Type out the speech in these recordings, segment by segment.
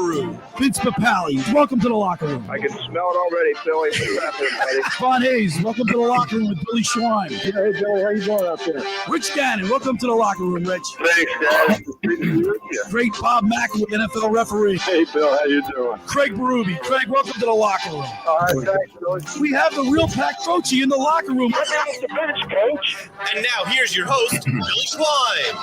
Guru, Vince Papali. Welcome to the locker room. I can smell it already, Philly. Von Hayes, welcome to the locker room with Billy Schwein. Hey, Billy, how you doing out there? Rich Gannon, welcome to the locker room, Rich. Thanks, guys. Great to be with you. Great Bob Macklin, NFL referee. Hey, Bill, how you doing? Craig Berube. Craig, welcome to the locker room. All right, thanks, Billy. We have the real Pat Croce in the locker room. What's down at the bench, Coach? And now here's your host, Billy Schwein.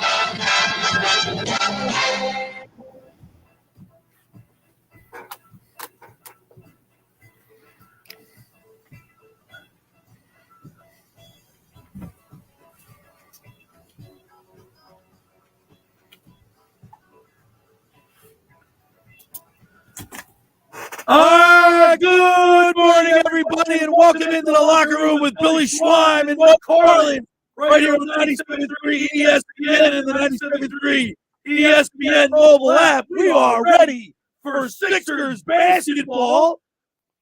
Good morning, everybody, and welcome into the locker room with Billy Schwein and Mark Carlin, right here on the 97.3 ESPN and the 97.3 ESPN mobile app. We are ready for Sixers basketball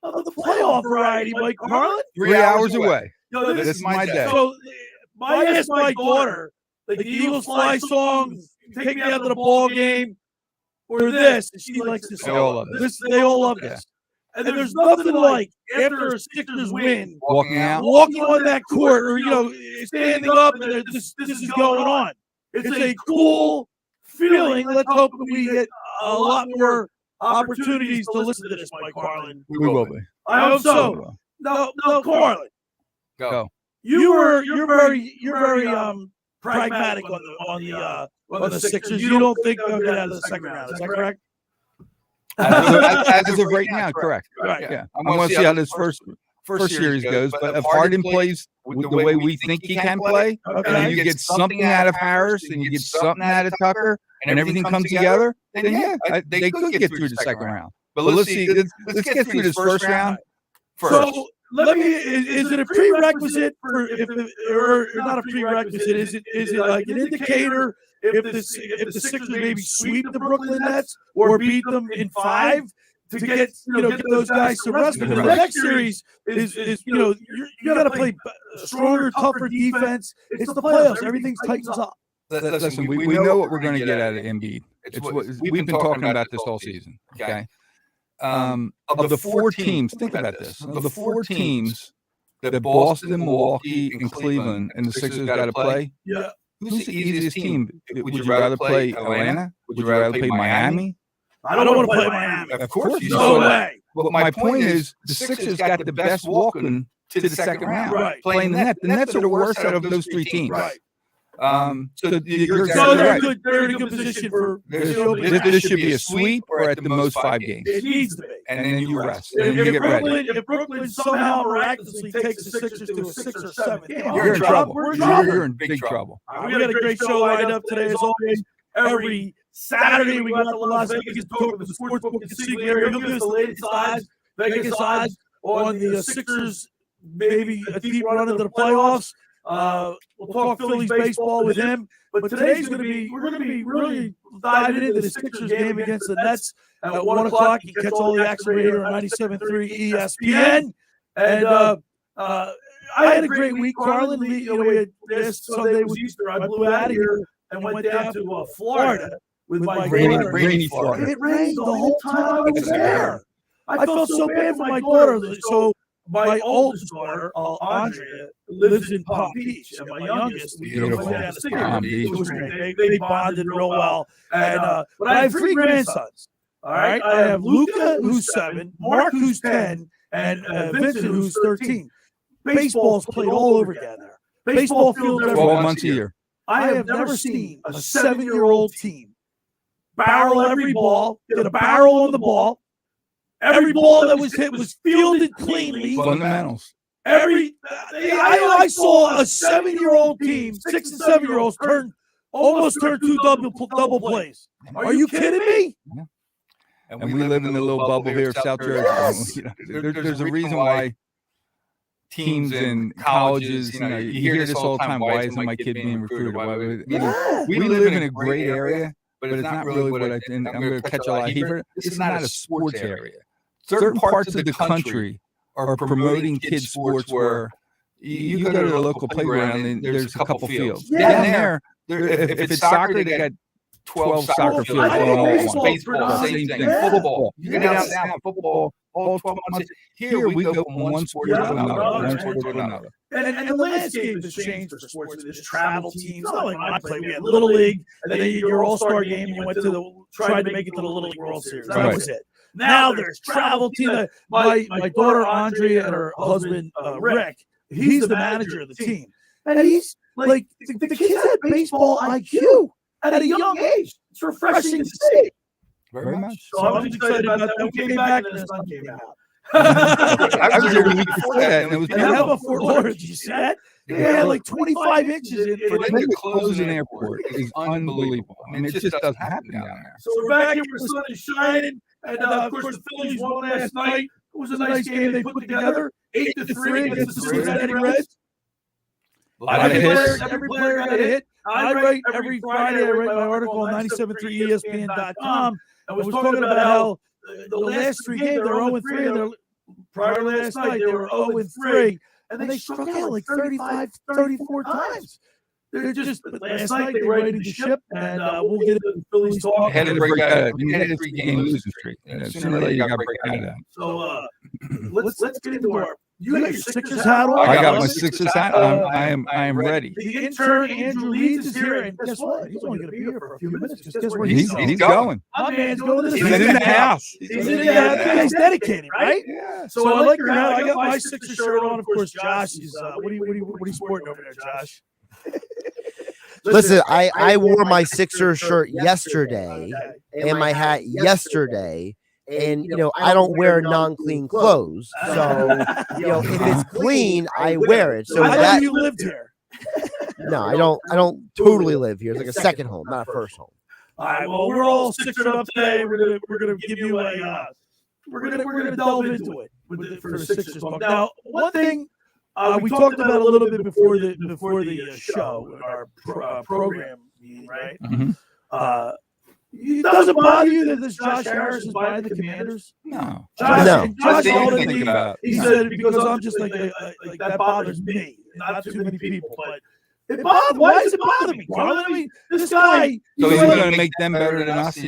of the playoff variety, Mike Carlin. 3 hours away. Yo, This is my day. So, I asked my daughter, like the Eagles Fly song, take me out to the ball game, or this, and she likes this. They all love this. They all love this. And there's nothing like after a Sixers win, Walking out. walking on that court, or standing up, and this is going on. It's a cool feeling. Let's hope that we get a lot more opportunities to listen to this, Mike Carlin. We will be. I hope so. No, Carlin. Go. You're very pragmatic on the Sixers. You don't think they'll get out of the second round. Is that correct? As of right now, correct. Right. Yeah. I want to see how this first series goes. But if Harden plays the way we think he can play, and then you get something out of Harris and you get something out of Tucker, and everything comes together, then yeah, they could get through the second round. But let's see. Let's get through this first round first. So let me. Is it a prerequisite or not a prerequisite? Is it like an indicator if the Sixers maybe sweep the Brooklyn Nets or beat them in 5 to get those guys to rest? Because the next series is you got to play stronger, tougher defense. It's the playoffs. Everything tightens up. Listen, we know what we're going to get out of Embiid. We've been talking about this all season. Okay. Of the 4 teams, think about this. Of the 4 teams that Boston, Milwaukee, and Cleveland and the Sixers got to play, who's the easiest team? Would you rather play Atlanta? Would you rather play Miami? I don't want to play Miami. Of course you No don't. way. But my point is, the Sixers got the best walk-in to the second round, Right. playing the Nets. The Nets are the worst out of those 3 teams. Right. So you're So exactly they're right. good. They're in a good position for. This should be a sweep or at the most 5 games. It needs to be. And then you rest. And then you get ready. If Brooklyn somehow miraculously takes the Sixers to a 6 or 7 game, You're in trouble. We're in trouble. You're in big trouble. We got a great show lined up today, as always. Every Saturday, we got the Las Vegas talk with the sportsbook Consigliere. He'll give us the latest odds, Vegas odds on the Sixers, maybe a deep run into the playoffs. We'll talk Phillies baseball with him. But today's we're going to be really diving into the Sixers game against the Nets at 1 o'clock. You catch all the action right here on 97.3 ESPN. And I had a great week, Carlin. This Sunday was Easter. I blew out of here and went down to Florida with my daughter. Rainy Florida. It rained the whole time I was there. I felt so bad for my daughter. So my oldest daughter, Andrea, lives in Palm Beach, and my youngest, we went down to see her. Palm Beach. It was great. They bonded real well. And but I have 3 grandsons. All right, I have Luca, who's 7, Mark, who's 10, and Vincent, who's 13. Baseball's played all over down there. Baseball fields 12 months a year. I have never seen a 7-year-old team barrel every ball, get a barrel on the ball. Every ball that was hit was fielded cleanly. Fundamentals. I saw a 7-year-old team, 6 and 7-year-olds almost turn 2 double plays. Are you kidding me? Yeah. And we live in the little bubble here of South Jersey. There's a reason why teams and colleges, you hear this all the time. Why isn't my kid being recruited? We live in a great area, but it's not really what I think. I'm going to catch a lot of heat for it. It's not a sports area. Certain parts of the country are promoting kids' sports where you go to the local playground and there's a couple fields. Down there, if it's soccer, they got 12 soccer fields I going think all at baseball- once. Baseball, same thing. Yeah. Football. You Yeah. get out now, football, all 12 months. Here we go from one sport to another, one sport to another. And the landscape has changed for sports. There's travel teams. Not like when I played. We had Little League, and then your All-Star game, and you went to tried to make it to the Little League World Series. That was it. Now there's travel teams. My daughter Andrea and her husband Rick, he's the manager of the team, and he's like the kids had baseball IQ at a young age. It's refreshing to see. Very much. So I was excited about that. We came back and the sun came out. I was there the week before that, and it was And how about Fort Lauderdale? Did you see that? They had like 25 inches in for them to close an airport is unbelievable. I mean, it just doesn't happen down there. So we're back here where the sun is shining, and of course the Phillies won last night. It was a nice game they put together, 8-3 against the Cincinnati Reds. Every player got a hit. I write every Friday. I write my article on 97.3ESPN.com. I was talking about how the last 3 games they're 0-3, and prior to last night they were 0-3, and they struck out like 35, 34 times. They're just last night they righted the ship, and we'll get into the Phillies talk. Had to break out. We had a 3-game losing streak. Sooner or later, you got to break out of that. So let's get into our. You got your Sixers hat on. I got my Sixers hat. I am ready. The intern Andrew Leeds is here, and guess what? He's only going to be here for a few minutes. Guess where He's going. My man's going to the He's in the house. He's in the house. He's dedicated, right? Yeah. So I like your hat. I got my Sixers shirt on. Of course, Josh is. What are you sporting over there, Josh? Listen, I wore my Sixers shirt yesterday and my hat yesterday. And, I don't wear non-clean clothes. So, if it's clean, I wear it. So I that you lived here. No, I don't totally live here. It's like a second home, not a first home. All right. Well, we're all Sixers up today. We're gonna give you a. We're gonna delve into it for the Sixers talk. Now, one thing we talked about a little bit before the show in our program meeting, right? Mm-hmm. It doesn't bother you that this Josh Harris is buying the Commanders? No. Josh told me, he said because I'm just like that bothers me, not too many people, but why does it bother me, Carlin? I mean, this guy. So he's going to make them better than us. But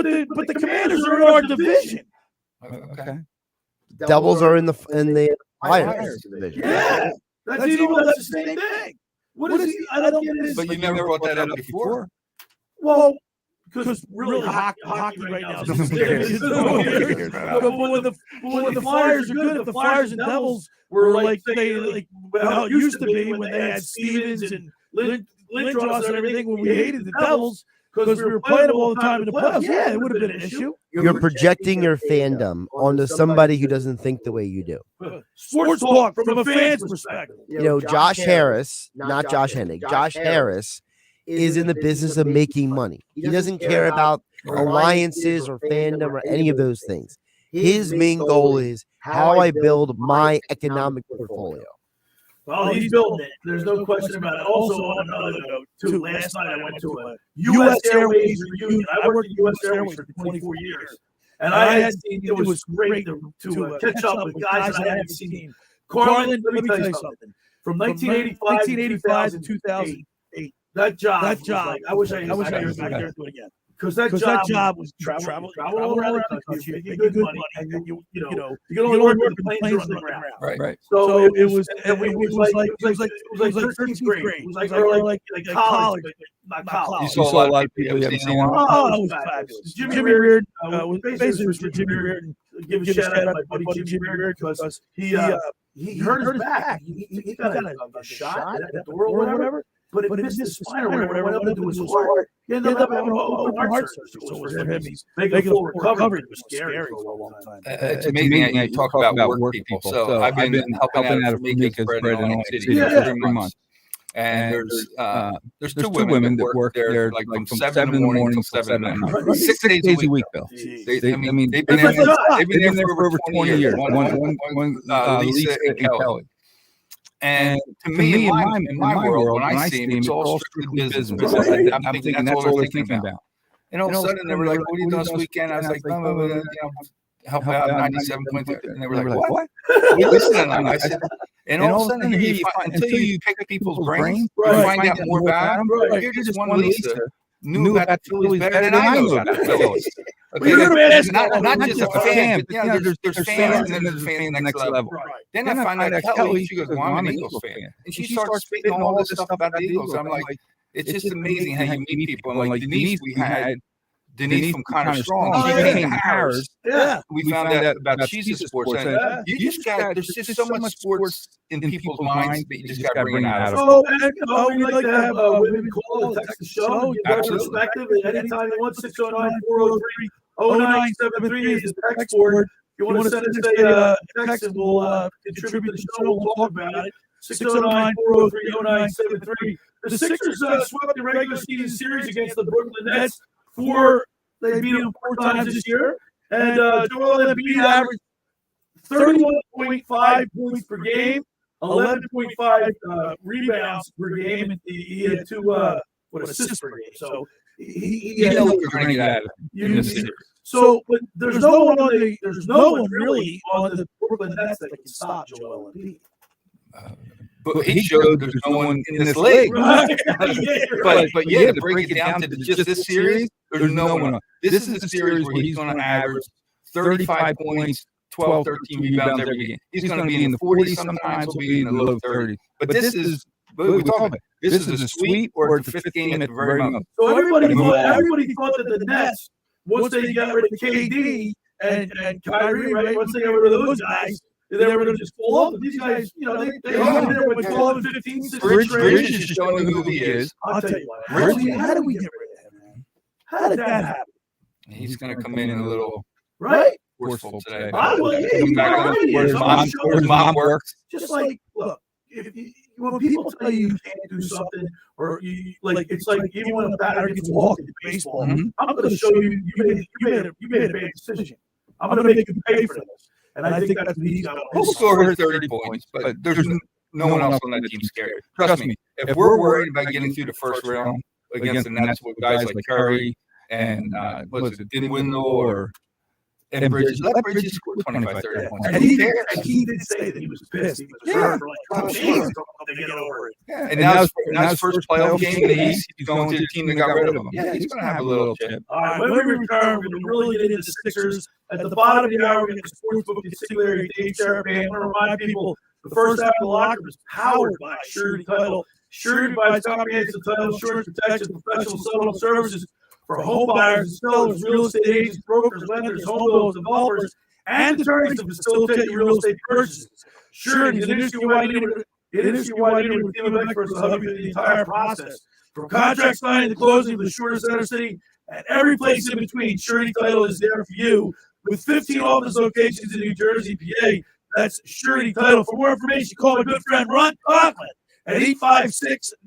the Commanders are in our division. Okay. Devils are in the Flyers division. Yeah, that's the same thing. What is he? I don't get it. But you never brought that up before. Well, because really hockey right now is serious. But when the Flyers are good, if the Flyers and Devils were like how it used to be when they had Stevens and Lindros and everything, when we hated the Devils because we were playing them all the time in the playoffs, yeah, it would have been an issue. You're projecting your fandom onto somebody who doesn't think the way you do. Sports talk from a fan's perspective. Josh Harris, not Josh Hennig. Josh Harris is in the business of making money. He doesn't care about alliances or fandom or any of those things. His main goal is how I build my economic portfolio. Well, he's building it. There's no question about it. Also, on another note, too, last night I went to a U.S. Airways reunion. I worked at U.S. Airways for 24 years. And I had seen, it was great to catch up with guys that I hadn't seen. Carlin, let me tell you something. From 1985 to 2008, that job, I wish I was back there to do it again. Because that job was travel all around the country, making good money, and you can only work when the planes are on the ground. Right. So it was like 13th grade. It was like college, but not college. You saw a lot of people you haven't seen. Oh, it was fabulous. Jimmy Reardon basically was for Jimmy Reardon. Give a shout out to my buddy Jimmy Reardon because he hurt his back. He got a shot at the door or whatever. But it missed his spine or whatever. Went up into his heart. He ended up having an open heart surgery. So for him, he's making a full recovery. It was scary for a long time. It's amazing you talk about work people. So I've been helping out for Mika's bread in Atlantic City for 3 months. And there's two women that work there like from 7 in the morning till 7 at night. 6 days a week, Bill. They've been there for over 20 years. One Lisa and Kelly. And to me, in my world, when I see them, it's all strictly business. I'm thinking that's all they're thinking about. And all of a sudden, they were like, "What are you doing this weekend?" I was like, "Help out 97.3." And they were like, "What?" Listen, I said, And all of a sudden, here until you pick people's brains, you find out more about them. Right. Here's just one Lisa knew about the Phillies better than I know about the Phillies. Okay, not just a fan, but there's fans, and then there's fans next level. Right. Then I find out Kelly, she goes, well, I'm an Eagles fan. And she starts spitting all this stuff about the Eagles. I'm like, it's just amazing how you meet people. And like Denise, we had Denise from Kind of Strong. She came to Harris. Yeah. We found out about She's a Sports. And you just got, there's just so much sports in people's minds that you just got to bring it out of. So, we'd like to have women call and text the show. Give their perspective. And anytime they want, 609-403-0973 is the text board. If you want to send us a text and we'll contribute to the show, we'll talk about it. 609-403-0973. The Sixers swept the regular season series against the Brooklyn Nets. They beat them 4 times this year. And Joel Embiid averaged 31.5 points per game, 11.5 rebounds per game. And he had 2 assists per game. So he had what you're going to get out of him. So, but there's no one really on the Brooklyn Nets that can stop Joel Embiid. But he showed there's no one in this league. Right. But to break it down to just this series, there's no one. This is a series where he's going to average 35 points, 12, 13 rebounds every game. He's going to be in the 40s sometimes, he'll be in the low 30s. But this is what we're talking about. This is a sweep or the 5th game at the very moment. So everybody thought that the Nets, once they got rid of KD and Kyrie, right, once they got rid of those guys, they were going to just fall off. But these guys, they hung in there with 12 and 15. Bridge is showing who he is. I'll tell you what. How did we get rid of him, man? How did that happen? He's going to come in a little forceful today. Where his mom works. Just like, look, when people tell you you can't do something, or it's like even when a batter gets walked in baseball, I'm going to show you made a bad decision. I'm going to make you pay for this. And I think that's what he's got. He'll score 30 points, but there's no one else on that team scared. Trust me, if we're worried about getting through the first round against the Nets with guys like Curry and Dinwiddie and Bridges, let Bridges score 25, 30 points. And he did say that he was pissed. He was hurt for like 12 games to get over it. Yeah, and now his first playoff game in the East, he's going to the team that got rid of him. Yeah, he's going to have a little chip. All right, when we return, we're going to really get into the Sixers. At the bottom of the hour, we're going to get the sportsbook consigliere, Dave Sharapan. I want to remind people, the first half of the locker room is powered by Surety Title. Surety by comprehensive title insurance protection, professional settlement services for home buyers and sellers, real estate agents, brokers, lenders, home builders, developers, and attorneys to facilitate your real estate purchases. Surety is an industry-wide leader with a team of experts to help you through the entire process. From contract signing to closing, the shortest center city, and every place in between, Surety Title is there for you. With 15 office locations in New Jersey, PA, that's Surety Title. For more information, call my good friend Ron Conklin at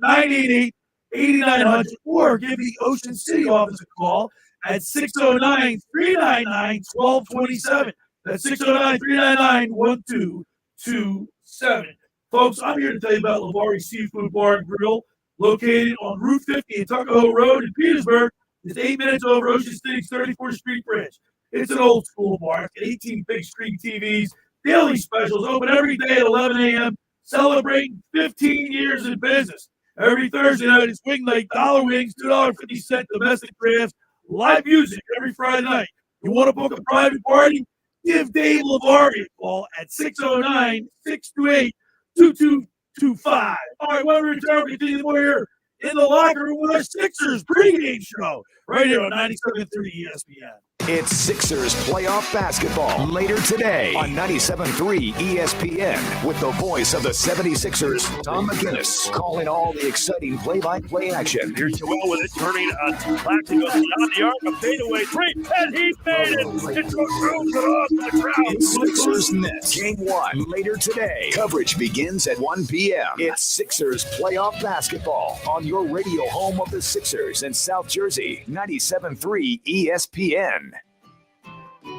856-988-8900 or give the Ocean City office a call at 609-399-1227. That's 609-399-1227. Folks, I'm here to tell you about Lavari Seafood Bar and Grill, located on Route 50 in Tuckahoe Road in Petersburg. It's 8 minutes over Ocean City's 34th Street Bridge. It's an old school bar. It's got 18 big screen TVs, daily specials, open every day at 11 a.m., celebrating 15 years in business. Every Thursday night is Wing Night, $1 wings, $2.50 domestic crafts, live music every Friday night. You want to book a private party? Give Dave Lavari a call at 609-628-2225. All right, when we return, we continue more here in the locker room with our Sixers pregame show right here on 97.3 ESPN. It's Sixers playoff basketball later today on 97.3 ESPN with the voice of the 76ers, Tom McGinnis, calling all the exciting play-by-play action. Here's Joel with it, turning back to go beyond the arc, a fadeaway three, and he made it. It throws it off the ground. It's Sixers Nets Game 1 later today. Coverage begins at 1 p.m. It's Sixers playoff basketball on your radio home of the Sixers in South Jersey, 97.3 ESPN.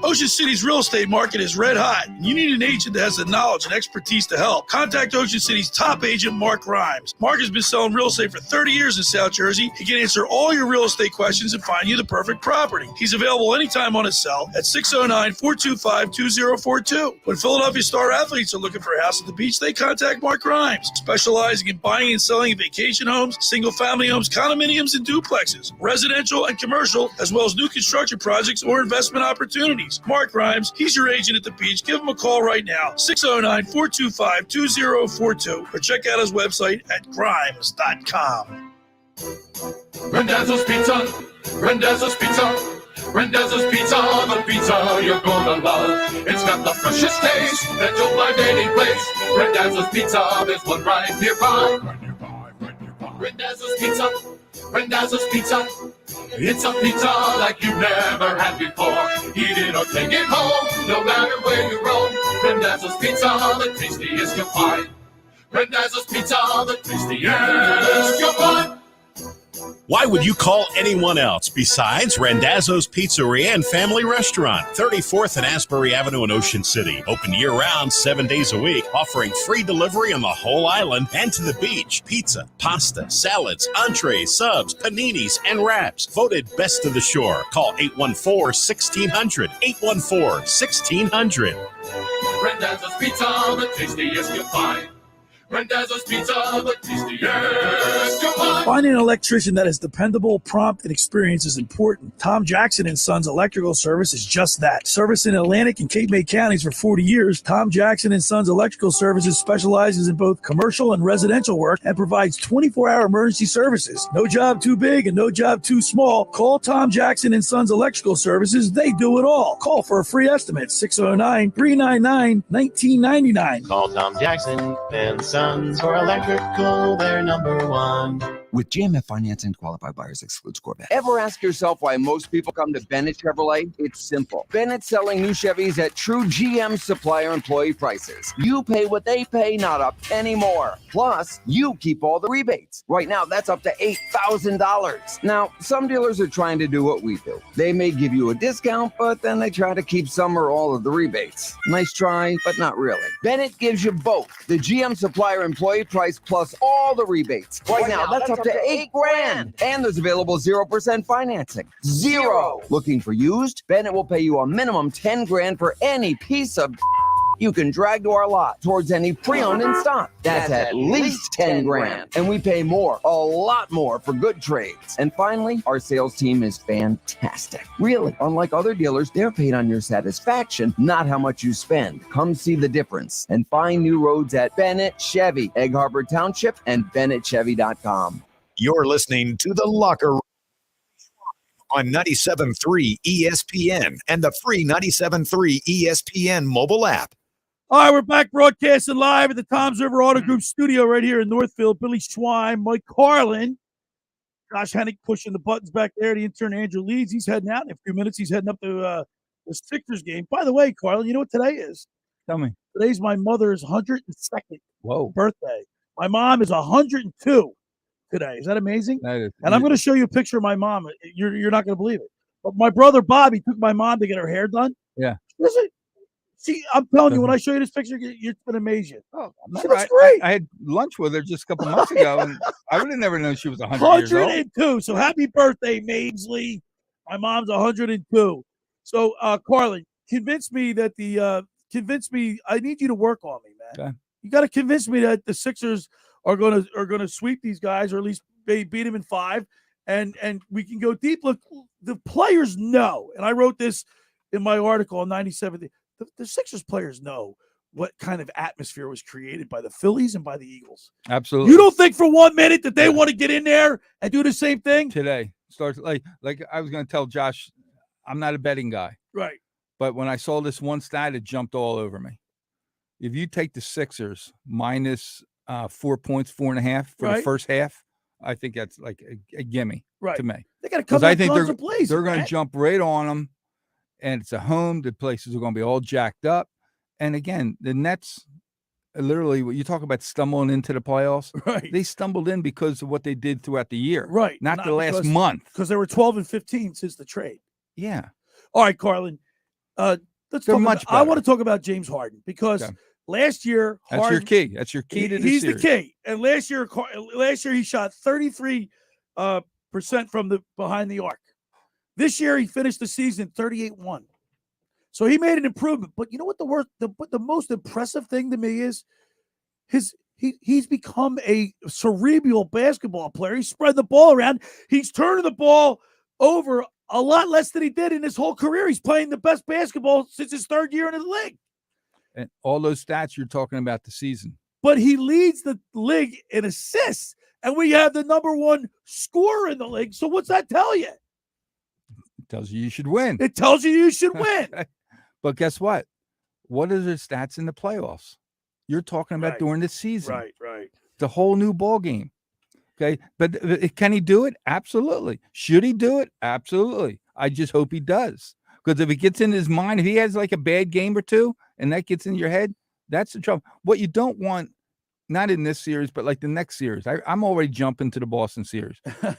Ocean City's real estate market is red hot. You need an agent that has the knowledge and expertise to help. Contact Ocean City's top agent, Mark Grimes. Mark has been selling real estate for 30 years in South Jersey. He can answer all your real estate questions and find you the perfect property. He's available anytime on his cell at 609-425-2042. When Philadelphia star athletes are looking for a house at the beach, they contact Mark Grimes, specializing in buying and selling vacation homes, single-family homes, condominiums, and duplexes, residential and commercial, as well as new construction projects or investment opportunities. Mark Grimes, he's your agent at the beach. Give him a call right now, 609-425-2042, or check out his website at grimes.com. Randazzo's Pizza, Randazzo's Pizza, Randazzo's Pizza, the pizza you're gonna love. It's got the freshest taste that you'll find any place. Randazzo's Pizza, there's one right nearby. Randazzo's Pizza, Randazzo's Pizza. It's a pizza like you've never had before. Eat it or take it home, no matter where you roam. Randazzo's Pizza, the tastiest you'll find. Randazzo's Pizza, the tastiest you'll find. Why would you call anyone else besides Randazzo's Pizzeria and Family Restaurant, 34th and Asbury Avenue in Ocean City. Open year-round, 7 days a week, offering free delivery on the whole island and to the beach. Pizza, pasta, salads, entrees, subs, paninis, and wraps. Voted best of the shore. Call 814-1600. 814-1600. Randazzo's Pizza, the tastiest you'll find. Randazzo's Pizza, the tastiest you'll find. Finding an electrician that is dependable, prompt, and experienced is important. Tom Jackson & Sons Electrical Service is just that. Service in Atlantic and Cape May counties for 40 years, Tom Jackson & Sons Electrical Services specializes in both commercial and residential work and provides 24-hour emergency services. No job too big and no job too small. Call Tom Jackson & Sons Electrical Services. They do it all. Call for a free estimate, 609-399-1999. Call Tom Jackson and Sons for electrical, they're number one. With GMF financing, qualified buyers excludes Corvette. Ever ask yourself why most people come to Bennett Chevrolet? It's simple. Bennett's selling new Chevys at true GM supplier employee prices. You pay what they pay, not a penny more. Plus, you keep all the rebates. Right now, that's up to $8,000. Now, some dealers are trying to do what we do. They may give you a discount, but then they try to keep some or all of the rebates. Nice try, but not really. Bennett gives you both the GM supplier employee price plus all the rebates. Right now, that's up to $8,000. And there's available 0% financing. Zero. Looking for used? Bennett will pay you a minimum $10,000 for any piece of you can drag to our lot towards any pre-owned in stock. That's at least $10,000. And we pay more, a lot more for good trades. And finally, our sales team is fantastic. Really, unlike other dealers, they're paid on your satisfaction, not how much you spend. Come see the difference and find new roads at Bennett Chevy, Egg Harbor Township, and BennettChevy.com. You're listening to The Locker Room on 97.3 ESPN and the free 97.3 ESPN mobile app. All right, we're back broadcasting live at the Toms River Auto Group studio right here in Northfield. Billy Schwein, Mike Carlin, Josh Hennick pushing the buttons back there. The intern Andrew Leeds, he's heading out in a few minutes. He's heading up to the Sixers game. By the way, Carlin, you know what today is? Tell me. Today's my mother's 102nd birthday. My mom is 102 today. Is that amazing? That is. And I'm going to show you a picture of my mom. You're not going to believe it. But my brother Bobby took my mom to get her hair done. Yeah. Listen. See, I'm telling you, when I show you this picture, you're going to amaze you. Oh, she looks great. I had lunch with her just a couple months ago, and I would have never known she was 100 years old. 102. So happy birthday, Mamesley. My mom's 102. So, Carlin, convince me that I need you to work on me, man. Okay. You got to convince me that the Sixers are going to sweep these guys, or at least beat them in 5, and we can go deep. Look, the players know, and I wrote this in my article on 97. The Sixers players know what kind of atmosphere was created by the Phillies and by the Eagles. Absolutely. You don't think for 1 minute that they want to get in there and do the same thing? Today starts like I was going to tell Josh, I'm not a betting guy. Right. But when I saw this one stat, it jumped all over me. If you take the Sixers minus 4 points, 4.5 for the first half, I think that's like a gimme to me. They got to come out guns blazing. They're going to jump right on them. And it's a home. The places are going to be all jacked up. And again, the Nets, literally, you talk about stumbling into the playoffs. Right. They stumbled in because of what they did throughout the year. Right. Not the last month. Because they were 12-15 since the trade. Yeah. All right, Carlin. Let's They're talk much I want better. to talk about James Harden because Okay. last year That's Harden, your key. That's your key to the he's series. the key. And last year he shot 33% from the behind the arc. This year he finished the season 38-1. So he made an improvement. But you know what the most impressive thing to me is he's become a cerebral basketball player. He's spread the ball around. He's turning the ball over a lot less than he did in his whole career. He's playing the best basketball since his third year in the league. And all those stats you're talking about the season. But he leads the league in assists, and we have the number one scorer in the league. So what's that tell you? It tells you should win. It tells you should win. But guess what? What are the stats in the playoffs? You're talking about during the season. Right. It's a whole new ball game. Okay. But can he do it? Absolutely. Should he do it? Absolutely. I just hope he does. Because if it gets in his mind, if he has like a bad game or two and that gets in your head, that's the trouble. What you don't want, not in this series, but like the next series. I'm already jumping to the Boston series.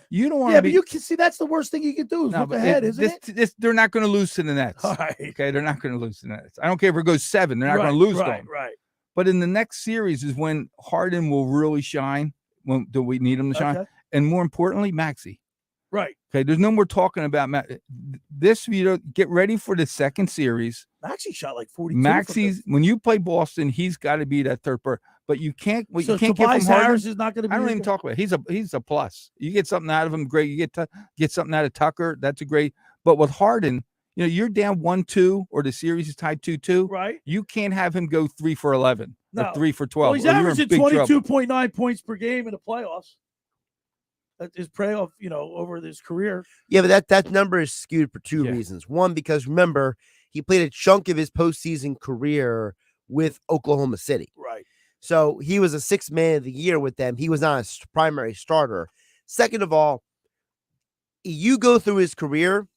You don't want to but you can see that's the worst thing you can do is look ahead, isn't it? They're not going to lose to the Nets. All right. Okay, they're not going to lose to the Nets. I don't care if it goes 7. They're not going to lose to them. Right. But in the next series is when Harden will really shine. When do we need him to shine? Okay. And more importantly, Maxey. Right. Okay, there's no more talking about this. Get ready for the second series. Maxey shot like 42. Maxey's when you play Boston, he's got to be that third person. But you can't. What So you can't get Tobias from Harden. Harris is not going to be. I don't even talk about it. He's a plus. You get something out of him, great. You get something out of Tucker. That's a great. But with Harden, you're down 1-2 or the series is tied 2-2. Right. You can't have him go 3 for 11 or 3 for 12. Well, he's averaging 22.9 points per game in the playoffs. That is playoff, over his career. Yeah, but that number is skewed for two reasons. One, because remember, he played a chunk of his postseason career with Oklahoma City. Right. So he was a 6th man of the year with them. He was not a primary starter. Second of all, you go through his career,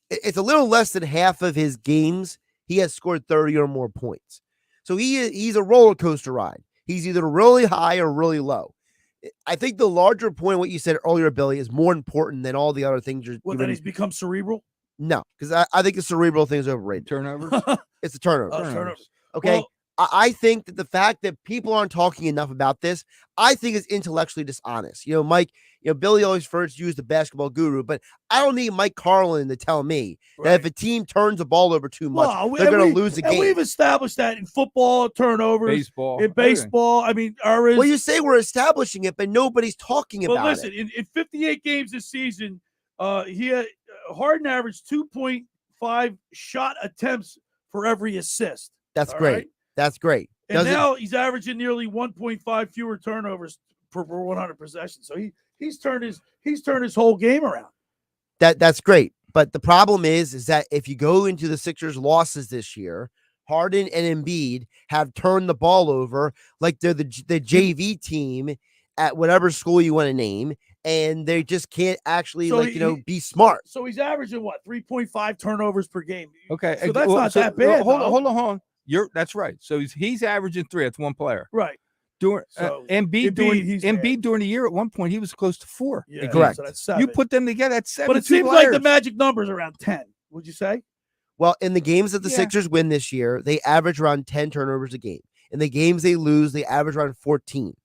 it's a little less than half of his games he has scored 30 or more points. So he's a roller coaster ride. He's either really high or really low. I think the larger point, what you said earlier, Billy, is more important than all the other things. Then he's become cerebral? No, because I think the cerebral thing is overrated. Turnovers? It's the turnovers. Turnovers. Okay. Well, I think that the fact that people aren't talking enough about this, I think is intellectually dishonest. Mike, Billy always first used the basketball guru, but I don't need Mike Carlin to tell me that if a team turns the ball over too much, they're going to lose the game. And we've established that in football, turnovers, in baseball. I mean, well, you say we're establishing it, but nobody's talking about it. Listen, in 58 games this season, Harden averaged 2.5 shot attempts for every assist. That's great. Right? That's great. And now he's averaging nearly 1.5 fewer turnovers per 100 possessions. So he's turned his whole game around. That's great. But the problem is that if you go into the Sixers' losses this year, Harden and Embiid have turned the ball over like they're the JV team at whatever school you want to name, and they just can't actually be smart. So he's averaging 3.5 turnovers per game. Okay, so that's not that bad. Hold on. That's right. So he's averaging 3. That's one player. Right. Embiid during the year at one point he was close to 4. Yeah, correct. So that's 7. You put them together, that's 7. But it seems like the magic number is around 10. Would you say? Well, in the games that the Sixers win this year, they average around 10 turnovers a game. In the games they lose, they average around 14.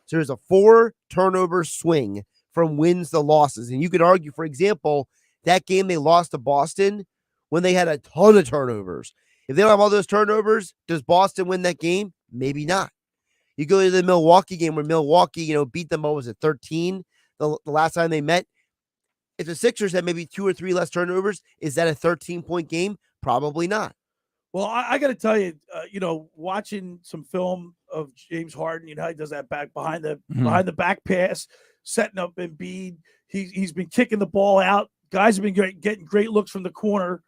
So there's a 4 turnover swing from wins to losses. And you could argue, for example, that game they lost to Boston when they had a ton of turnovers. If they don't have all those turnovers, does Boston win that game? Maybe not. You go to the Milwaukee game where Milwaukee, beat them, 13 the last time they met. If the Sixers had maybe 2 or 3 less turnovers, is that a 13-point game? Probably not. Well, I got to tell you, watching some film of James Harden, how he does that behind the back pass, setting up Embiid. He's been kicking the ball out. Guys have been getting great looks from the corner.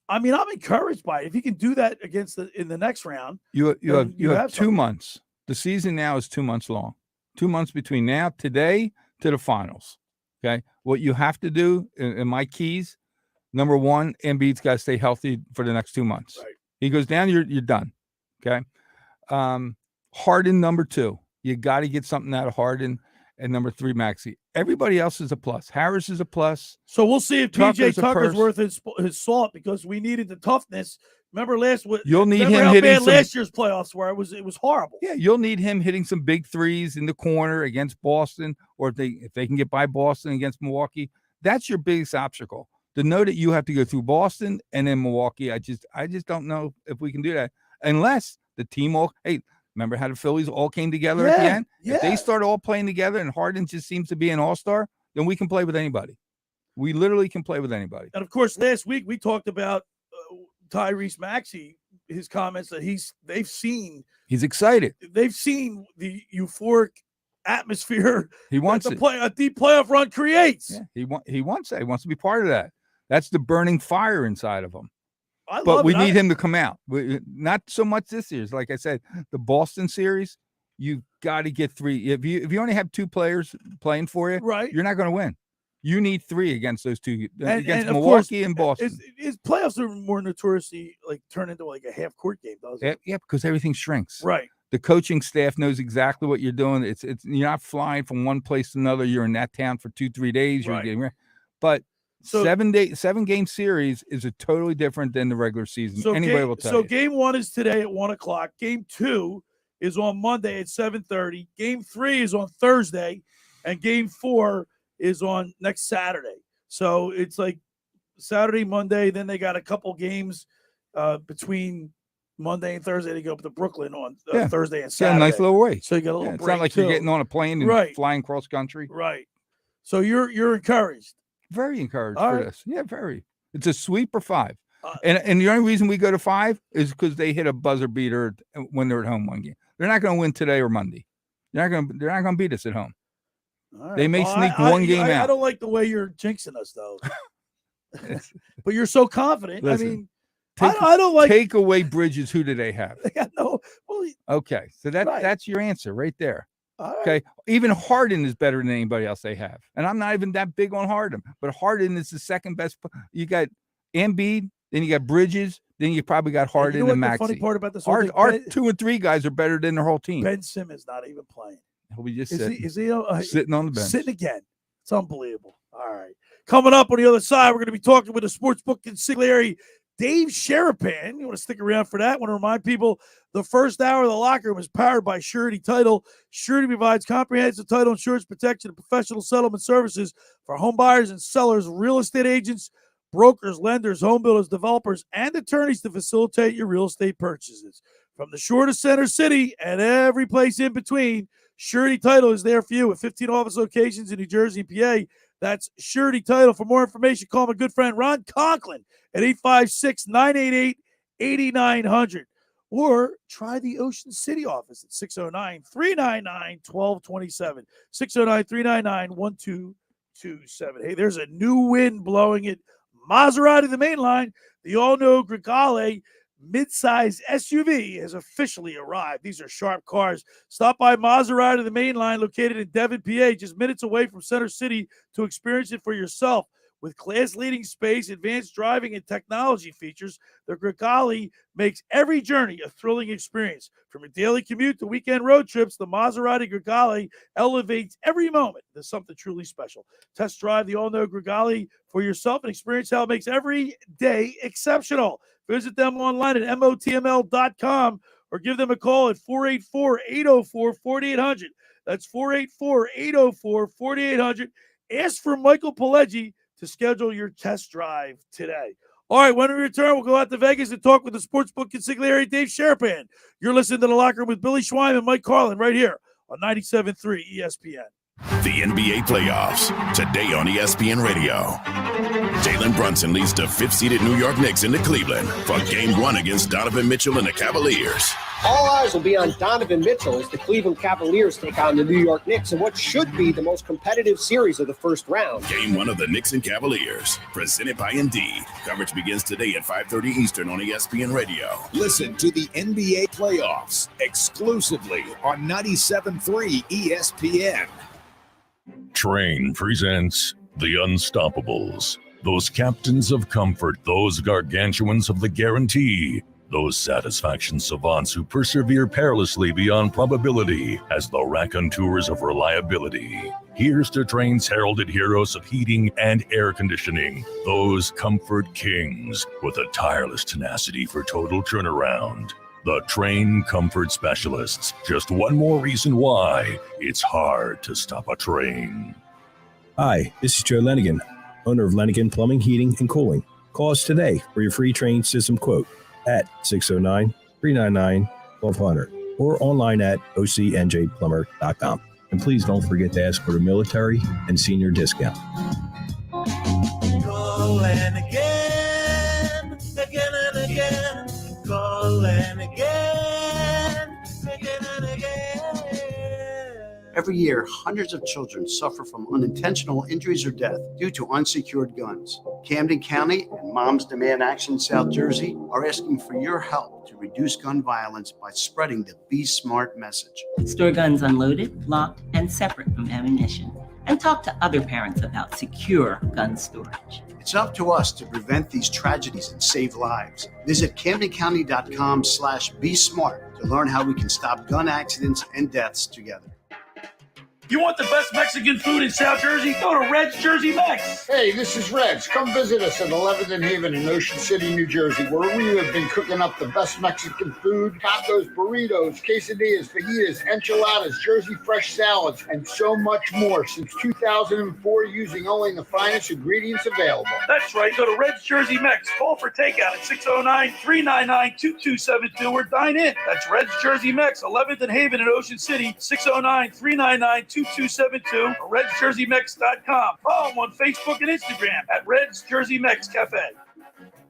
I'm encouraged by it. If he can do that in the next round, you have 2 months. The season now is 2 months long. 2 months between today to the finals. Okay, what you have to do in my keys, number 1, Embiid's got to stay healthy for the next 2 months. Right. He goes down, you're done. Okay, Harden number 2. You got to get something out of Harden. and number 3, Maxey. Everybody else is a plus. Harris is a plus. So we'll see if PJ Tucker's worth worth his salt, because we needed the toughness. Remember You'll need remember him how hitting bad some, last year's playoffs were? It was horrible. Yeah, you'll need him hitting some big threes in the corner against Boston, or if they can get by Boston against Milwaukee. That's your biggest obstacle. To know that you have to go through Boston and then Milwaukee, I just don't know if we can do that unless the team all. Hey, remember how the Phillies all came together at the end? Yeah. If they start all playing together and Harden just seems to be an all-star, then we can play with anybody. We literally can play with anybody. And of course, last week we talked about Tyrese Maxey, his comments that he's excited. They've seen the euphoric atmosphere he wants that a deep playoff run creates. Yeah, he wants that. He wants to be part of that. That's the burning fire inside of him. But we need him to come out. Not so much this year. Like I said, the Boston series, you've got to get 3. If you only have 2 players playing for you, right, you're not going to win. You need 3 against those 2, against and Milwaukee course, and Boston. His playoffs are more notoriously turn into like a half court game, doesn't it? Yeah, because everything shrinks. Right. The coaching staff knows exactly what you're doing. It's you're not flying from one place to another. You're in that town for 2-3 days. You're getting but 7-game series is a totally different than the regular season. So anybody will tell you. So game 1 is today at 1:00. Game 2 is on Monday at 7:30. Game 3 is on Thursday, and game 4 is on next Saturday. So it's like Saturday, Monday. Then they got a couple games between Monday and Thursday. They go up to Brooklyn on Thursday and Saturday. Yeah, nice little way. So you got a little break. It's not like you're getting on a plane and flying cross country. Right. So you're encouraged. Very encouraged for this. Yeah, very. It's a sweep or 5. And the only reason we go to 5 is because they hit a buzzer beater when they're at home one game. They're not going to win today or Monday. They're not going to beat us at home. Right. They may sneak one game out. I don't like the way you're jinxing us, though. But you're so confident. Listen, I mean, I don't like. Take away Bridges. Who do they have? No. Well, okay, so that's your answer right there. Right. Okay, even Harden is better than anybody else they have, and I'm not even that big on Harden. But Harden is the second best. You got Embiid, then you got Bridges, then you probably got Harden and Maxey. The funny part about this, our 2 and 3 guys are better than their whole team. Ben Simmons not even playing. He'll be just is sitting. He sitting on the bench? Sitting again. It's unbelievable. All right. Coming up on the other side, we're going to be talking with a sportsbook consigliere, Dave Sharapan. You want to stick around for that? I want to remind people the first hour of the locker room is powered by Surety Title. Surety provides comprehensive title insurance protection and professional settlement services for home buyers and sellers, real estate agents, brokers, lenders, home builders, developers, and attorneys to facilitate your real estate purchases. From the shore to Center City and every place in between, Surety Title is there for you with 15 office locations in New Jersey and PA. That's Surety Title. For more information, call my good friend Ron Conklin at 856-988-8900. Or try the Ocean City office at 609-399-1227. 609-399-1227. Hey, there's a new wind blowing it. Maserati, the main line, the all-new Gregale midsize SUV has officially arrived. These are sharp cars. Stop by Maserati, the main line, located in Devon, PA, just minutes away from Center City to experience it for yourself. With class-leading space, advanced driving, and technology features, the Gregale makes every journey a thrilling experience. From a daily commute to weekend road trips, the Maserati Gregale elevates every moment to something truly special. Test drive the all-new Gregale for yourself and experience how it makes every day exceptional. Visit them online at motml.com or give them a call at 484-804-4800. That's 484-804-4800. Ask for Michael Pileggi to schedule your test drive today. All right, when we return, we'll go out to Vegas and talk with the sportsbook consigliere, Dave Sharapan. You're listening to The Locker Room with Billy Schwein and Mike Carlin right here on 97.3 ESPN. The NBA playoffs today on ESPN Radio. Jalen Brunson leads the 5th-seeded New York Knicks into Cleveland for Game 1 against Donovan Mitchell and the Cavaliers. All eyes will be on Donovan Mitchell as the Cleveland Cavaliers take on the New York Knicks in what should be the most competitive series of the first round. Game 1 of the Knicks and Cavaliers, presented by Indeed. Coverage begins today at 5:30 Eastern on ESPN Radio. Listen to the NBA playoffs exclusively on 97.3 ESPN. Train presents The Unstoppables. Those captains of comfort, those gargantuans of the guarantee. Those satisfaction savants who persevere perilously beyond probability as the raconteurs of reliability. Here's to Train's heralded heroes of heating and air conditioning, those comfort kings with a tireless tenacity for total turnaround. The Train Comfort Specialists. Just one more reason why it's hard to stop a train. Hi, this is Joe Lenigan, owner of Lenigan Plumbing, Heating, and Cooling. Call us today for your free train system quote at 609-399-1200 or online at ocnjplumber.com. And please don't forget to ask for the military and senior discount. Calling again, again and again. Calling again, again and again. Every year, hundreds of children suffer from unintentional injuries or death due to unsecured guns. Camden County and Moms Demand Action South Jersey are asking for your help to reduce gun violence by spreading the Be Smart message. Store guns unloaded, locked, and separate from ammunition. And talk to other parents about secure gun storage. It's up to us to prevent these tragedies and save lives. Visit CamdenCounty.com/Be Smart to learn how we can stop gun accidents and deaths together. You want the best Mexican food in South Jersey? Go to Red's Jersey Mex. Hey, this is Reds. Come visit us at 11th and Haven in Ocean City, New Jersey, where we have been cooking up the best Mexican food, tacos, burritos, quesadillas, fajitas, enchiladas, Jersey fresh salads, and so much more since 2004 using only the finest ingredients available. That's right. Go to Red's Jersey Mex. Call for takeout at 609-399-2272 or dine in. That's Red's Jersey Mex, 11th and Haven in Ocean City, 609-399-2272 or Red'sJerseyMex.com. Follow them on Facebook and Instagram at Red's Jersey Mex Cafe.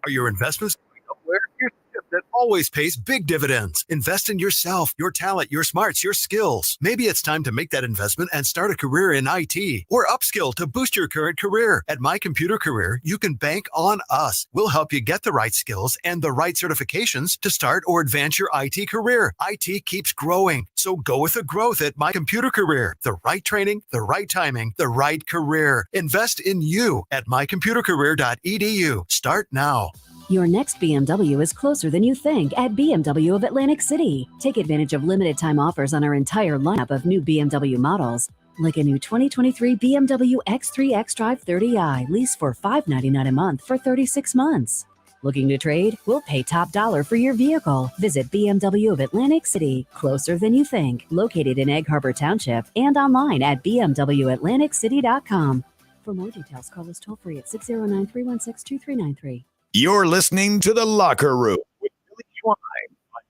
Are your investments going nowhere? Here's a tip that always pays big dividends. Invest in yourself, your talent, your smarts, your skills. Maybe it's time to make that investment and start a career in IT or upskill to boost your current career. At My Computer Career, you can bank on us. We'll help you get the right skills and the right certifications to start or advance your IT career. IT keeps growing, so go with the growth at My Computer Career. The right training, the right timing, the right career. Invest in you at mycomputercareer.edu. Start now. Your next BMW is closer than you think at BMW of Atlantic City. Take advantage of limited time offers on our entire lineup of new BMW models, like a new 2023 BMW X3 xDrive 30i lease for $599 a month for 36 months. Looking to trade? We'll pay top dollar for your vehicle. Visit BMW of Atlantic City, closer than you think, located in Egg Harbor Township and online at bmwatlanticcity.com. For more details, call us toll free at 609-316-2393. You're listening to The Locker Room with Billy Schwein on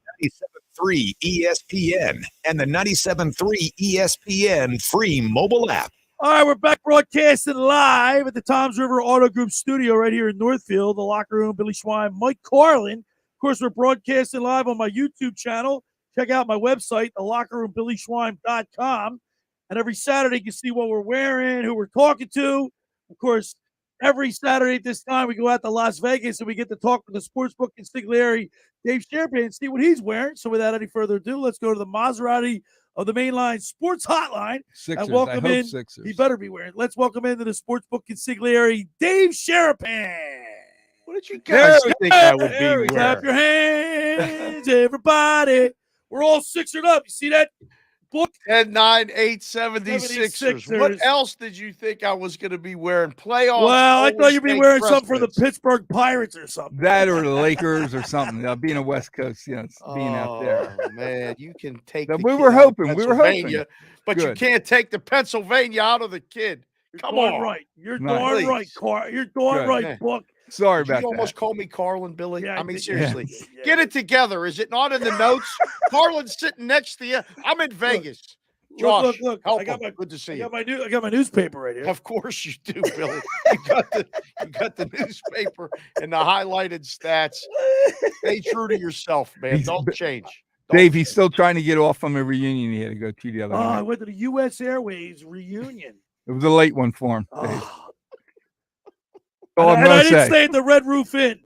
97.3 ESPN and the 97.3 ESPN free mobile app. All right, we're back broadcasting live at the Toms River Auto Group studio right here in Northfield. The Locker Room, Billy Schwein, Mike Carlin. Of course, we're broadcasting live on my YouTube channel. Check out my website, thelockerroombillyschwein.com. And every Saturday, you can see what we're wearing, who we're talking to. Of course, every Saturday at this time, we go out to Las Vegas and we get to talk with the sportsbook consigliere, Dave Sharapan, and see what he's wearing. So without any further ado, let's go to the Maserati of the Mainline Sports Hotline. Sixers, and welcome in. Sixers. He better be wearing. Let's welcome into the sportsbook consigliere, Dave Sharapan. What did you guys think I would be wearing? Clap your hands, everybody. We're all Sixered up. You see that? Book 10-9-8-76ers. What else did you think I was going to be wearing? Playoffs. Well, I thought you'd be wearing something for the Pittsburgh Pirates or something. That or the Lakers or something. Being a West Coast, being out there. Oh, man, you can take So the we kid were out of hoping. We were hoping. Pennsylvania, But Good. you can't take the Pennsylvania out of the kid. Come Darn on. right. You're Nice. darn right, Car. You're darn Good. right, Yeah. Book. Sorry Did about you almost that. call me Carlin, Billy? Yeah, I mean, did. seriously. Yeah. Get it together. Is it not in the notes? Carlin's sitting next to you. I'm in Vegas. Josh, Look. help I got him. Good to see I you. got my newspaper right here. Of course you do, Billy. You got the newspaper and the highlighted stats. Stay true to yourself, man. Don't change. Dave, he's still trying to get off from a reunion he had to go to the other I night. went to the U.S. Airways reunion. It was a late one for him. Dave. Oh. All I'm And I gonna didn't say. stay at the Red Roof Inn.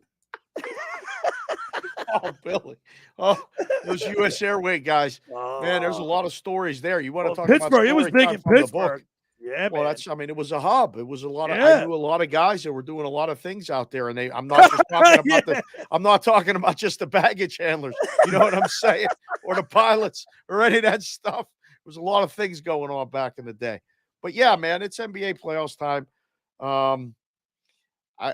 Oh, Billy. Oh, those U.S. Airway guys. Man, there's a lot of stories there. You want to talk Pittsburgh. about It was story big time in from the Pittsburgh. book. Yeah, well, man. I mean, it was a hub. It was a lot of. Yeah. I knew a lot of guys that were doing a lot of things out there, and I'm not just talking about I'm not talking about just the baggage handlers. You know what I'm saying, or the pilots, or any of that stuff. There was a lot of things going on back in the day. But yeah, man, it's NBA playoffs time. I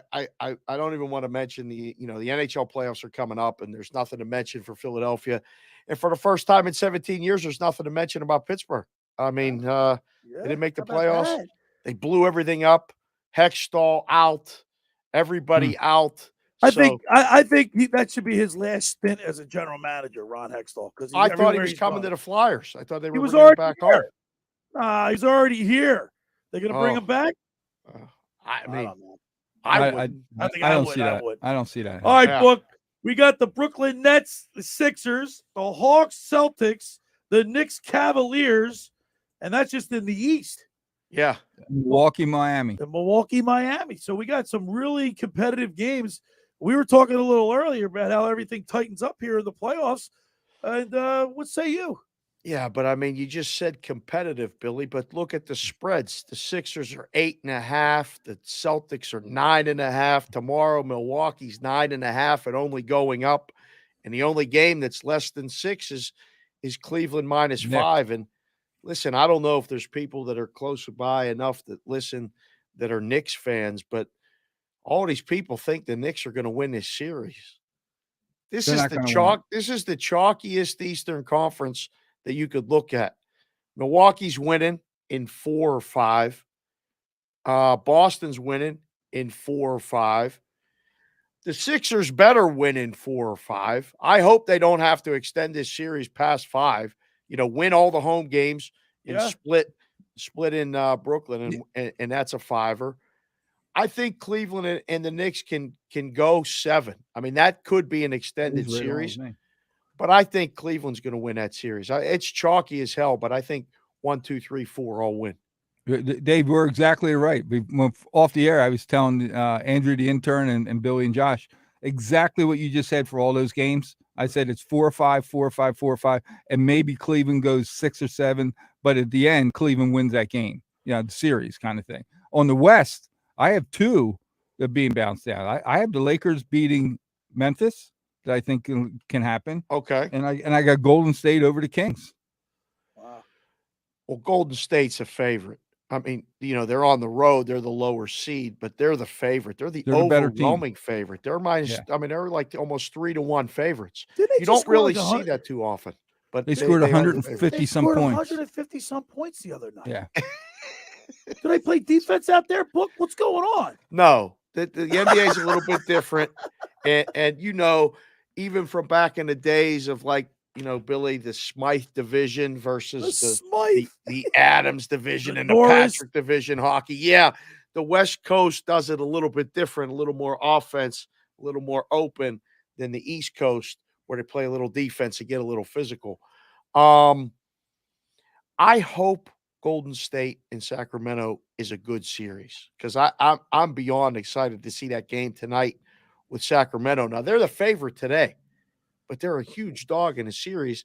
don't even want to mention the NHL playoffs are coming up, and there's nothing to mention for Philadelphia, and for the first time in 17 years, there's nothing to mention about Pittsburgh. I mean, they didn't make the playoffs. They blew everything up. Hextall out. Everybody out. I think that should be his last stint as a general manager, Ron Hextall. Because I thought he was coming to the Flyers. I thought they were was bringing him already back home. here. He's already here. They're going to bring him back? I mean, I don't see that. would. I don't see that. All right, Book. We got the Brooklyn Nets, the Sixers, the Hawks, Celtics, the Knicks, Cavaliers, and that's just in the East. Yeah. Milwaukee, Miami. The Milwaukee, Miami. So we got some really competitive games. We were talking a little earlier about how everything tightens up here in the playoffs. And what say you? Yeah, but I mean, you just said competitive, Billy, but look at the spreads. The Sixers are 8.5. The Celtics are 9.5. Tomorrow, Milwaukee's 9.5 and only going up. And the only game that's less than 6 is Cleveland -5. And listen, I don't know if there's people that are close by enough that listen that are Knicks fans, but all these people think the Knicks are going to win this series. This is the chalkiest Eastern Conference that you could look at. Milwaukee's winning in 4 or 5. Boston's winning in 4 or 5. The Sixers better win in 4 or 5. I hope they don't have to extend this series past 5. Win all the home games and split in Brooklyn, and that's a 5er. I think Cleveland and the Knicks can go 7. I mean, that could be an extended series. But I think Cleveland's going to win that series. It's chalky as hell, but I think 1, 2, 3, 4 all win. Dave, we're exactly right. Off the air, I was telling Andrew, the intern, and Billy and Josh exactly what you just said for all those games. I said it's 4 or 5, 4 or 5, 4 or 5, and maybe Cleveland goes 6 or 7. But at the end, Cleveland wins that game. The series kind of thing. On the West, I have 2 that are being bounced out. I have the Lakers beating Memphis. That I think can happen. Okay. And I got Golden State over the Kings. Wow. Well, Golden State's a favorite. I mean, they're on the road. They're the lower seed, but they're the favorite. They're the overwhelming favorite. They're they're like almost 3-1 favorites. You don't really see that too often. But they scored 150 some points. 150 some points the other night. Yeah. Do they play defense out there, Book? What's going on? No. The NBA is a little bit different. And even from back in the days of Billy, the Smythe division versus the Adams division and the Patrick division hockey. Yeah, the West Coast does it a little bit different, a little more offense, a little more open than the East Coast, where they play a little defense and get a little physical. I hope Golden State and Sacramento is a good series because I'm beyond excited to see that game tonight with Sacramento. Now, they're the favorite today, but they're a huge dog in a series.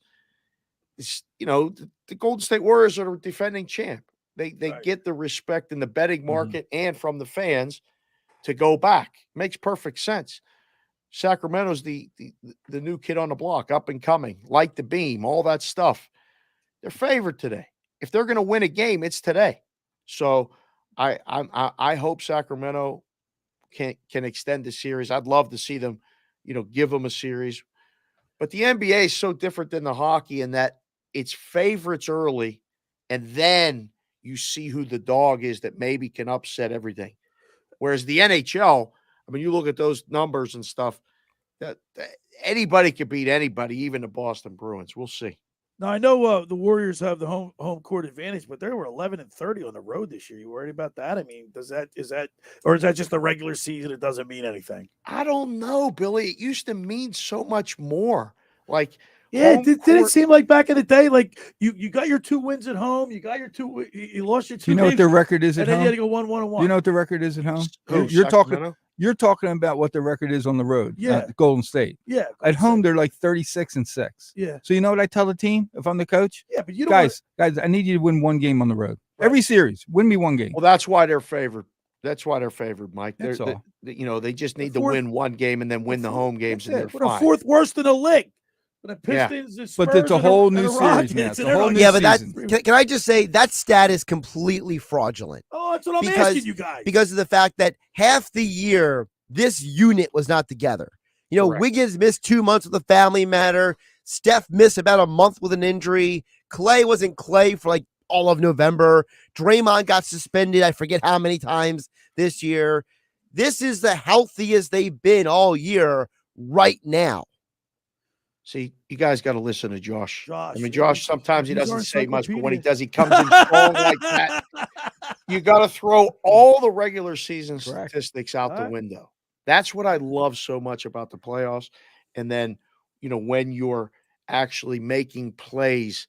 The Golden State Warriors are the defending champ. They get the respect in the betting market and from the fans to go back. Makes perfect sense. Sacramento's the new kid on the block, up and coming, like the beam, all that stuff. They're favored today. If they're going to win a game, it's today. So I hope Sacramento can extend the series. I'd love to see them, give them a series. But the NBA is so different than the hockey in that it's favorites early, and then you see who the dog is that maybe can upset everything. Whereas the NHL, I mean, you look at those numbers and stuff, that anybody could beat anybody, even the Boston Bruins. We'll see. Now, I know the Warriors have the home court advantage, but they were 11-30 on the road this year. You worried about that? I mean, is that just the regular season? It doesn't mean anything. I don't know, Billy. It used to mean so much more. Did it seem like back in the day, like you got your 2 wins at home, you got your 2, you lost your 2. You know what their record is at home? And then you had to go 1-1-1. You know what the record is at home? You're You're talking about what the record is on the road. Yeah. Golden State. Yeah. At home, they're like 36-6. Yeah. So you know what I tell the team if I'm the coach? Yeah, but you don't guys, I need you to win 1 game on the road. Every series, win me one game. Well, that's why they're favored. That's why they're favored, Mike. That's all. They just need fourth- to win one game and then win the home games, and they're We're the fine. fourth worst in the league. The Yeah. Pistons, the But Spurs, it's a and the- whole and new the series Rockets, now. It's and a whole everybody- new Yeah, but season. can I just say that stat is completely fraudulent. Oh, that's what I'm because, asking you guys. Because of the fact that half the year this unit was not together. You know, Correct. Wiggins missed 2 months with a family matter. Steph missed about a month with an injury. Clay wasn't Clay for like all of November. Draymond got suspended, I forget how many times this year. This is the healthiest they've been all year right now. See, you guys got to listen to Josh. Josh, I mean, Josh, sometimes he he's doesn't our say much, but when he encyclopedia. does, he comes in strong like that. You got to throw all the regular season statistics out the window. That's what I love so much about the playoffs. And then, when you're actually making plays,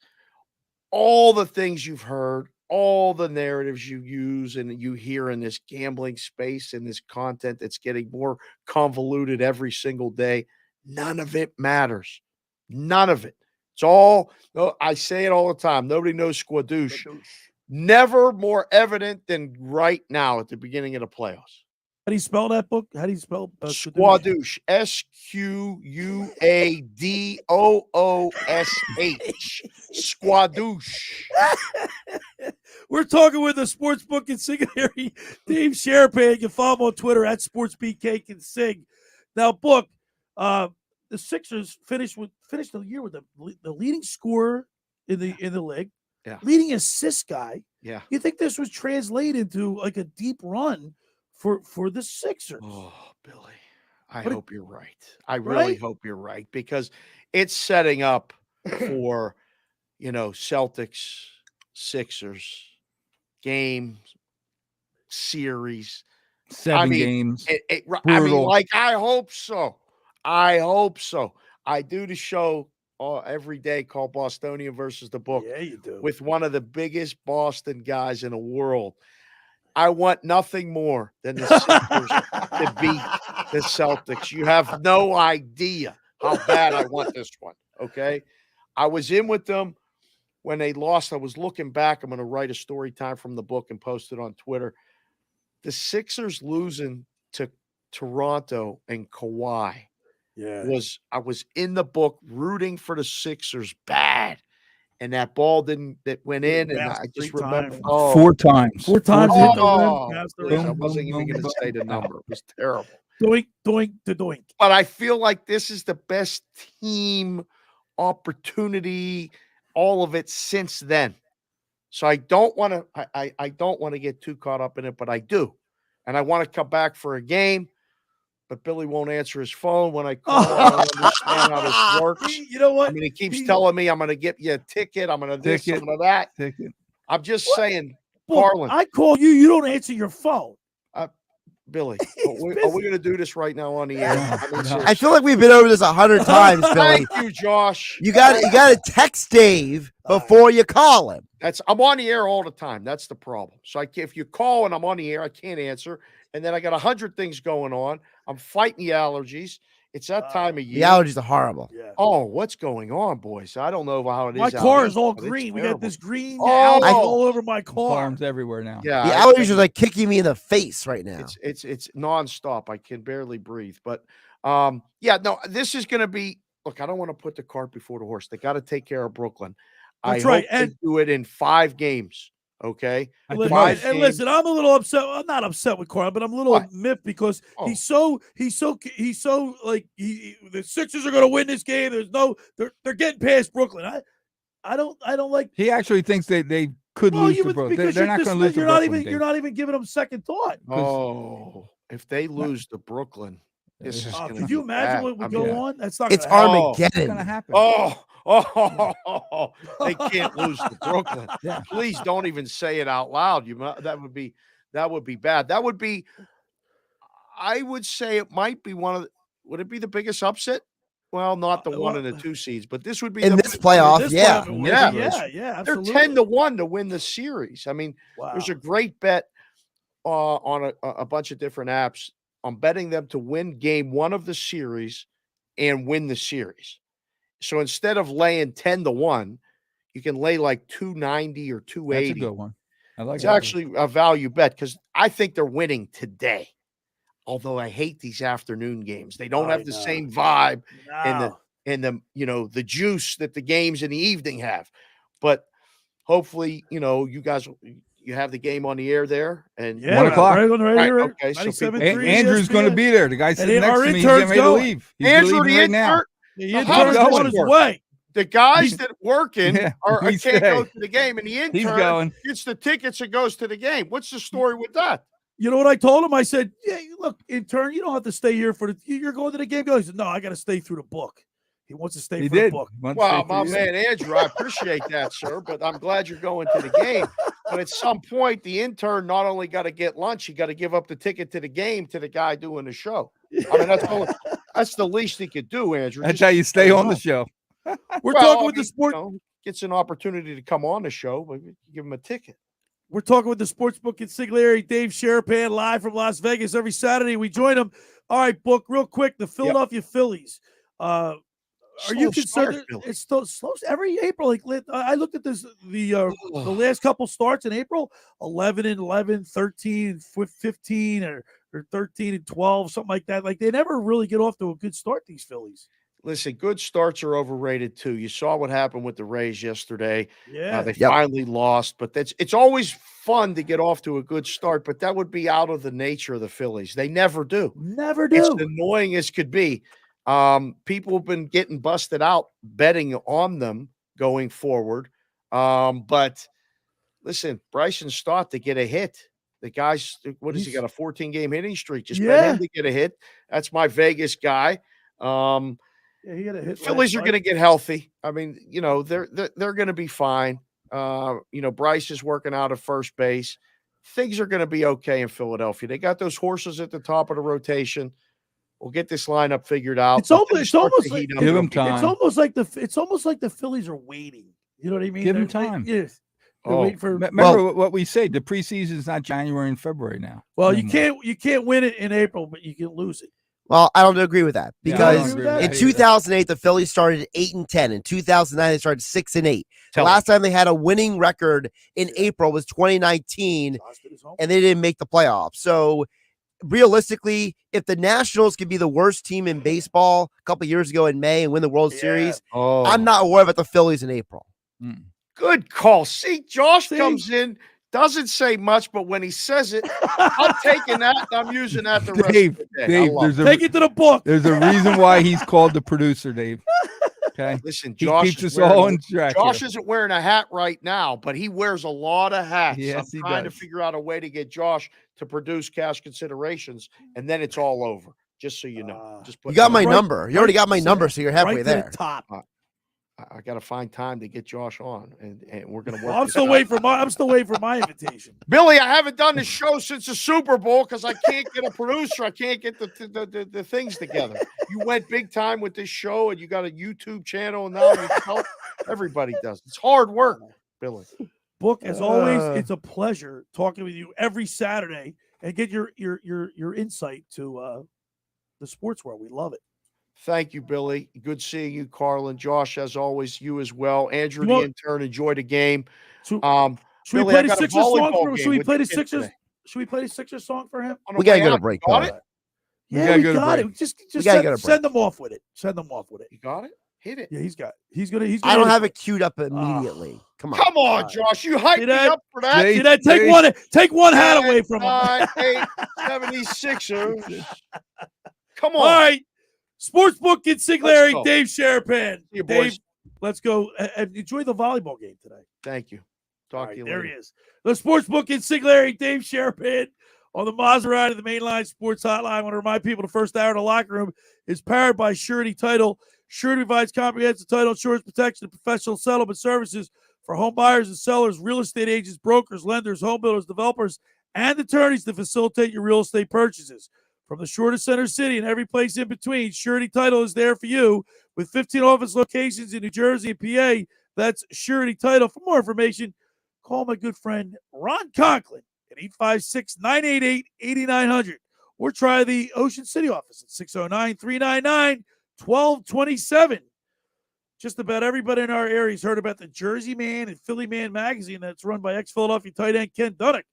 all the things you've heard, all the narratives you use and you hear in this gambling space and this content that's getting more convoluted every single day, none of it matters. None of it. It's all, I say it all the time. Nobody knows squadouche. Never more evident than right now at the beginning of the playoffs. How do you spell that book? How do you spell Squadouche? Squadoosh. Squadouche. We're talking with the sportsbook consigliere, Dave Sharapan. You can follow him on Twitter at SportsBKConsig. Now, Book, the Sixers finished the year with the leading scorer in the league, leading assist guy. Yeah. You think this was translated into like a deep run for the Sixers? Oh, Billy, I hope you're right. I really hope you're right, because it's setting up for, Celtics, Sixers, game, series. 7 games. I hope so. I hope so. I do the show every day called Bostonian versus the Book. Yeah, you do. With one of the biggest Boston guys in the world. I want nothing more than the Sixers to beat the Celtics. You have no idea how bad I want this one, okay? I was in with them when they lost. I was looking back. I'm going to write a story time from the book and post it on Twitter. The Sixers losing to Toronto and Kawhi. Yeah. I was in the book rooting for the Sixers bad. And that ball that went in, and I just remember 4 times. 4 times. I wasn't even going to say the number. It was terrible. Doink, doink, to doink. But I feel like this is the best team opportunity, all of it since then. So I don't want to. I don't want to get too caught up in it, but I do, and I want to come back for a game. But Billy won't answer his phone when I call. I don't understand how this works. You know what? I mean, he keeps telling me I'm going to get you a ticket. I'm going to do this, I'm going to that. Ticket. I'm just saying, Boy, Carlin. I call you. You don't answer your phone. Billy, are we going to do this right now on the air? I feel like we've been over this 100 times, Billy. Thank you, Josh. You got to text Dave before you call him. I'm on the air all the time. That's the problem. So if you call and I'm on the air, I can't answer. And then I got 100 things going on. I'm fighting the allergies. It's that time of year. The allergies are horrible. Yeah. Oh, what's going on, boys? I don't know how it is. My car is all green. We got this green allergy all over my car. Farms everywhere now. Yeah, The allergies are like kicking me in the face right now. It's nonstop. I can barely breathe. But this is going to be. Look, I don't want to put the cart before the horse. They got to take care of Brooklyn. That's I right. hope they do it in 5 games. Okay. Listen, I'm a little upset. I'm not upset with Carlin, but I'm a little miffed because the Sixers are going to win this game. They're getting past Brooklyn. I don't like. He actually thinks they could lose to Brooklyn. They're not going to lose to Brooklyn. You're not even giving them second thought. Oh, if they lose to Brooklyn, this is going to. Could you imagine what would go on? That's not. It's Armageddon. Armageddon. It's going to happen. They can't lose to Brooklyn. Yeah. Please don't even say it out loud. That would be bad. That would be. I would say it might be would it be the biggest upset? Well, not the 1 and the 2 seeds, but this would be in this playoff. Yeah. They're 10-1 to win the series. I mean, there's a great bet on a bunch of different apps. I'm betting them to win game 1 of the series and win the series. So instead of laying 10-1, you can lay like 290 or 280. That's a good one. It's actually a value bet because I think they're winning today. Although I hate these afternoon games. They don't have the same vibe and the juice that the games in the evening have. But hopefully, you guys you have the game on the air there and 1 o'clock. Right on the radio. Right, okay, so people, Andrew's going to be there. The guy sitting next to me, he's getting ready to leave. He's Andrew, leaving right now. The intern's on his way. The guys that working Yeah, can't go to the game, and the He's intern going. gets the tickets and goes to the game. What's the story with that? You know what I told him? I said, "Yeah, look, intern, you don't have to stay here you're going to the game." He said, "No, I got to stay through the book." He wants to stay for the book. Wow, my man Andrew, I appreciate that, sir. But I'm glad you're going to the game. But at some point, the intern not only got to get lunch, he got to give up the ticket to the game to the guy doing the show. I mean, that's the least he could do, Andrew. That's how you stay on the show. We're talking with the sport. Gets an opportunity to come on the show, but you give him a ticket. We're talking with the sportsbook consigliere, Dave Sharapan, live from Las Vegas every Saturday. We join him. All right, Book, real quick, the Philadelphia Phillies. Are you concerned? It's still slow every April. I looked at this the last couple starts in April, 11-11, 13-15, or 13-12, something like that. Like they never really get off to a good start. These Phillies. Listen, good starts are overrated too. You saw what happened with the Rays yesterday. Yeah, they finally lost, but it's always fun to get off to a good start. But that would be out of the nature of the Phillies. They never do. Never do. It's annoying as could be. People have been getting busted out betting on them going forward. But listen, Bryson Stott to get a hit. The guy's what has he got? A 14-game hitting streak. Just bet him to get a hit. That's my Vegas guy. He got a hit. Phillies are going to get healthy. I mean, they're going to be fine. Bryce is working out at first base. Things are going to be okay in Philadelphia. They got those horses at the top of the rotation. We'll get this lineup figured out. It's almost like give them time. It's almost like the Phillies are waiting. You know what I mean? Give them time. Yes. Remember what we say. The preseason is not January and February now. Well, you can't win it in April, but you can lose it. Well, I don't agree with that because in 2008 the Phillies started 8-10. In 2009 they started 6-8. The last time they had a winning record in April was 2019, and they didn't make the playoffs. So realistically, if the Nationals could be the worst team in baseball a couple years ago in May and win the World Series, I'm not worried about the Phillies in April. Good call. See, Josh comes in, doesn't say much, but when he says it, I'm taking that and I'm using that the rest of the day. Dave, take it to the book. There's a reason why he's called the producer, Dave. Okay. Listen, he Josh keeps us all in track. Josh isn't wearing a hat right now, but he wears a lot of hats. Yes, I'm trying to figure out a way to get Josh to produce cash considerations, and then it's all over. Just so you know. Just put you got my number. You already got my number, so you're halfway there. To the top. I got to find time to get Josh on, and we're going to work. I'm still waiting for my invitation. Billy, I haven't done this show since the Super Bowl because I can't get a producer. I can't get the things together. You went big time with this show, and you got a YouTube channel, and now everybody does. It's hard work, Billy. Book, as always, it's a pleasure talking with you every Saturday and get your insight to the sports world. We love it. Thank you, Billy. Good seeing you, Carlin. Josh, as always, you as well. Andrew, the intern, enjoy the game. Should Billy, we play the Sixers song for him? Should we play the Sixers? Today. Should we play the Sixers song for him? We gotta go to break. Got it? Yeah, we got it. Just send them off with it. Send them off with it. You got it? Hit it. Yeah, he's got it. He's gonna. I don't have it queued up immediately. Come on. Come on, Josh. You hyped me up for that. See that? Take one hat away from him. 9, 8, 76ers. Come on. All right. Sportsbook consigliere, Let's go. Dave Sharapan. You Dave, boys. let's go. Enjoy the volleyball game today. Thank you. Talk to you later. There he is. The Sportsbook consigliere, Dave Sharapan, on the Maserati, the Mainline Sports Hotline. I want to remind people the first hour in the locker room is powered by Surety Title. Surety provides comprehensive title insurance protection and professional settlement services for home buyers and sellers, real estate agents, brokers, lenders, home builders, developers, and attorneys to facilitate your real estate purchases. From the shore to center city and every place in between, Surety Title is there for you with 15 office locations in New Jersey and PA. That's Surety Title. For more information, call my good friend Ron Conklin at 856-988-8900 or try the Ocean City office at 609-399-1227. just about everybody in our area has heard about the Jersey Man and Philly Man magazine that's run by ex-Philadelphia tight end Ken Duddick.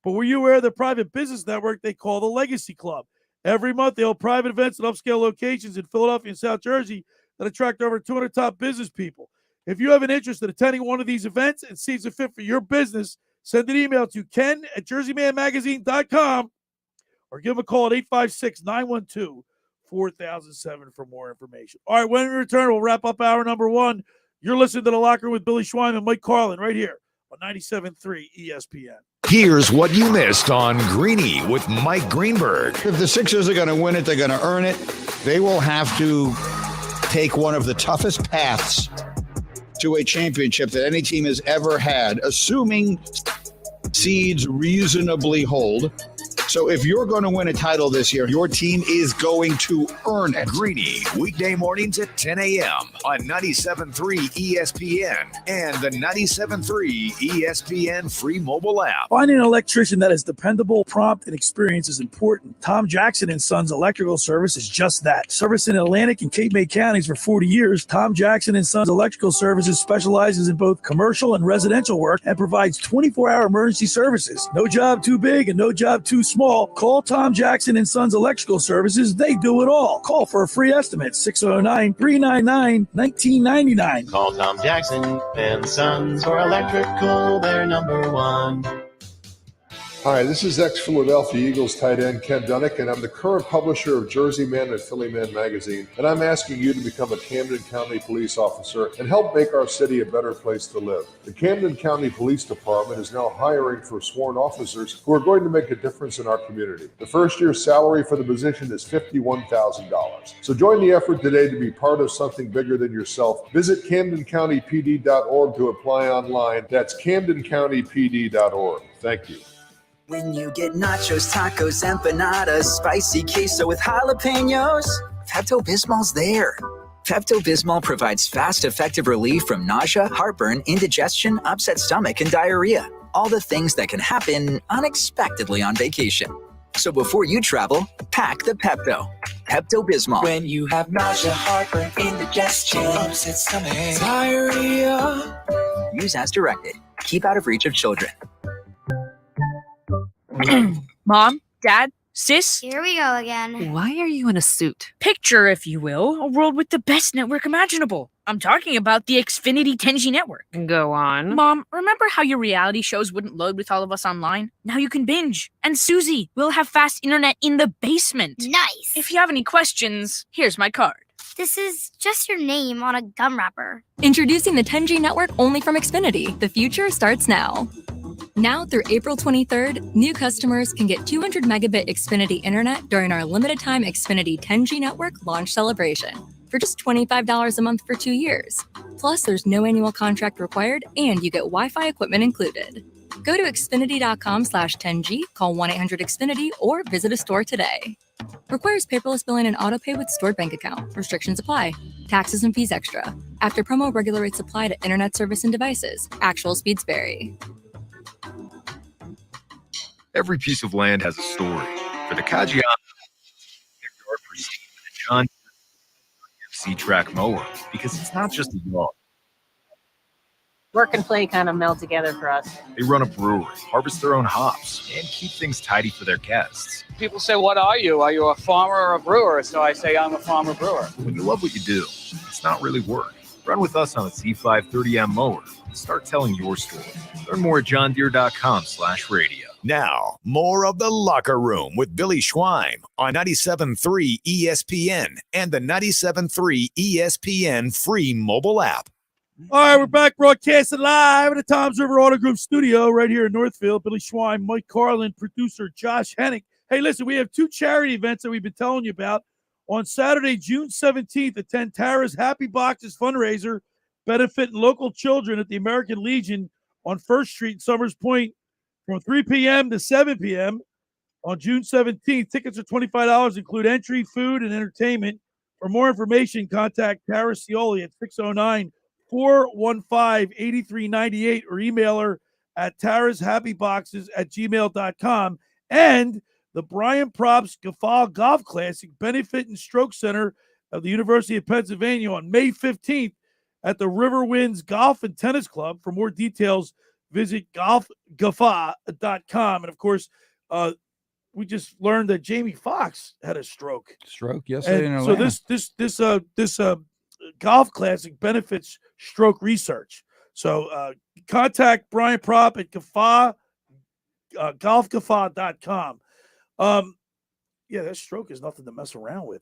But were you aware of the private business network they call the Legacy Club? Every month, they hold private events at upscale locations in Philadelphia and South Jersey that attract over 200 top business people. If you have an interest in attending one of these events and see it's a fit for your business, send an email to ken@jerseymanmagazine.com or give them a call at 856-912-4007 for more information. All right, when we return, we'll wrap up hour number one. You're listening to The Locker Room with Billy Schwein and Mike Carlin right here on 97.3 ESPN. Here's what you missed on Greeny with Mike Greenberg. If the Sixers are going to win it, they're going to earn it. They will have to take one of the toughest paths to a championship that any team has ever had, assuming seeds reasonably hold. So if you're going to win a title this year, your team is going to earn it. Greeny, weekday mornings at 10 a.m. on 97.3 ESPN and the 97.3 ESPN free mobile app. Finding an electrician that is dependable, prompt, and experienced is important. Tom Jackson & Sons Electrical Service is just that. Servicing Atlantic and Cape May counties for 40 years, Tom Jackson & Sons Electrical Services specializes in both commercial and residential work and provides 24-hour emergency services. No job too big and no job too small. Call Tom Jackson & Sons Electrical Services. They do it all. Call for a free estimate, 609-399-1999. Call Tom Jackson and Sons for electrical. They're number one. Hi, this is ex-Philadelphia Eagles tight end Ken Duddick, and I'm the current publisher of Jersey Man and Philly Man magazine, and I'm asking you to become a Camden County police officer and help make our city a better place to live. The Camden County Police Department is now hiring for sworn officers who are going to make a difference in our community. The first year's salary for the position is $51,000. So join the effort today to be part of something bigger than yourself. Visit CamdenCountyPD.org to apply online. That's CamdenCountyPD.org. Thank you. When you get nachos, tacos, empanadas, spicy queso with jalapenos, Pepto-Bismol's there. Pepto-Bismol provides fast, effective relief from nausea, heartburn, indigestion, upset stomach, and diarrhea. All the things that can happen unexpectedly on vacation. So before you travel, pack the Pepto. Pepto-Bismol. When you have nausea, heartburn, indigestion, upset stomach, diarrhea. Use as directed. Keep out of reach of children. Mom, Dad, Sis? Here we go again. Why are you in a suit? Picture, if you will, a world with the best network imaginable. I'm talking about the Xfinity 10G network. Go on. Mom, remember how your reality shows wouldn't load with all of us online? Now you can binge. And Susie, we'll have fast internet in the basement. Nice. If you have any questions, here's my card. This is just your name on a gum wrapper. Introducing the 10G network only from Xfinity. The future starts now. Now through April 23rd, new customers can get 200 megabit Xfinity internet during our limited time Xfinity 10G network launch celebration for just $25 a month for 2 years. Plus, there's no annual contract required and you get Wi-Fi equipment included. Go to Xfinity.com/10G, call 1-800-XFINITY, or visit a store today. Requires paperless billing and autopay with stored bank account. Restrictions apply. Taxes and fees extra. After promo, regular rates apply to internet service and devices. Actual speeds vary. Every piece of land has a story. For the Kajian, John C-Track mower, because it's not just a lawn. Work and play kind of meld together for us. They run a brewery, harvest their own hops, and keep things tidy for their guests. People say, what are you? Are you a farmer or a brewer? So I say, I'm a farmer brewer. When you love what you do, it's not really work. Run with us on the C530M mower and start telling your story. Learn more at johndeere.com/radio. Now, more of The Locker Room with Billy Schwein on 97.3 ESPN and the 97.3 ESPN free mobile app. All right, we're back broadcasting live at the Toms River Auto Group studio right here in Northfield. Billy Schwein, Mike Carlin, producer Josh Hennick. Hey, listen, we have 2 charity events that we've been telling you about. On Saturday, June 17th, attend Tara's Happy Boxes fundraiser, benefiting local children at the American Legion on 1st Street in Summers Point from 3 p.m. to 7 p.m. on June 17th. Tickets are $25, include entry, food, and entertainment. For more information, contact Tara Scioli at 609-415-8398 or email her at tarashappyboxes@gmail.com. And the Brian Probst Gafal Golf Classic Benefit and Stroke Center of the University of Pennsylvania on May 15th at the Riverwinds Golf and Tennis Club. For more details, visit golfgafa.com. And, of course, we just learned that Jamie Foxx had a stroke. Yesterday in And Atlanta. so this golf classic benefits stroke research. So contact Brian Prop at golfgafa.com. Yeah, that stroke is nothing to mess around with.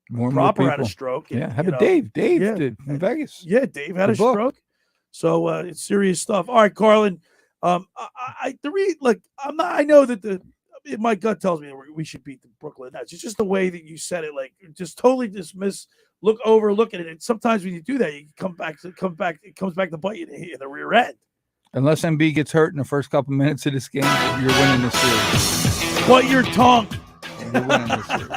More and Proper more had a people. stroke. Yeah, and, how you about know, Dave? Dave yeah. did in Vegas. Yeah, Dave had The a book. stroke. So it's serious stuff. All right, Carlin. I know that my gut tells me that we should beat the Brooklyn Nets. It's just the way that you said it, like just totally dismiss, overlook it. And sometimes when you do that, you it comes back to bite you in the rear end. Unless MB gets hurt in the first couple minutes of this game, you're winning the series. Bite your tongue. You're winning the series.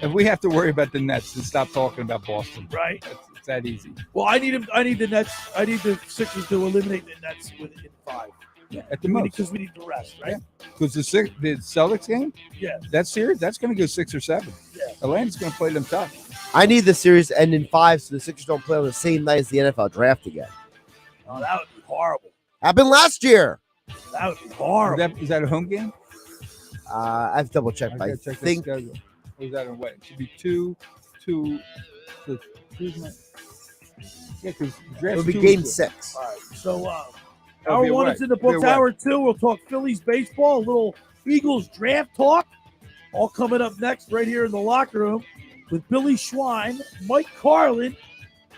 If we have to worry about the Nets, then stop talking about Boston. Right. It's that easy. Well, I need the Nets. I need the Sixers to eliminate the Nets within 5. Yeah, at the most. Because we need the rest, right? Because the Celtics game, yeah, that series, that's going to go 6 or 7. Yeah. Atlanta's going to play them tough. I need the series to end in 5 so the Sixers don't play on the same night as the NFL draft again. Oh, that would be horrible. Happened last year. That would be horrible. Is that a home game? I have to double check. I Check think the schedule. Or is that a way? It should be 2. Yeah, because it would be game 6. All right. So That'll be hour 1 away. is in the Be books. away. Hour 2, we'll talk Phillies baseball, a little Eagles draft talk. All coming up next right here in the locker room with Billy Schwein, Mike Carlin,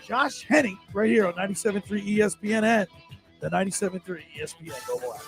Josh Henning right here on 97.3 ESPN and the 97.3 ESPN Global app.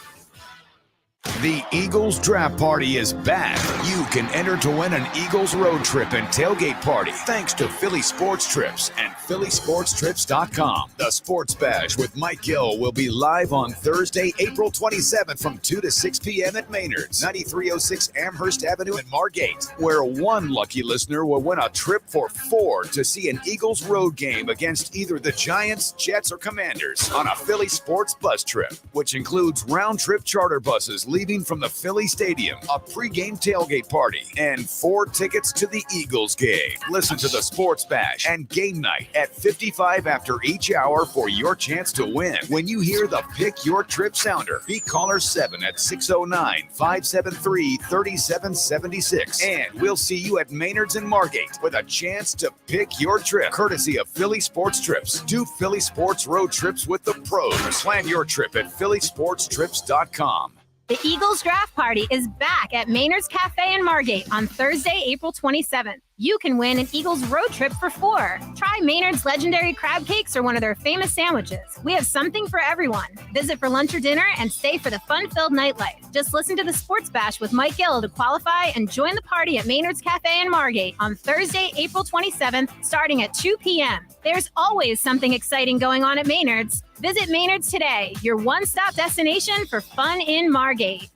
The Eagles Draft Party is back. You can enter to win an Eagles road trip and tailgate party thanks to Philly Sports Trips and PhillySportsTrips.com. The Sports Bash with Mike Gill will be live on Thursday, April 27th from 2 to 6 p.m. at Maynard's, 9306 Amherst Avenue in Margate, where one lucky listener will win a trip for 4 to see an Eagles road game against either the Giants, Jets, or Commanders on a Philly Sports Bus trip, which includes round-trip charter buses leaving from the Philly Stadium, a pregame tailgate party, and 4 tickets to the Eagles game. Listen to the Sports Bash and Game Night at 55 after each hour for your chance to win. When you hear the Pick Your Trip sounder, be caller 7 at 609-573-3776. And we'll see you at Maynard's in Margate with a chance to pick your trip, courtesy of Philly Sports Trips. Do Philly Sports road trips with the pros. Plan your trip at PhillySportsTrips.com. The Eagles Draft Party is back at Maynard's Cafe in Margate on Thursday, April 27th. You can win an Eagles road trip for 4. Try Maynard's legendary crab cakes or one of their famous sandwiches. We have something for everyone. Visit for lunch or dinner and stay for the fun-filled nightlife. Just listen to the Sports Bash with Mike Gill to qualify and join the party at Maynard's Cafe in Margate on Thursday, April 27th, starting at 2 p.m. There's always something exciting going on at Maynard's. Visit Maynard's today, your one-stop destination for fun in Margate.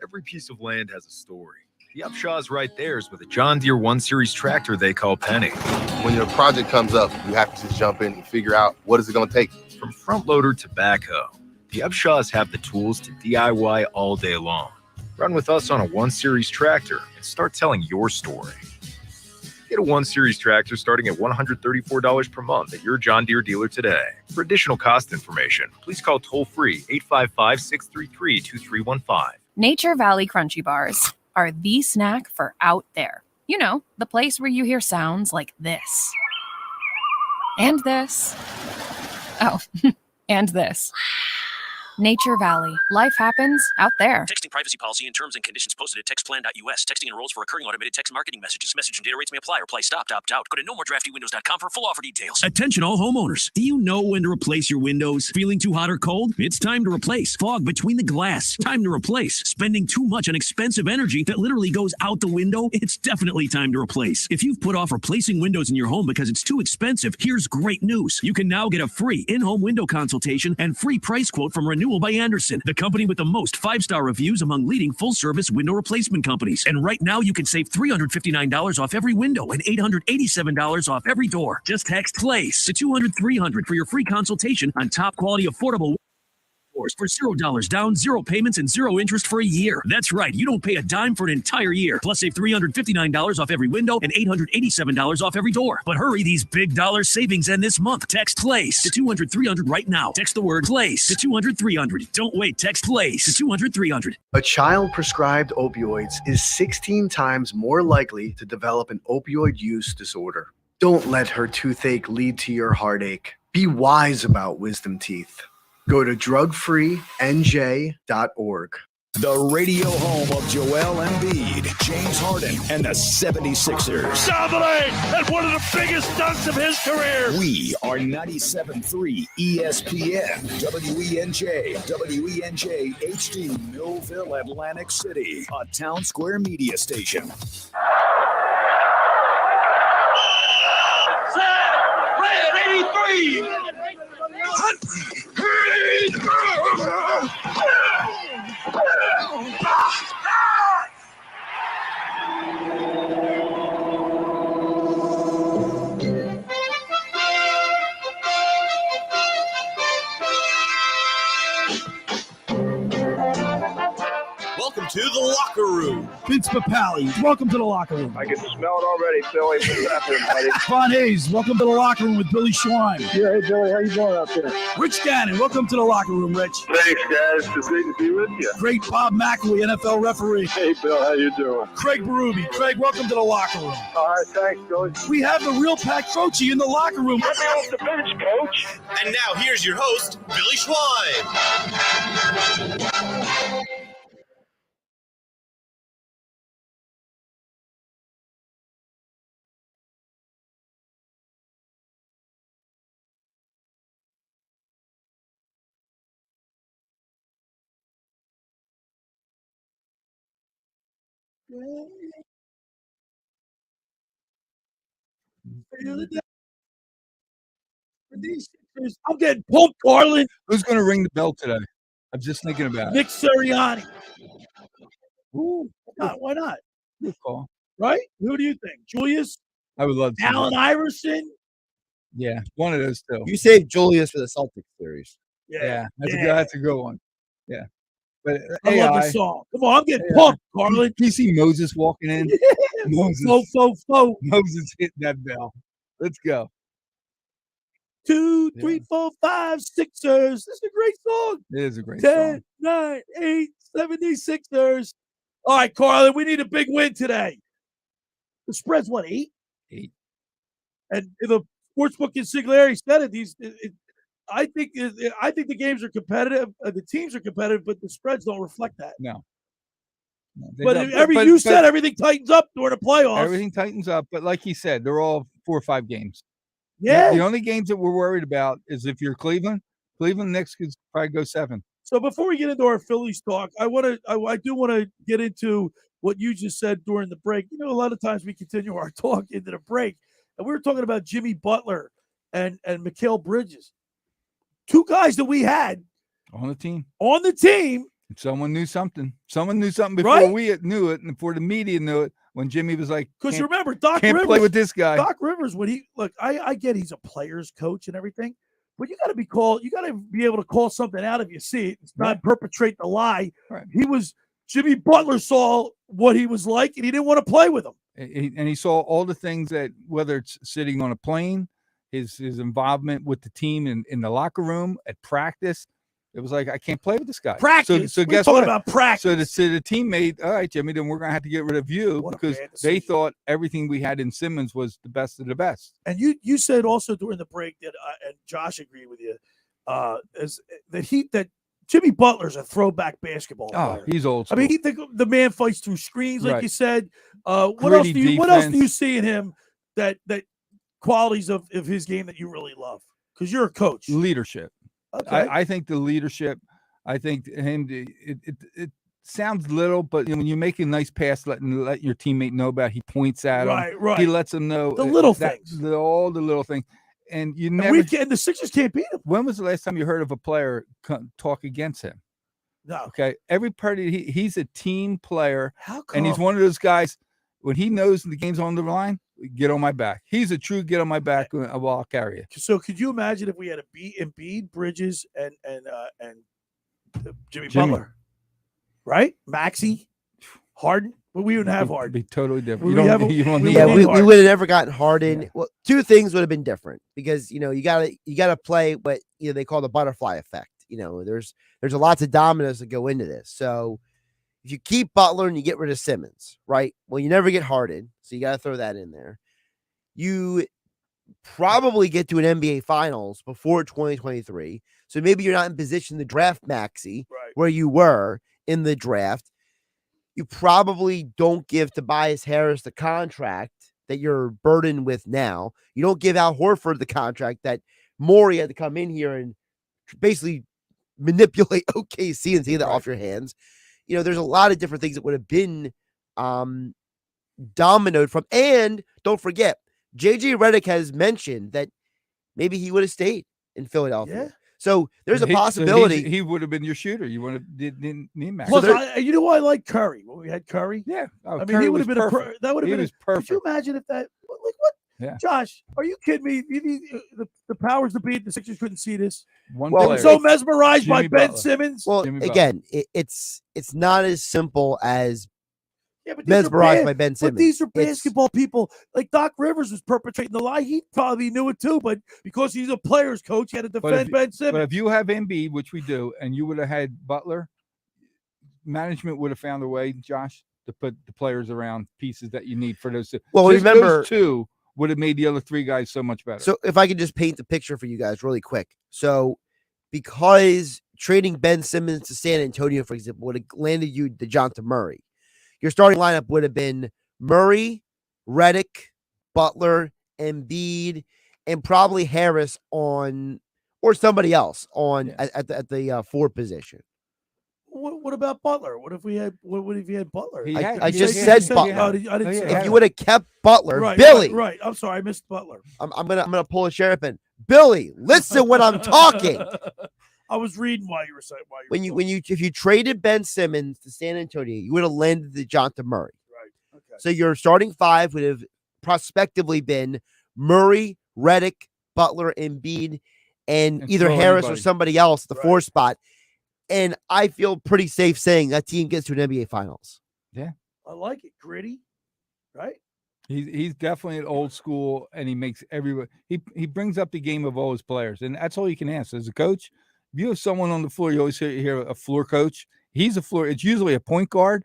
Every piece of land has a story. The Upshaw's right there is with a John Deere 1 Series tractor they call Penny. When your project comes up, you have to just jump in and figure out what is it going to take. From front loader to backhoe, the Upshaws have the tools to DIY all day long. Run with us on a 1 Series tractor and start telling your story. Get a 1 Series tractor starting at $134 per month at your John Deere dealer today. For additional cost information, please call toll-free 855-633-2315. Nature Valley Crunchy Bars are the snack for out there. You know, the place where you hear sounds like this. And this. Oh, and this. Nature Valley. Life happens out there. Texting privacy policy and terms and conditions posted at textplan.us. Texting enrolls for recurring automated text marketing messages. Message and data rates may apply. Reply stop to opt out. Go to nomoredraftywindows.com for full offer details. Attention all homeowners. Do you know when to replace your windows? Feeling too hot or cold? It's time to replace. Fog between the glass. Time to replace. Spending too much on expensive energy that literally goes out the window? It's definitely time to replace. If you've put off replacing windows in your home because it's too expensive, here's great news. You can now get a free in-home window consultation and free price quote from Renewal by Andersen, the company with the most 5-star reviews among leading full-service window replacement companies. And right now, you can save $359 off every window and $887 off every door. Just text PLACE to 200-300 for your free consultation on top quality, affordable. stores for $0 down, 0 payments, and 0 interest for a year. That's right. You don't pay a dime for an entire year. Plus, save $359 off every window and $887 off every door. But hurry, these big dollar savings end this month. Text PLACE to 200-300 right now. Text the word PLACE to 200-300. Don't wait. Text PLACE to 200-300. A child prescribed opioids is 16 times more likely to develop an opioid use disorder. Don't let her toothache lead to your heartache. Be wise about wisdom teeth. Go to drugfreenj.org. The radio home of Joel Embiid, James Harden, and the 76ers. Dominate at one of the biggest dunks of his career. We are 97.3 ESPN, WENJ, WENJ HD, Millville, Atlantic City, a Town Square media station. Red 83. Welcome to the locker room. Vince Papali, welcome to the locker room. I can smell it already, Billy. What's happening, buddy? Von Hayes, welcome to the locker room with Billy Schwein. Yeah, hey, Billy, how you doing out there? Rich Gannon, welcome to the locker room, Rich. Thanks, guys. It's great to be with you. Great Bob McElwee, NFL referee. Hey, Bill, how you doing? Craig Berube. Craig, welcome to the locker room. All right, thanks, Billy. We have the real Pat Croce in the locker room. Get me off the bench, Coach. And now here's your host, Billy Schwein. I'm getting pumped, Carlin. Who's going to ring the bell today? I'm just thinking about it. Nick Sirianni. Ooh, Why not? good call. Right? Who do you think? Julius? I would love to. Allen Iverson? Yeah, one of those two. You saved Julius for the Celtics series. Yeah, that's a good one. Yeah. But I love the song. Come on, I'm getting pumped, Carlin. You see Moses walking in? Moses. Fo. Moses hitting that bell. Let's go. 2, 3, 4, 5, Sixers. This is a great song. It is a great 10, song. 9, 8, 76ers. All right, Carlin, we need a big win today. The spread's what, 8? 8. And the sportsbook Consigliere said it. I think the games are competitive. The teams are competitive, but the spreads don't reflect that. No. But you said everything tightens up during the playoffs. Everything tightens up, but like he said, they're all 4 or 5 games. Yeah. The only games that we're worried about is if you're Cleveland next could probably go 7. So before we get into our Phillies talk, I do want to get into what you just said during the break. You know, a lot of times we continue our talk into the break, and we were talking about Jimmy Butler and Mikal Bridges, 2 guys that we had on the team. Someone knew something. Someone knew something before we knew it, and before the media knew it. When Jimmy was like, because remember, Doc can't Rivers play with this guy. Doc Rivers, when I get he's a player's coach and everything, but you got to be able to call something out if you see it. It's not perpetrate the lie. Right. Jimmy Butler saw what he was like, and he didn't want to play with him. And he saw all the things that, whether it's sitting on a plane, his involvement with the team in the locker room, at practice. It was like, I can't play with this guy. Practice. So guess what? Talking about practice. So the teammate, all right, Jimmy, then we're going to have to get rid of you because they thought everything we had in Simmons was the best of the best. And you said also during the break that, and Josh agreed with you, that Jimmy Butler's a throwback basketball player. He's old school. I mean, the man fights through screens, like right. you said. What else do you see in him that qualities of his game that you really love? Because you're a coach. Leadership. Okay. I think the leadership. I think him. It sounds little, but when you make a nice pass, let your teammate know about. He points at him. Right. He lets them know the little things. All the little things. And you never. And the Sixers can't beat him. When was the last time you heard of a player talk against him? No. Okay. Every party, he's a team player. How come? And he's one of those guys. When he knows the game's on the line, get on my back. He's a true get on my back. I'll carry it. So could you imagine if we had Embiid, Bridges, and Jimmy Butler, right? Maxey, Harden. But we wouldn't have Harden. Be totally different. We You don't, have a- you don't we need Yeah, would we Harden. would have never gotten Harden. Yeah. Well, two things would have been different because you gotta play what they call the butterfly effect. There's a lots of dominoes that go into this. So if you keep Butler and you get rid of Simmons, right? Well, you never get Harden, so you got to throw that in there. You probably get to an NBA Finals before 2023, so maybe you're not in position to draft Maxey where you were in the draft. You probably don't give Tobias Harris the contract that you're burdened with now. You don't give Al Horford the contract that Morey had to come in here and basically manipulate OKC and see that off your hands. There's a lot of different things that would have been dominoed from. And don't forget, JJ Redick has mentioned that maybe he would have stayed in Philadelphia. Yeah. So there's a So possibility. he would have been your shooter. You didn't need Max. Plus, I like Curry when we had Curry. Yeah. I mean, Curry he would was have been perfect. that would have He been. was perfect. Could you imagine if that? Like what? Yeah. Josh, are you kidding me? The powers that be at the Sixers couldn't see this. One They were player. so mesmerized by Jimmy Ben Butler. Simmons. Well, Jimmy Butler. again, it's not as simple as Yeah, but these are mesmerized bad- by Ben Simmons. But these are It's- basketball people. Like Doc Rivers was perpetrating the lie. He probably knew it too, but because he's a player's coach, he had to But defend Ben But Simmons. if you have Embiid, which we do, and you would have had Butler, management would have found a way, Josh, to put the players around pieces that you need for those two. Well, Just remember- those two would have made the other three guys so much better. So if I could just paint the picture for you guys really quick. So because trading Ben Simmons to San Antonio, for example, would have landed you DeJounte Murray, your starting lineup would have been Murray, Redick, Butler, Embiid, and probably Harris or somebody else at the 4 position. What about Butler? What if you had Butler? I just said Butler. I didn't say If you would have kept Butler, Right, Billy. Right. I'm sorry, I missed Butler. I'm gonna pull a Sharapan. Billy, listen when I'm talking. I was reading while you were saying If you traded Ben Simmons to San Antonio, you would have landed DeJounte Murray. Right. Okay. So your starting 5 would have prospectively been Murray, Redick, Butler, Embiid, and either throw Harris or anybody. somebody else, the 4 spot. And I feel pretty safe saying that team gets to an NBA Finals. Yeah. I like it. Gritty. Right? He's definitely an old school, and he makes everybody. He brings up the game of all his players, and that's all you can ask as a coach. If you have someone on the floor, you always hear a floor coach. He's a floor. It's usually a point guard,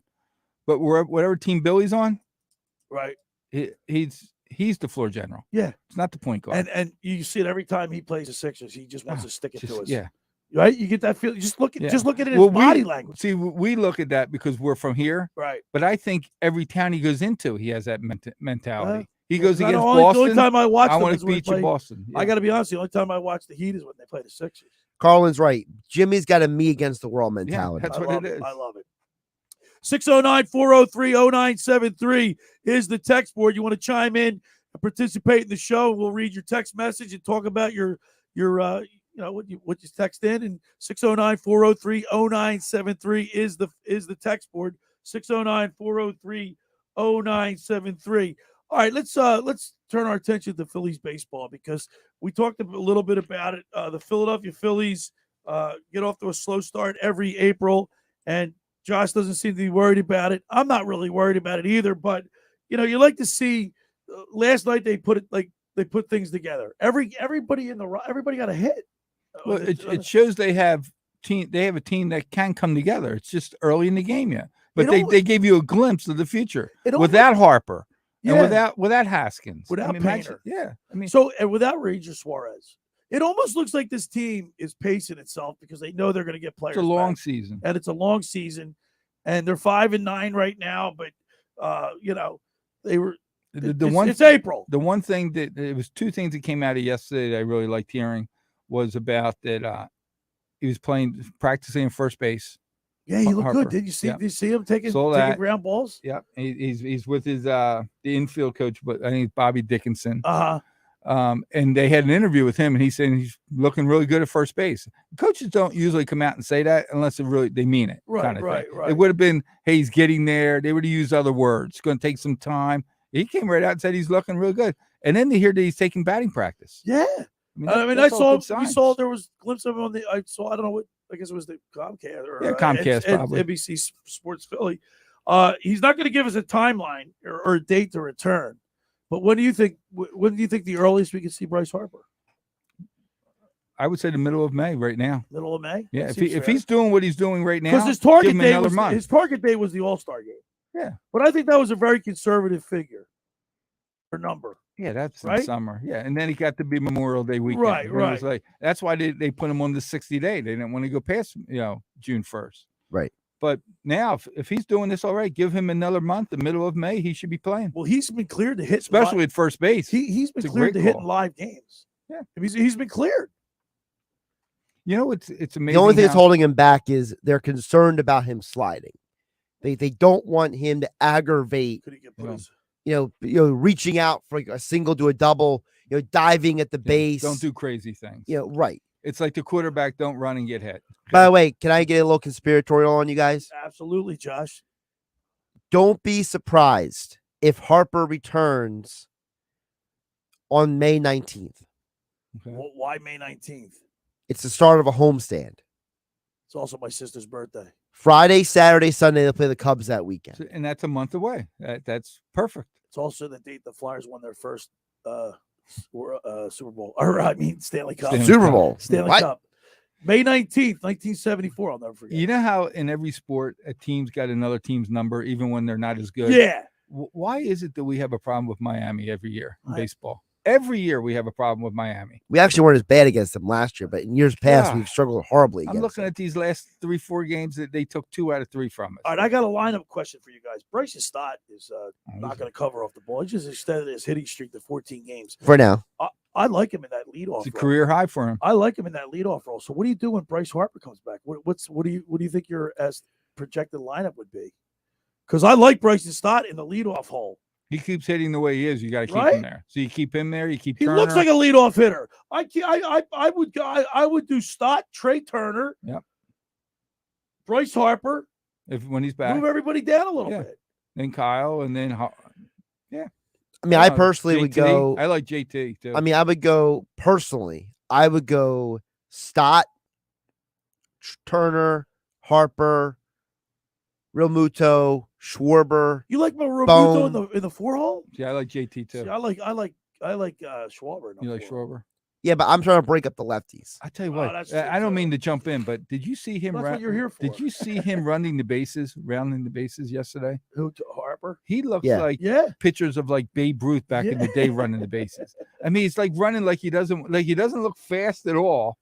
but whatever team Billy's on, Right. he's the floor general. Yeah. It's not the point guard. And you see it every time he plays the Sixers. He just wants to stick it to us. Yeah. Right? You get that feeling. Just look at Yeah. it in his Well, body language. See, we look at that because we're from here, Right. but I think every town he goes into, he has that mentality. He goes I against don't- Boston. The only time I watch them want is to when they beat you, play- Boston. I got to be honest. The only time I watch the Heat is when they play the Sixers. Carlin's right. Jimmy's got a me against the world mentality. that's I what love it is. I love it. 609-403-0973 is the text board. You want to chime in and participate in the show? We'll read your text message and talk about your what you text in. And 609-403-0973 is the text board. 609-403-0973. All right, let's turn our attention to Phillies baseball because we talked a little bit about it. The Philadelphia Phillies get off to a slow start every April, and Josh doesn't seem to be worried about it. I'm not really worried about it either, but you like to see. Last night they put things together. Everybody got a hit. Well, it shows they have a team that can come together. It's just early in the game yet, but they gave you a glimpse of the future without Harper and without Haskins, without Painter. So and without Ranger Suarez. It almost looks like this team is pacing itself because they know they're going to get players. It's a long back. season, and it's a long season, and they're 5-9 right now. But they were. It's April. The one thing that it was 2 things that came out of yesterday that I really liked hearing was about that he was practicing first base. Yeah, he looked Harper. good. Did you see? Yep. Did you see him taking ground balls? Yep. He's with his the infield coach, but I think it's Bobby Dickinson. And they had an interview with him, and he's saying he's looking really good at first base. Coaches don't usually come out and say that unless they mean it. Right. It would have been, hey, he's getting there. They would have used other words. It's going to take some time. He came right out and said he's looking real good. And then to hear that he's taking batting practice. Yeah. I I saw there was a glimpse of him on I don't know what I guess it was the Comcast or Comcast, probably. NBC Sports Philly. He's not going to give us a timeline or a date to return. But when do you think the earliest we can see Bryce Harper? I would say the middle of May right now. Middle of May? Yeah, if he's doing what he's doing right now, because his target give him date another was month. his target date was the All-Star game. Yeah, but I think that was a very conservative figure or number. Yeah, that's right? in summer. Yeah, and then he got to be Memorial Day weekend. Right, It was right. like, that's why they put him on the 60-day. They didn't want to go past June 1st. Right. But now, if he's doing this all right, give him another month. The middle of May, he should be playing. Well, he's been cleared to hit, especially at first base. He's been It's a cleared great to hit call. in live games. Yeah, he's been cleared. It's amazing. The only thing that's how- holding him back is they're concerned about him sliding. They don't want him to aggravate. Could he get put his- Reaching out for like a single to a double. Diving at the base. Don't do crazy things. Right. It's like the quarterback don't run and get hit. By the way, can I get a little conspiratorial on you guys? Absolutely, Josh. Don't be surprised if Harper returns on May 19th. Well, why May 19th? It's the start of a homestand. It's also my sister's birthday. Friday, Saturday, Sunday, they'll play the Cubs that weekend. And that's a month away. That's perfect. It's also the date the Flyers won their first Super Bowl. Or I mean Stanley Cup. Super Bowl. Stanley What? Cup. May 19th, 1974. I'll never forget. You know how in every sport a team's got another team's number, even when they're not as good? Yeah. Why is it that we have a problem with Miami every year in baseball? Every year we have a problem with Miami. We actually weren't as bad against them last year, but in years past, Yeah. we've struggled horribly I'm against looking at these last 3-4 games that they took 2 out of 3 from us. All right, I got a lineup question for you guys. Bryce Stott is not going to cover off the ball. He just extended his hitting streak to 14 games. For now. I like him in that leadoff. It's a role. career high for him. I like him in that leadoff role. So what do you do when Bryce Harper comes back? What do you think your projected lineup would be? Because I like Bryce Stott in the leadoff hole. He keeps hitting the way he is. You got to keep Right? him there. So you keep him there. You keep He Turner. looks like a leadoff hitter. I would do Stott, Trey Turner, Yep. Bryce Harper. When he's back. Move everybody down a little bit. Then Kyle, and then I mean, I personally would JT. go. I like JT too. I mean, I would go personally. I would go Stott, Turner, Harper, Real Muto, Schwarber. You like Muto Bone. in the 4 hole? Yeah, I like JT too. See, I like Schwarber. in the You like 4 hole. Schwarber? Yeah, but I'm trying to break up the lefties. I tell you Oh, what, that's I don't mean to jump in, but did you see him? That's what you're here for. Did you see him rounding the bases yesterday? Who, Harper? He looks Yeah. like Yeah. pictures of like Babe Ruth back in the day running the bases. I mean, he's like running like he doesn't look fast at all,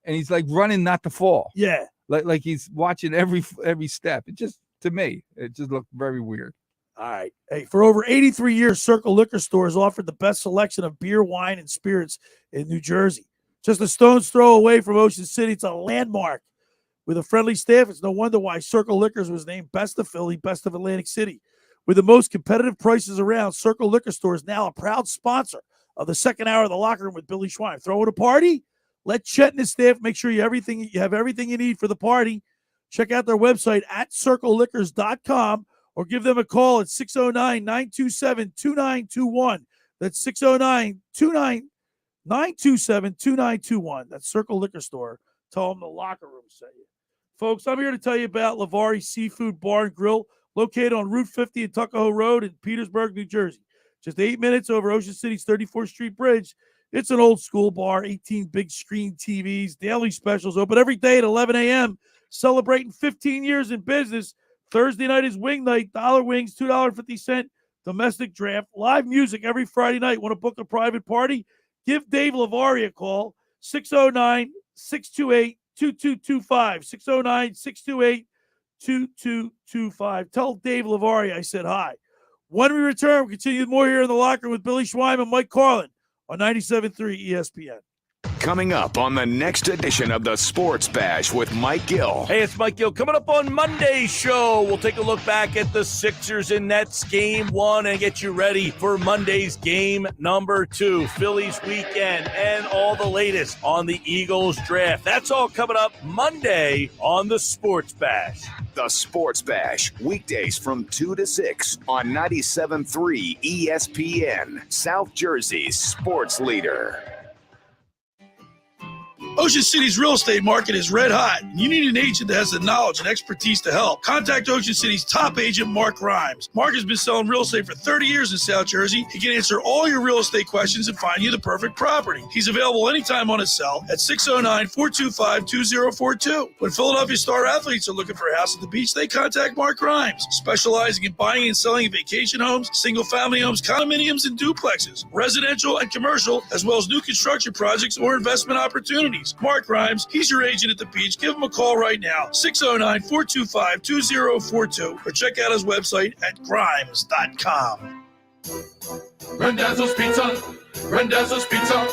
and he's like running not to fall. Yeah. Like he's watching every step. It just, to me, it just looked very weird. All right. Hey, for over 83 years, Circle Liquor Store has offered the best selection of beer, wine, and spirits in New Jersey. Just a stone's throw away from Ocean City, it's a landmark. With a friendly staff, it's no wonder why Circle Liquors was named Best of Philly, Best of Atlantic City. With the most competitive prices around, Circle Liquor Store is now a proud sponsor of the second hour of the Locker Room with Billy Schwein. Throwing a party? Let Chet and his staff make sure you have everything you need for the party. Check out their website at circleliquors.com or give them a call at 609-927-2921. That's 609-927-2921. That's Circle Liquor Store. Tell them the Locker Room sent you. Folks, I'm here to tell you about Lavari Seafood Bar and Grill, located on Route 50 and Tuckahoe Road in Petersburg, New Jersey. Just 8 minutes over Ocean City's 34th Street Bridge. It's an old school bar, 18 big screen TVs, daily specials, open every day at 11 a.m., celebrating 15 years in business. Thursday night is wing night, $1 wings, $2.50, domestic draft, live music every Friday night. Want to book a private party? Give Dave Lavari a call, 609-628-2225, 609-628-2225. Tell Dave Lavari I said hi. When we return, we'll continue more here in the Locker Room with Billy Schwein and Mike Carlin on 97.3 ESPN. Coming up on the next edition of the Sports Bash with Mike Gill. Hey, it's Mike Gill. Coming up on Monday's show, we'll take a look back at the Sixers and Nets game 1 and get you ready for Monday's game number 2, Phillies weekend, and all the latest on the Eagles draft. That's all coming up Monday on the Sports Bash. The Sports Bash, weekdays from 2 to 6 on 97.3 ESPN, South Jersey's sports leader. Ocean City's real estate market is red hot, and you need an agent that has the knowledge and expertise to help. Contact Ocean City's top agent, Mark Rhymes. Mark has been selling real estate for 30 years in South Jersey. He can answer all your real estate questions and find you the perfect property. He's available anytime on his cell at 609-425-2042. When Philadelphia star athletes are looking for a house at the beach, they contact Mark Rhymes, specializing in buying and selling vacation homes, single-family homes, condominiums, and duplexes, residential and commercial, as well as new construction projects or investment opportunities. Mark Rhymes, he's your agent at the beach. Give him a call right now, 609-425-2042, or check out his website at grimes.com. Randazzo's Pizza, Randazzo's Pizza,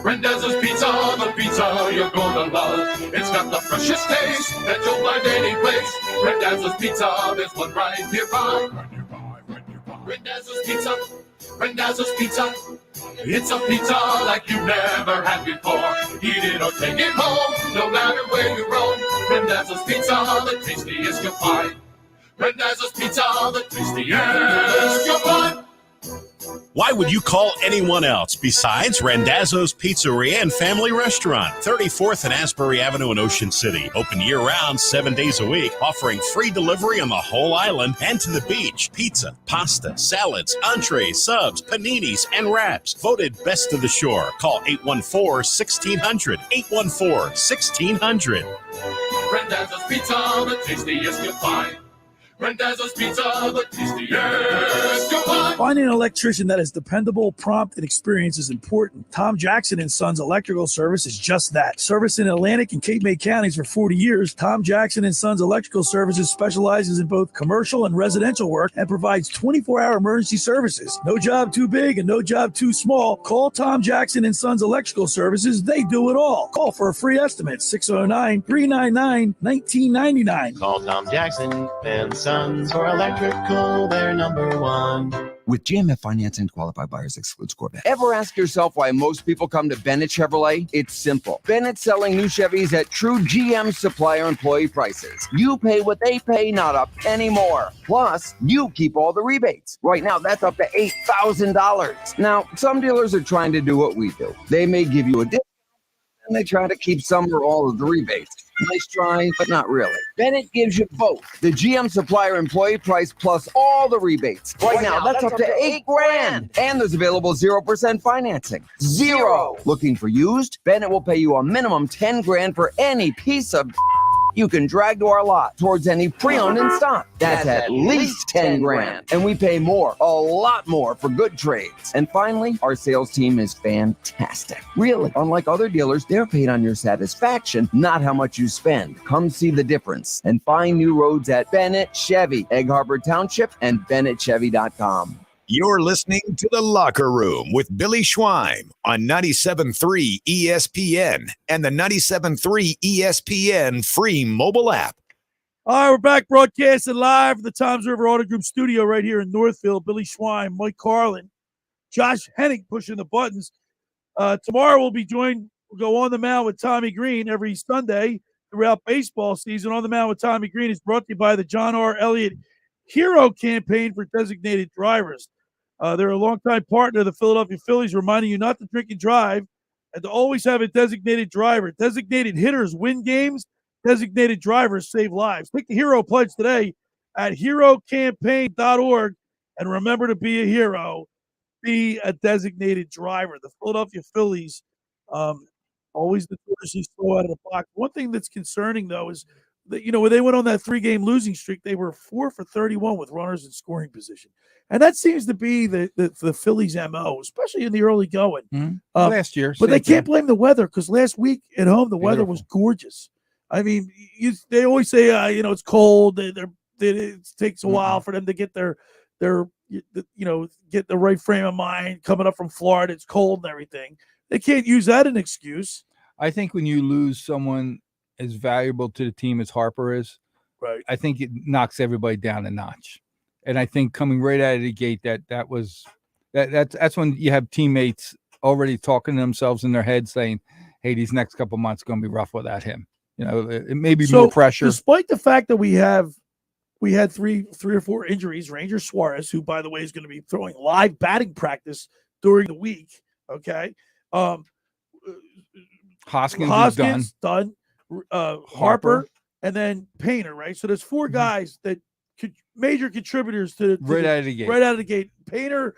Randazzo's Pizza, the pizza you're gonna love. It's got the freshest taste that you'll find any place. Randazzo's Pizza, there's one right nearby. Randazzo's Pizza, Randazzo's Pizza. It's a pizza like you've never had before. Eat it or take it home, no matter where you roam. Randazzo's Pizza, the tastiest you'll find. Randazzo's Pizza, the tastiest you'll find. Why would you call anyone else besides Randazzo's Pizzeria and Family Restaurant, 34th and Asbury Avenue in Ocean City. Open year-round, 7 days a week, offering free delivery on the whole island and to the beach. Pizza, pasta, salads, entrees, subs, paninis, and wraps. Voted best of the shore. Call 814-1600. 814-1600. Randazzo's Pizza, the tastiest you'll find. Randazzo's Pizza, the tastiest you'll find. Finding an electrician that is dependable, prompt, and experienced is important. Tom Jackson & Sons Electrical Service is just that. Service in Atlantic and Cape May counties for 40 years, Tom Jackson & Sons Electrical Services specializes in both commercial and residential work and provides 24-hour emergency services. No job too big and no job too small. Call Tom Jackson & Sons Electrical Services. They do it all. Call for a free estimate, 609-399-1999. Call Tom Jackson and Sons for electrical, they're number one. With GMF financing, qualified buyers excludes Corvette. Ever ask yourself why most people come to Bennett Chevrolet? It's simple. Bennett's selling new Chevys at true GM supplier employee prices. You pay what they pay, not a penny more. Plus, you keep all the rebates. Right now, that's up to $8,000. Now, some dealers are trying to do what we do. They may give you a discount, and they try to keep some or all of the rebates. Nice try, but not really. Bennett gives you both. The GM supplier employee price plus all the rebates. Right now, that's up to $8,000. And there's available 0% financing. Zero. Looking for used? Bennett will pay you a minimum $10,000 for any piece of you can drag to our lot towards any pre-owned in stock. That's at least $10,000. And we pay more, a lot more for good trades. And finally, our sales team is fantastic. Really, unlike other dealers, they're paid on your satisfaction, not how much you spend. Come see the difference and find new roads at Bennett Chevy, Egg Harbor Township, and BennettChevy.com. You're listening to The Locker Room with Billy Schweim on 97.3 ESPN and the 97.3 ESPN free mobile app. All right, we're back broadcasting live from the Toms River Auto Group studio right here in Northfield. Billy Schweim, Mike Carlin, Josh Hennig pushing the buttons. Tomorrow we'll go on the mound with Tommy Green every Sunday throughout baseball season. On the mound with Tommy Green is brought to you by the John R. Elliott Hero Campaign for Designated Drivers. They're a longtime partner of the Philadelphia Phillies, reminding you not to drink and drive and to always have a designated driver. Designated hitters win games. Designated drivers save lives. Take the Hero Pledge today at herocampaign.org and remember to be a hero. Be a designated driver. The Philadelphia Phillies always notoriously slow out of the box. One thing that's concerning, though, is that, when they went on that 3-game losing streak, they were 4 for 31 with runners in scoring position. And that seems to be the Phillies' MO, especially in the early going. Last year. But they can't blame the weather because last week at home, the weather was gorgeous. I mean, they always say, it's cold. It takes a while for them to get get the right frame of mind coming up from Florida. It's cold and everything. They can't use that as an excuse. I think when you lose someone as valuable to the team as Harper is, right, I think it knocks everybody down a notch. And I think coming right out of the gate, that's when you have teammates already talking to themselves in their head saying, hey, these next couple months are going to be rough without him. It may be more pressure. Despite the fact that we had three or four injuries, Ranger Suarez, who, by the way, is going to be throwing live batting practice during the week. Okay. Hoskins is done. Harper, and then Painter, right? So there's 4 guys that major contributors to right out of the gate. Right out of the gate. Painter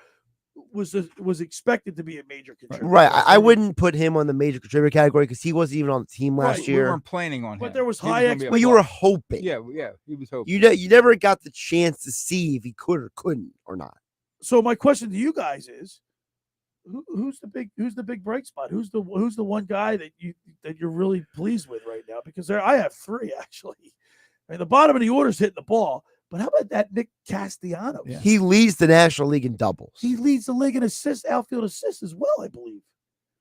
was expected to be a major contributor. Right. I wouldn't put him on the major contributor category because he wasn't even on the team last year. We weren't planning on him. But there was He high gonna be a Well, you plus. were hoping. Yeah, he was hoping. You never got the chance to see if he could or couldn't or not. So my question to you guys is, who's the big bright spot? Who's the one guy that you're really pleased with right now? Because I have 3 actually. I mean, the bottom of the order's hitting the ball. But how about that Nick Castellanos? Yeah. He leads the National League in doubles. He leads the league in outfield assists as well, I believe.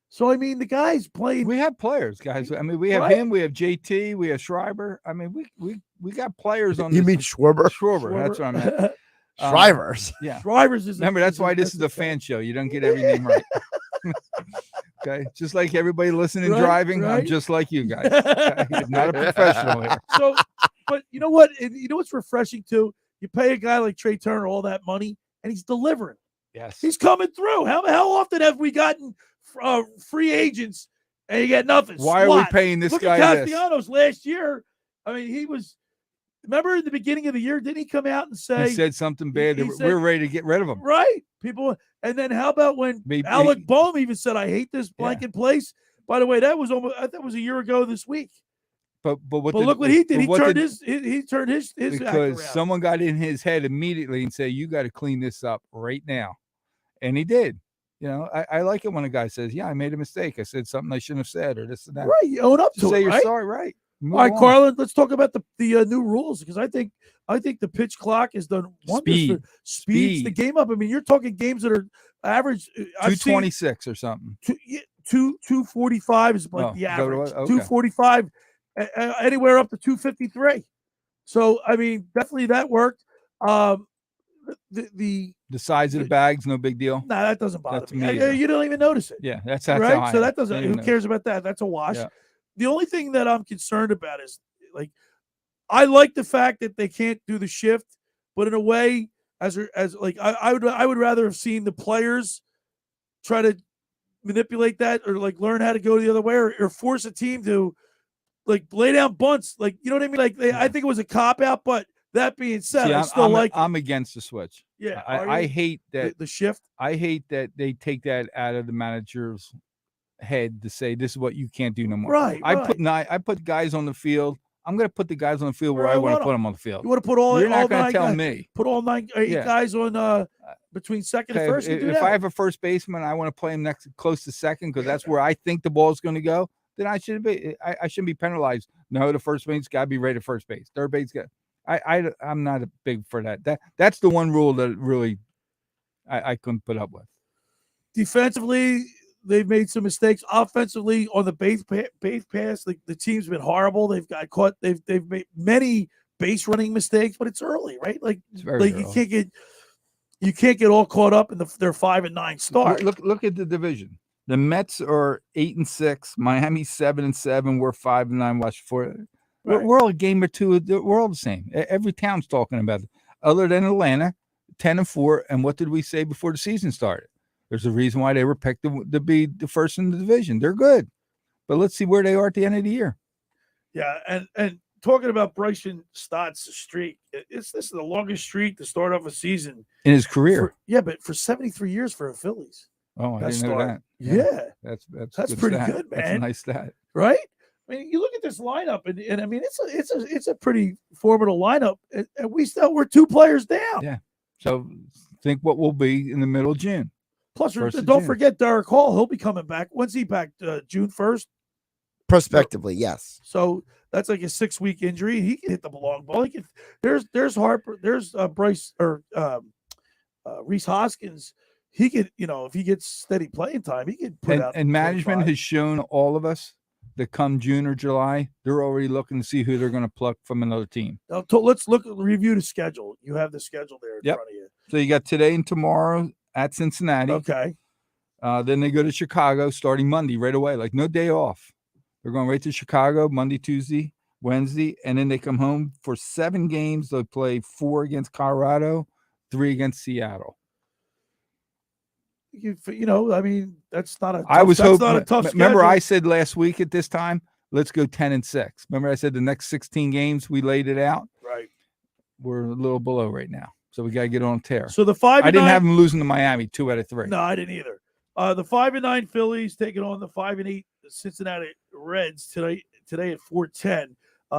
So, I mean, the guy's playing. We have players, guys. I mean, we have him. We have JT. We have Schreiber. I mean, we got players on. You mean Schwarber? Schwarber. That's what I meant. Shrivers. Yeah. Shrivers is. Remember, that's why this is a fan show. You don't get every name right. Okay, just like everybody listening driving, I'm just like you guys. Okay? I'm not a professional here. So, but you know what? You know what's refreshing too? You pay a guy like Trey Turner all that money, and he's delivering. Yes, he's coming through. How often have we gotten free agents and you get nothing? Why are we paying this guy? Look at Castellanos last year. I mean, he was. Remember in the beginning of the year, didn't he come out and say he said something bad? We're ready to get rid of him, right? People, and then how about when Alec Boehm even said, "I hate this blanket place." By the way, that was a year ago this week. But look what he did. He turned his because someone got in his head immediately and said, "You got to clean this up right now," and he did. You know, I like it when a guy says, "Yeah, I made a mistake. I said something I shouldn't have said," or this and that. Right, you own up to it. Say you're right? sorry, right? All right, Carlin, let's talk about the new rules because I think the pitch clock has done wonders. Speeds the game up. I mean, you're talking games that are average 226 or something. 245 is like the average. 245, anywhere up to 253. So I mean, definitely that worked. The size of the bags, no big deal. No, that doesn't bother me. You don't even notice it. Yeah, that's right. So that doesn't. Who cares about that? That's a wash. Yeah. The only thing that I'm concerned about is like I like the fact that they can't do the shift, but in a way, as like I would rather have seen the players try to manipulate that or like learn how to go the other way or force a team to like lay down bunts. Like you know what I mean? Like I think it was a cop out, but that being said, I'm against the switch. Yeah, I hate that the shift. I hate that they take that out of the manager's head to say this is what you can't do no more. Right. I put guys on the field. I'm going to put the guys on the field where I want to put them on the field. You want to put all? You're not all going to tell guys, me. Put all 8 guys on between second and first. If I have a first baseman, I want to play him close to second because that's where I think the ball is going to go. Then I shouldn't be penalized. No, the first base's got to be rated first base. Third base got. I'm not a big for that. That's the one rule that really I couldn't put up with. Defensively, they've made some mistakes. Offensively, on the base pass, the team's been horrible. They've got caught. They've made many base running mistakes, but it's early, right? Like early. you can't get all caught up in their 5-9 start. Look at the division. The Mets are 8-6. Miami 7-7. We're 5-9. Watch 4. Right. We're all a game or two. We're all the same. Every town's talking about it, other than Atlanta, 10-4. And what did we say before the season started? There's a reason why they were picked to be the first in the division. They're good, but let's see where they are at the end of the year. Yeah, and talking about Bryson Stott's streak, this is the longest streak to start off a season in his career. But for 73 years for the Phillies. Oh, I didn't know that. Yeah, that's pretty stat. good, man. That's a nice stat, right? I mean, you look at this lineup, and I mean, it's a pretty formidable lineup, and we're 2 players down. Yeah. So think what we'll be in the middle of June. Plus, don't forget Derek Hall. He'll be coming back. When's he back? June 1st? Prospectively, yes. So that's like a 6-week injury. He can hit the long ball. He can. There's Harper. There's Bryce or Rhys Hoskins. He could, if he gets steady playing time, he could put out. And management has shown all of us that come June or July, they're already looking to see who they're going to pluck from another team. Now, let's review the schedule. You have the schedule there in front of you. So you got today and tomorrow at Cincinnati. Okay. Then they go to Chicago starting Monday right away, like no day off. They're going right to Chicago Monday, Tuesday, Wednesday, and then they come home for 7 games. They'll play 4 against Colorado, 3 against Seattle. You know, I mean, that's not a. I was that's hoping. not a tough. Remember, schedule. I said last week at this time, let's go 10-6. Remember, I said the next 16 games we laid it out. Right. We're a little below right now, so we got to get on tear. So the 5-9. I didn't have them losing to Miami 2 out of 3. No, I didn't either. The 5-9 Phillies taking on the 5-8 Cincinnati Reds today at 4:10.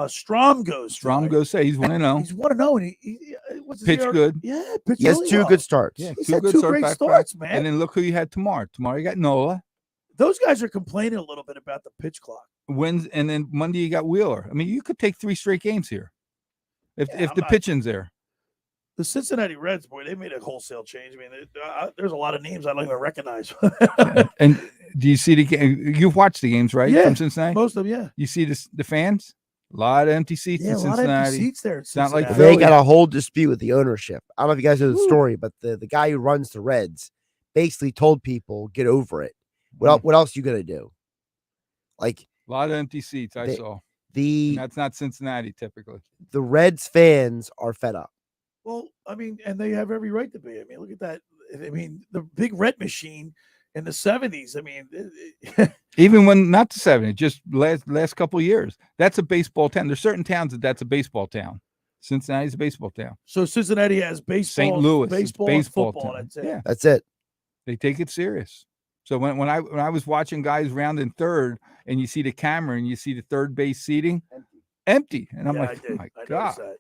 Strom goes. Strom goes. Say he's 1-0. He's 1-0, and he what's his Pitch ERA? good. Yeah, pitch He has really 2 well. good starts. Yeah, He's 2 had good 2 great back, starts, back. man. And then look who you had tomorrow. Tomorrow you got Nola. Those guys are complaining a little bit about the pitch clock. And then Monday you got Wheeler. I mean, you could take 3 straight games here if the pitching's there. The Cincinnati Reds, boy, they made a wholesale change. I mean, there's a lot of names I don't even recognize. And do you see the game? You've watched the games, right? Yeah, From Cincinnati? most of them, yeah. You see the fans? A lot of empty seats Yeah, in a lot Cincinnati. of empty seats there in It's not like Cincinnati. They got a whole dispute with the ownership. I don't know if you guys know the story, but the guy who runs the Reds basically told people, get over it. What else you gonna do? Like a lot of empty seats I saw. And that's not Cincinnati typically. The Reds fans are fed up. Well, I mean, and they have every right to be. I mean, look at that. I mean, the big rent machine in the 70s. I mean, Even when not the 70s, just last couple of years. That's a baseball town. There's certain towns that's a baseball town. Cincinnati's a baseball town. so Cincinnati has baseball, St. Louis, baseball, baseball and football. town. That's it. Yeah. That's it. They take it serious. So when I was watching guys rounding third, and you see the camera and you see the third base seating empty, and I'm Yeah, like, oh my I God. noticed that.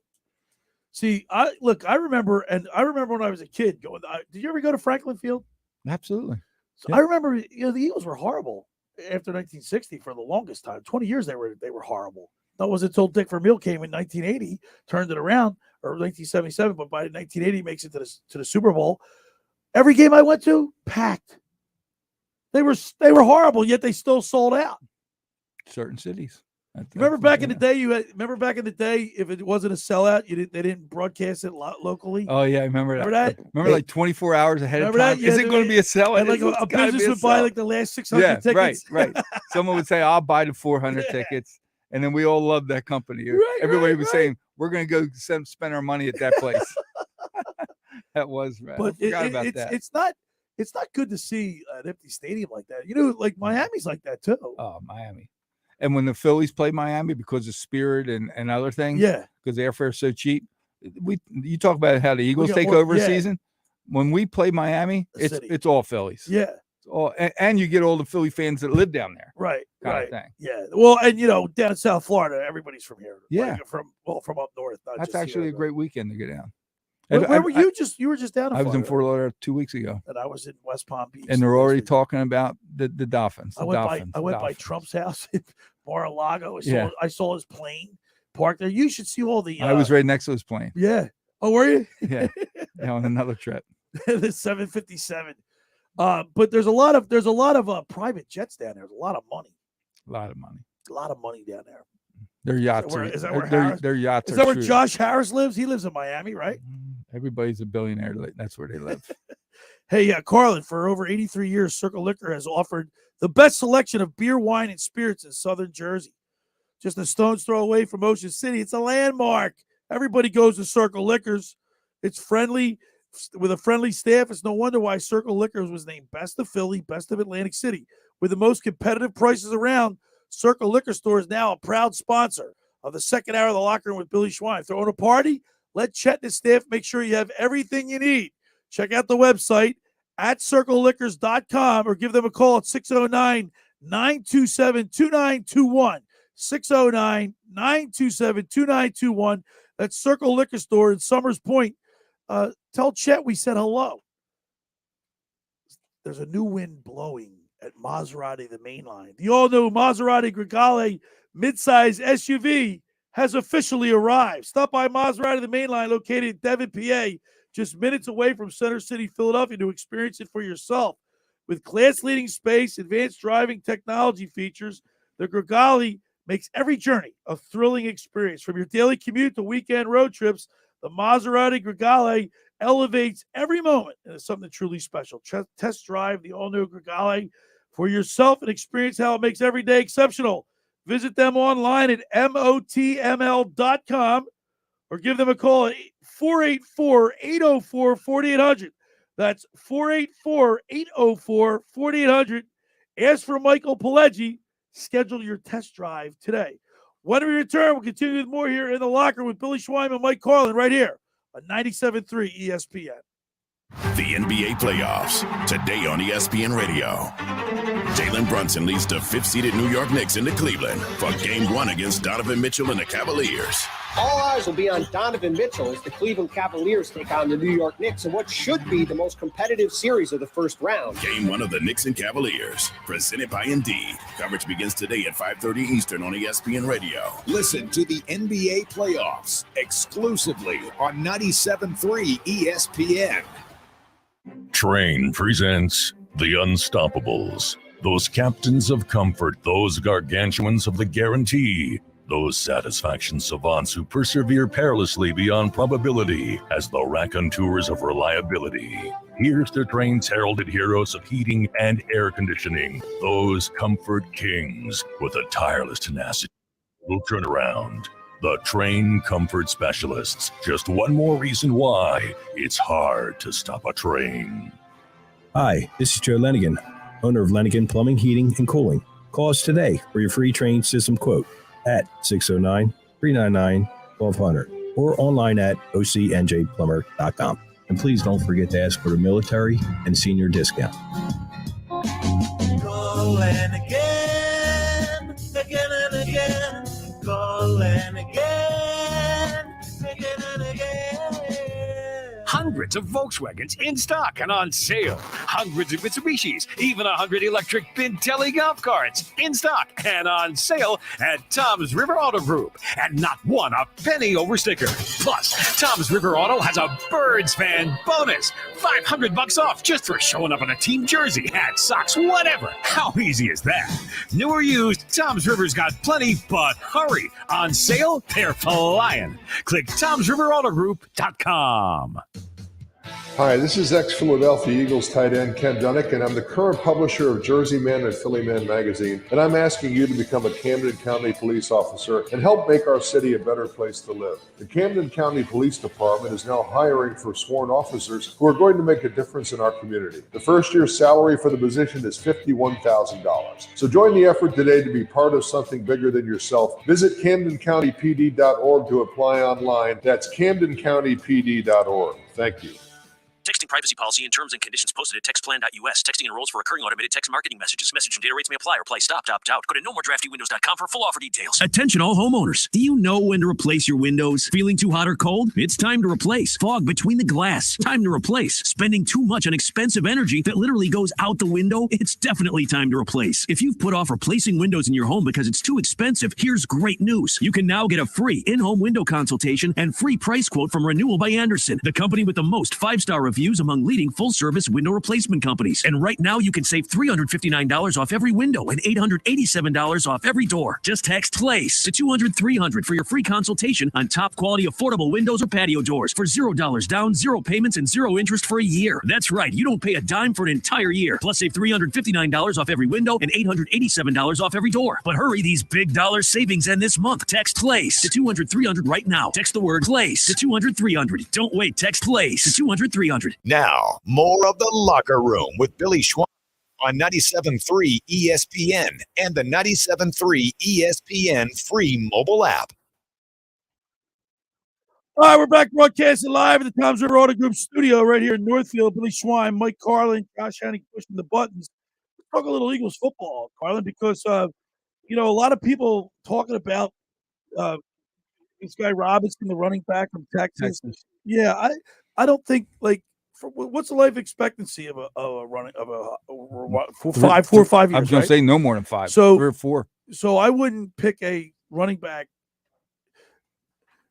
See, I remember when I was a kid going. Did you ever go to Franklin Field? Absolutely. So I remember, the Eagles were horrible after 1960 for the longest time. 20 years they were horrible. That was until Dick Vermeil came in 1980, turned it around, or 1977. But by 1980, makes it to the Super Bowl. Every game I went to, packed. They were horrible, yet they still sold out. Certain cities. Remember back in the day, if it wasn't a sellout, they didn't broadcast it locally. Oh yeah, I remember that. Remember that? Remember like 24 hours ahead of time. Yeah, Is it going to be a sellout? And like a business would buy like the last 600 tickets. Right. Someone would say, "I'll buy the 400 tickets," and then we all loved that company. Everybody was saying, "We're going to go spend our money at that place." That was right. But I forgot about that. It's not good to see an empty stadium like that. Like Miami's like that too. Oh, Miami. And when the Phillies play Miami because of spirit and other things, yeah, because airfare's so cheap, you talk about how the Eagles take more, over yeah. a season. When we play Miami, it's all Phillies. Yeah. It's all, and you get all the Philly fans that live down there. Right. Kind of thing. Yeah. Well, and down in South Florida, everybody's from here. Yeah. Like from up north. Not That's just actually a great weekend to go down. Where were you? You were just down in I was in Florida. Fort Lauderdale 2 weeks ago. And I was in West Palm Beach. And they're already talking about the Dolphins. I went by Trump's house in Mar-a-Lago. I saw his plane parked there. You should see all the. I was right next to his plane. Yeah. Oh, were you? Yeah. On another trip. The 757. But there's a lot of private jets down there. There's a lot of money. A lot of money. A lot of money down there. Their yachts. Is that where their yachts. Is that where true. Josh Harris lives? He lives in Miami, right? Everybody's a billionaire. That's where they live. Hey, Carlin, for over 83 years, Circle Liquor has offered the best selection of beer, wine, and spirits in southern Jersey. Just a stone's throw away from Ocean City. It's a landmark. Everybody goes to Circle Liquors. It's friendly, with a friendly staff. It's no wonder why Circle Liquors was named Best of Philly, Best of Atlantic City. With the most competitive prices around, Circle Liquor Store is now a proud sponsor of the second hour of the Locker Room with Billy Schwein. Throwing a party? Let Chet and his staff make sure you have everything you need. Check out the website at circleliquors.com or give them a call at 609-927-2921. 609-927-2921. That's Circle Liquor Store in Summers Point. Tell Chet we said hello. There's a new wind blowing at Maserati, the main line. The all-new Maserati Gregale midsize SUV has officially arrived. Stop by Maserati, the main line, located in Devon, PA, just minutes away from Center City, Philadelphia, to experience it for yourself. With class-leading space, advanced driving technology features, the Gregale makes every journey a thrilling experience. From your daily commute to weekend road trips, the Maserati Gregale elevates every moment into something truly special. Test drive the all-new Gregale for yourself and experience how it makes every day exceptional. Visit them online at motml.com or give them a call at 484-804-4800. That's 484-804-4800. Ask for Michael Pileggi. Schedule your test drive today. When we return, we'll continue with more here in the locker with Billy Schwein and Mike Carlin right here on 97.3 ESPN. The NBA playoffs today on ESPN Radio. Jalen Brunson leads the fifth-seeded New York Knicks into Cleveland for Game 1 against Donovan Mitchell and the Cavaliers. All eyes will be on Donovan Mitchell as the Cleveland Cavaliers take on the New York Knicks in what should be the most competitive series of the first round. Game 1 of the Knicks and Cavaliers, presented by Indeed. Coverage begins today at 5:30 Eastern on ESPN Radio. Listen to the NBA playoffs exclusively on 97.3 ESPN. Train presents The Unstoppables. Those captains of comfort, those gargantuans of the guarantee, those satisfaction savants who persevere perilously beyond probability as the raconteurs of reliability. Here's the Train's heralded heroes of heating and air conditioning, those comfort kings with a tireless tenacity. Will turn around. The Train Comfort Specialists. Just one more reason why it's hard to stop a train. Hi, this is Joe Lenigan, owner of Lenigan Plumbing, Heating, and Cooling. Call us today for your free train system quote at 609-399-1200 or online at ocnjplumber.com. And please don't forget to ask for the military and senior discount. Calling again, again and again. Calling again, again and again. Hundreds of Volkswagens in stock and on sale. Hundreds of Mitsubishis, even 100 electric Bintelli golf carts in stock and on sale at Tom's River Auto Group. And not one a penny over sticker. Plus, Tom's River Auto has a Birds fan bonus. $500 off just for showing up in a team jersey, hat, socks, whatever. How easy is that? New or used, Tom's River's got plenty, but hurry. On sale, they're flying. Click Tom'sRiverAutoGroup.com. Hi, this is ex-Philadelphia Eagles tight end Ken Dunnick, and I'm the current publisher of Jersey Man and Philly Man magazine, and I'm asking you to become a Camden County police officer and help make our city a better place to live. The Camden County Police Department is now hiring for sworn officers who are going to make a difference in our community. The first year's salary for the position is $51,000. So join the effort today to be part of something bigger than yourself. Visit CamdenCountyPD.org to apply online. That's CamdenCountyPD.org. Thank you. Texting privacy policy and terms and conditions posted at textplan.us. Texting enrolls for recurring automated text marketing messages. Message and data rates may apply or apply stop to opt out. Go to nomoredraftywindows.com for full offer details. Attention all homeowners. Do you know when to replace your windows? Feeling too hot or cold? It's time to replace. Fog between the glass. Time to replace. Spending too much on expensive energy that literally goes out the window? It's definitely time to replace. If you've put off replacing windows in your home because it's too expensive, here's great news. You can now get a free in-home window consultation and free price quote from Renewal by Andersen, the company with the most 5-star reviews among leading full-service window replacement companies. And right now, you can save $359 off every window and $887 off every door. Just text PLACE to 200-300 for your free consultation on top-quality affordable windows or patio doors for $0 down, 0 payments, and 0 interest for a year. That's right. You don't pay a dime for an entire year. Plus, save $359 off every window and $887 off every door. But hurry, these big dollar savings end this month. Text PLACE to 200-300 right now. Text the word PLACE to 200-300. Don't wait. Text PLACE to 200-300. Now, more of the Locker Room with Billy Schwein on 97.3 ESPN and the 97.3 ESPN free mobile app. All right, we're back broadcasting live at the Tom's River Auto Group studio right here in Northfield. Billy Schwein, Mike Carlin, Josh Hennig pushing the buttons. Let's talk a little Eagles football, Carlin, because, a lot of people talking about this guy Robinson, the running back from Texas. Yeah, I don't think, what's the life expectancy of a 4 or 5 years? I was going to say no more than 5. So 3 or 4. So I wouldn't pick a running back.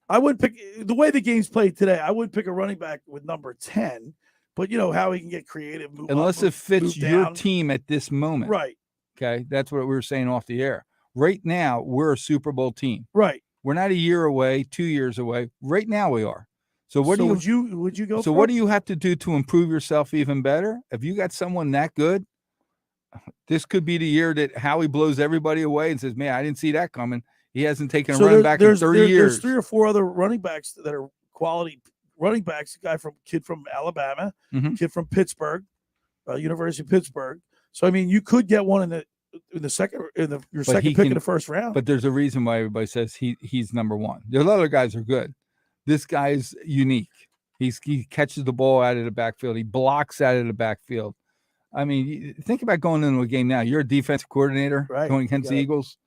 I wouldn't pick the way the game's played today. I wouldn't pick a running back with number 10. But how he can get creative, unless it fits your team at this moment, right? Okay, that's what we were saying off the air. Right now, we're a Super Bowl team. Right. We're not a year away, 2 years away. Right now, we are. So would you go? So what do you have to do to improve yourself even better? If you got someone that good, this could be the year that Howie blows everybody away and says, "Man, I didn't see that coming." He hasn't taken a running back in 30 years. There's 3 or 4 other running backs that are quality running backs, a kid from Alabama, Mhm. kid from Pittsburgh, University of Pittsburgh. So I mean, you could get one in the second your second pick in the first round. But there's a reason why everybody says he's number one. The other guys are good. This guy's unique. He catches the ball out of the backfield. He blocks out of the backfield. I mean, think about going into a game now. You're a defensive coordinator going against the Eagles.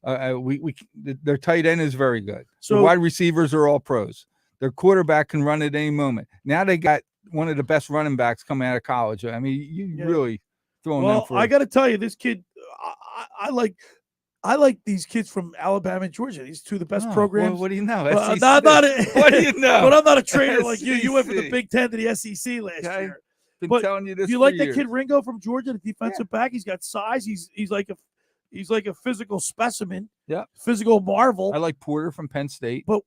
Their tight end is very good. So the wide receivers are all pros. Their quarterback can run at any moment. Now they got one of the best running backs coming out of college. I mean, you really throwing them for. I got to tell you, this kid, I like these kids from Alabama and Georgia. These two of the best programs. Well, what do you know? What do you know? But I'm not a trainer like you. You went from the Big Ten to the SEC last year. Been telling you this. Do you for like years. that kid Ringo from Georgia, the defensive back? He's got size. He's like a physical specimen. Yeah, physical marvel. I like Porter from Penn State. But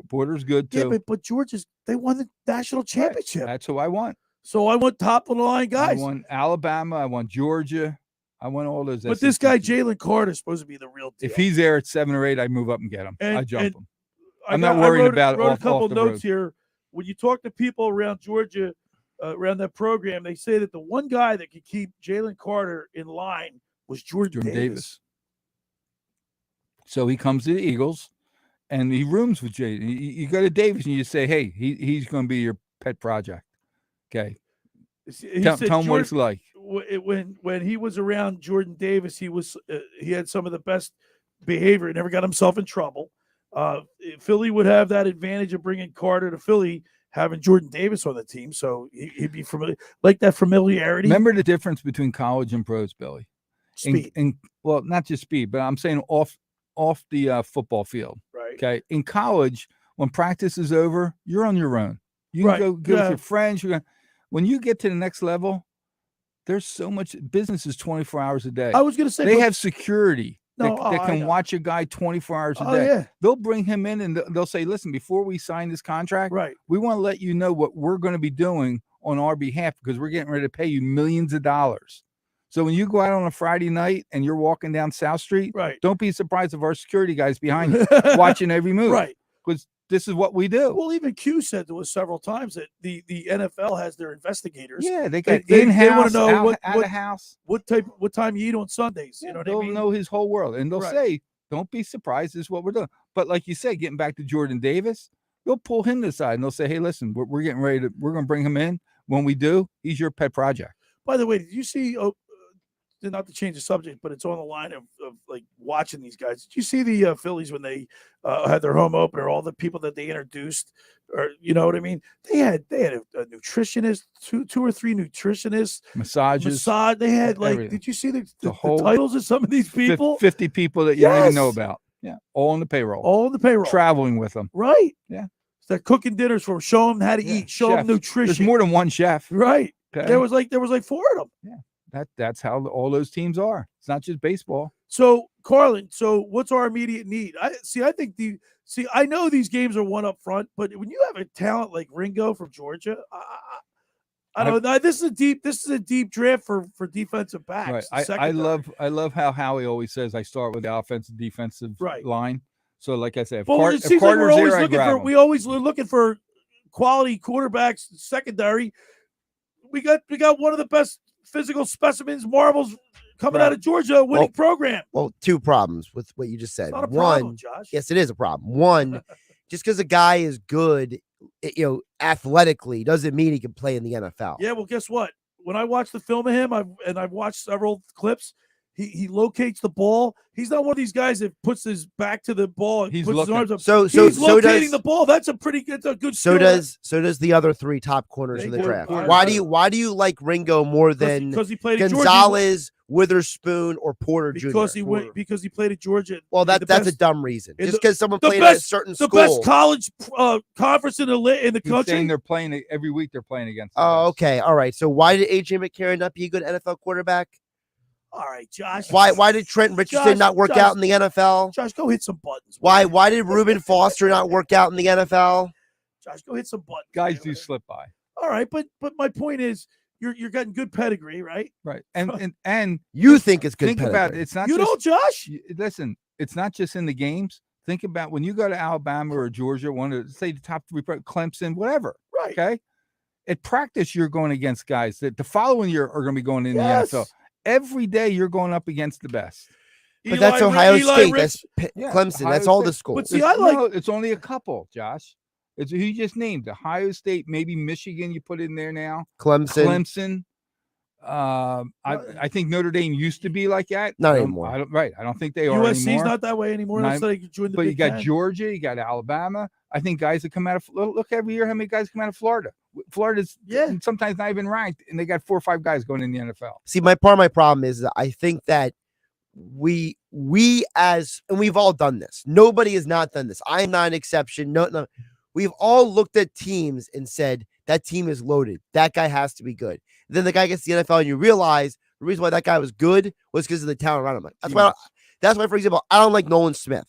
Porter's good too. Yeah, but Georgia's they won the national championship. That's who I want. So I want top of the line guys. I want Alabama. I want Georgia. I want all those. But this guy Jalen Carter is supposed to be the real deal. If he's there at 7 or 8, I move up and get him. I jump him. I'm not worried about wrote off, a couple off the notes road. here. When you talk to people around Georgia, around that program, they say that the one guy that could keep Jalen Carter in line was Jordan Davis. So he comes to the Eagles, and he rooms with Jalen. You go to Davis and you say, "Hey, he's going to be your pet project." Okay. Tell him what it's like. When he was around Jordan Davis, he had some of the best behavior. He never got himself in trouble. Philly would have that advantage of bringing Carter to Philly, having Jordan Davis on the team, so he'd be familiar, like that familiarity. Remember the difference between college and pros, Billy? Speed. Well, not just speed, but I'm saying off the football field. Right. Okay. In college, when practice is over, you're on your own. You can go with your friends. When you get to the next level, there's so much business is 24 hours a day. I was going to say they have security that I can know. watch a guy 24 hours a day. Yeah. They'll bring him in and they'll say, "Listen, before we sign this contract, we want to let you know what we're going to be doing on our behalf because we're getting ready to pay you millions of dollars." So when you go out on a Friday night and you're walking down South Street, don't be surprised if our security guy's behind you watching every move. Right. Because this is what we do. Well, even Q said to us several times that the NFL has their investigators. Yeah, they got they in-house, want to know out of house. what time you eat on Sundays. You know what I They'll mean? know his whole world. And they'll say, don't be surprised, this is what we're doing. But like you said, getting back to Jordan Davis, they'll pull him to the side and they'll say, "Hey, listen, we're getting ready we're going to bring him in. When we do, he's your pet project." By the way, did you see, not to change the subject, but it's on the line of like watching these guys. Did you see the Phillies when they had their home opener, all the people that they introduced, or you know what I mean? They had a nutritionist, two or three nutritionists, Massages. They had like, everything. did you see the whole titles of some of these people? 50 people that you don't even know about. Yeah. All on the payroll. All on the payroll. Traveling with them. Right. Yeah. They're cooking dinners for them, show them how to eat, show them Chef. nutrition. There's more than one chef. Right. Okay. There was like 4 of them. Yeah. That's how all those teams are. It's not just baseball. So, Carlin, what's our immediate need? I know these games are one up front, but when you have a talent like Ringo from Georgia, I don't know. This is a deep draft for defensive backs. Right. I love how Howie always says I start with the offensive defensive line. So like I said, if Carter's there, I grab him. We always are looking for quality quarterbacks secondary. We got one of the best physical specimens, marbles coming out of Georgia, a winning program. Well, 2 problems with what you just said. It's not a One, problem, Josh. yes, it is a problem. One, just because a guy is good, athletically, doesn't mean he can play in the NFL. Yeah, well, guess what? When I watch the film of him, I've watched several clips. He locates the ball. He's not one of these guys that puts his back to the ball and puts his arms up. He's locating the ball. That's a good so skill. so does the other 3 top corners in the draft. Why do you like Ringo more than because he played at Gonzalez, Witherspoon, or Porter Jr.? Because he played at Georgia. Well, that's a dumb reason. Just because someone played at a certain school. The best college conference in the country. Saying they're playing every week. They're playing against. Oh, okay, all right. So why did AJ McCarron not be a good NFL quarterback? All right, Josh. Why did Trent Richardson not work out in the NFL? Josh, go hit some buttons. Why did Reuben Foster not work out in the NFL? Josh, go hit some buttons. Guys do slip by. All right, but my point is you're getting good pedigree, right? Right. And you think it's good think pedigree. about it. It's not you just, know, Josh. Listen, it's not just in the games. Think about when you go to Alabama or Georgia, one of say the top 3, Clemson, whatever. Right. Okay. At practice, you're going against guys that the following year are going to be going in Yes. the NFL. Every day, you're going up against the best. But that's Ohio State. That's Clemson. Ohio That's all the State. schools. But see, I like. It's only a couple, Josh. It's who you just named. Ohio State, maybe Michigan. You put in there now. Clemson. I think Notre Dame used to be like that. Not anymore. I don't think they are USC's anymore. not that way anymore. That's like join the but you Big got Ten. Georgia, you got Alabama. I think guys that come out of look every year how many guys come out of Florida. Florida's sometimes not even ranked, and they got 4 or 5 guys going in the NFL. See, my problem is that I think that we and we've all done this. Nobody has not done this. I am not an exception. No. We've all looked at teams and said that team is loaded. That guy has to be good. And then the guy gets to the NFL, and you realize the reason why that guy was good was because of the talent around him. That's why, for example, I don't like Nolan Smith.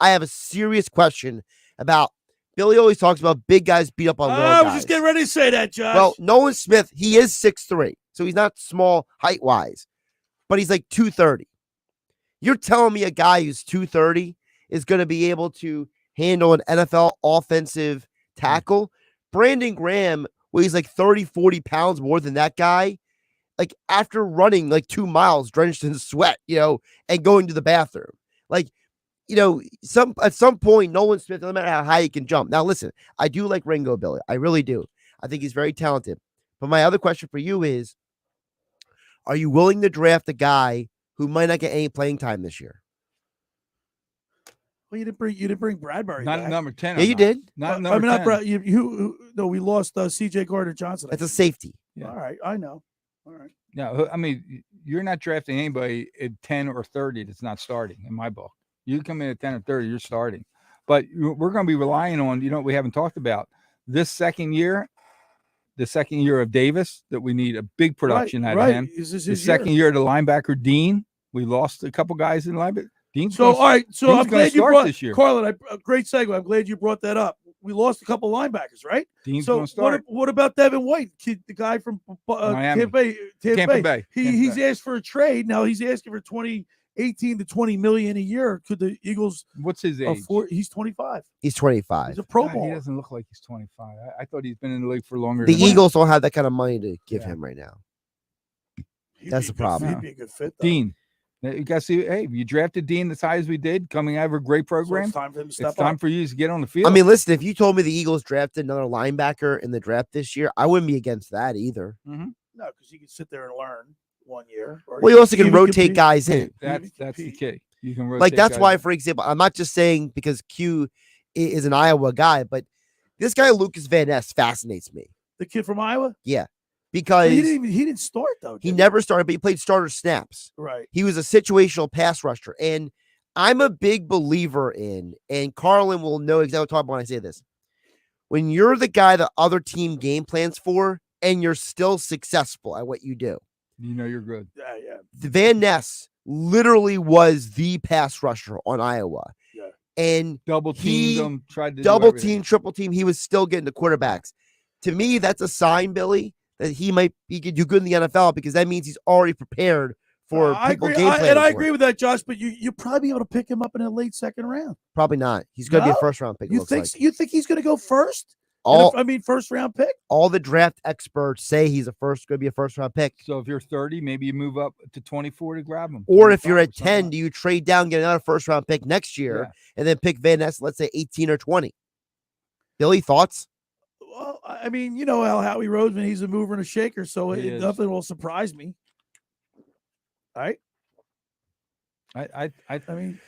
I have a serious question about. Billy always talks about big guys beat up on little guys. I was just getting ready to say that, Josh. Well, Nolan Smith, he is 6'3", so he's not small height-wise, but he's like 230. You're telling me a guy who's 230 is going to be able to handle an NFL offensive tackle? Brandon Graham weighs like 30, 40 pounds more than that guy, like after running like 2 miles drenched in sweat, and going to the bathroom. Like, at some point, Nolan Smith, no matter how high he can jump. Now, listen, I do like Ringo Billy. I really do. I think he's very talented. But my other question for you is, are you willing to draft a guy who might not get any playing time this year? Well, you didn't bring Bradbury. Not back. number 10. Yeah, you did. Not number 10. Not Brad. No, we lost C.J. Gardner-Johnson. That's a safety. Yeah. All right, I know. All right. No, I mean, you're not drafting anybody at 10 or 30 that's not starting in my book. You come in at 10 or 30, you're starting. But we're going to be relying on, we haven't talked about this second year, the second year of Davis, that we need a big production out of him. The second year of the linebacker, Dean. We lost a couple guys in linebacker. I'm glad you brought this year. Carlin. A great segue. I'm glad you brought that up. We lost a couple linebackers, right? Dean's going to start. What about Devin White, the guy from Tampa Bay? He's asked for a trade. Now he's asking for 18 to 20 million a year. Could the Eagles? What's his age? He's 25. He's 25. He's a Pro Bowl. He doesn't look like he's 25. I thought he's been in the league for longer. The Eagles don't have that kind of money to give him right now. That's the problem. He'd be a good fit, though. Dean. You got to see, hey, you drafted Dean as high as we did, coming out of a great program. So it's time for him to step It's time up. for you to get on the field. I mean, listen, if you told me the Eagles drafted another linebacker in the draft this year, I wouldn't be against that either. No, because you can sit there and learn 1 year. Well, you also can rotate guys in. That's the key. You can rotate Like, that's guys why, in. for example, I'm not just saying because Q is an Iowa guy, but this guy, Lucas Van Ness, fascinates me. The kid from Iowa? Yeah. Because he didn't start, though. he never started, but he played starter snaps. Right. He was a situational pass rusher. And I'm a big believer in, and Carlin will know exactly what I'm talking about when I say this. When you're the guy the other team game plans for, and you're still successful at what you do. You're good. Yeah. Van Ness literally was the pass rusher on Iowa. Yeah. And double teamed them, tried to double do team, triple team. He was still getting the quarterbacks. To me, that's a sign, Billy, that he could do good in the NFL, because that means he's already prepared for people game planning. I agree with that, Josh. But you'll probably be able to pick him up in a late second round. Probably not. He's going to be a first round pick. You think he's going to go first? First round pick. All the draft experts say he's going to be a first round pick. So if you're 30, maybe you move up to 24 to grab him. Or if you're at 10, do you trade down, get another first round pick next year, and then pick Van Ness, let's say 18 or 20? Billy, thoughts? Well, I mean, you know how Howie Roseman, he's a mover and a shaker, so nothing will surprise me. Right? I mean,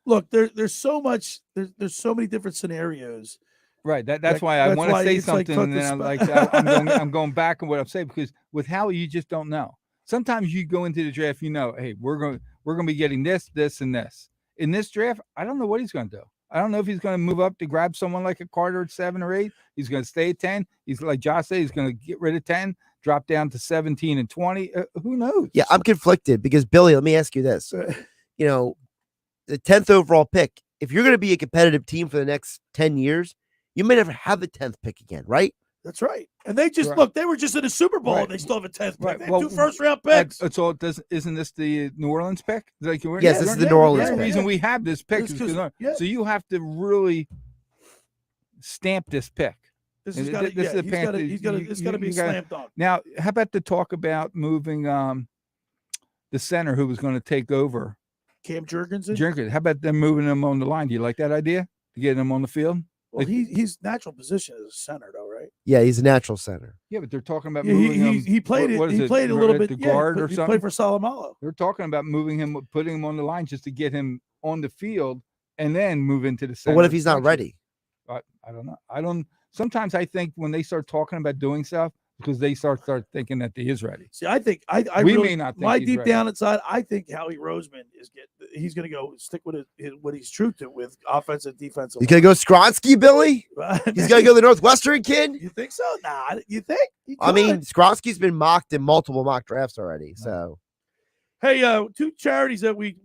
look, there's so much, there's so many different scenarios. Right. That's why I want to say something, and then I'm going back on what I'm saying, because with Howie, you just don't know. Sometimes you go into the draft, hey, we're going to be getting this, and this. In this draft, I don't know what he's going to do. I don't know if he's going to move up to grab someone like a Carter at 7 or 8. He's going to stay at 10. He's like Josh said, he's going to get rid of 10, drop down to 17 and 20. Who knows? Yeah, I'm conflicted because, Billy, let me ask you this. The 10th overall pick, if you're going to be a competitive team for the next 10 years, you may never have the 10th pick again, right? That's right. And they just look, they were just in a Super Bowl. And they still have a 10th pick. Right. They have 2 first round picks. So isn't this the New Orleans pick? Yes, this is the New Orleans pick. The reason we have this pick is because so you have to really stamp this pick. This has got to This is the he's Panthers. it's got to be a slam dunk. Now, how about the talk about moving the center who was going to take over? Cam Jurgensen? How about them moving him on the line? Do you like that idea? To get him on the field? Well, he's natural position as a center, though, right? Yeah, he's a natural center. Yeah, but they're talking about moving him. He played it. He played a little bit. The guard or he something. Played for Salamalo. They're talking about moving him, putting him on the line just to get him on the field, and then move into the center. But what if he's not ready? I don't know. Sometimes I think when they start talking about doing stuff, because they start thinking that he is ready. See, I think I we really, may not think my he's deep ready. down inside, I think Howie Roseman he's going to go stick with what he's true to with offensive, defensive. He's going to go Skronsky, Billy? He's going to go the Northwestern kid? You think so? Nah, you think? I mean, Skronsky's been mocked in multiple mock drafts already, so. Hey, two charities that we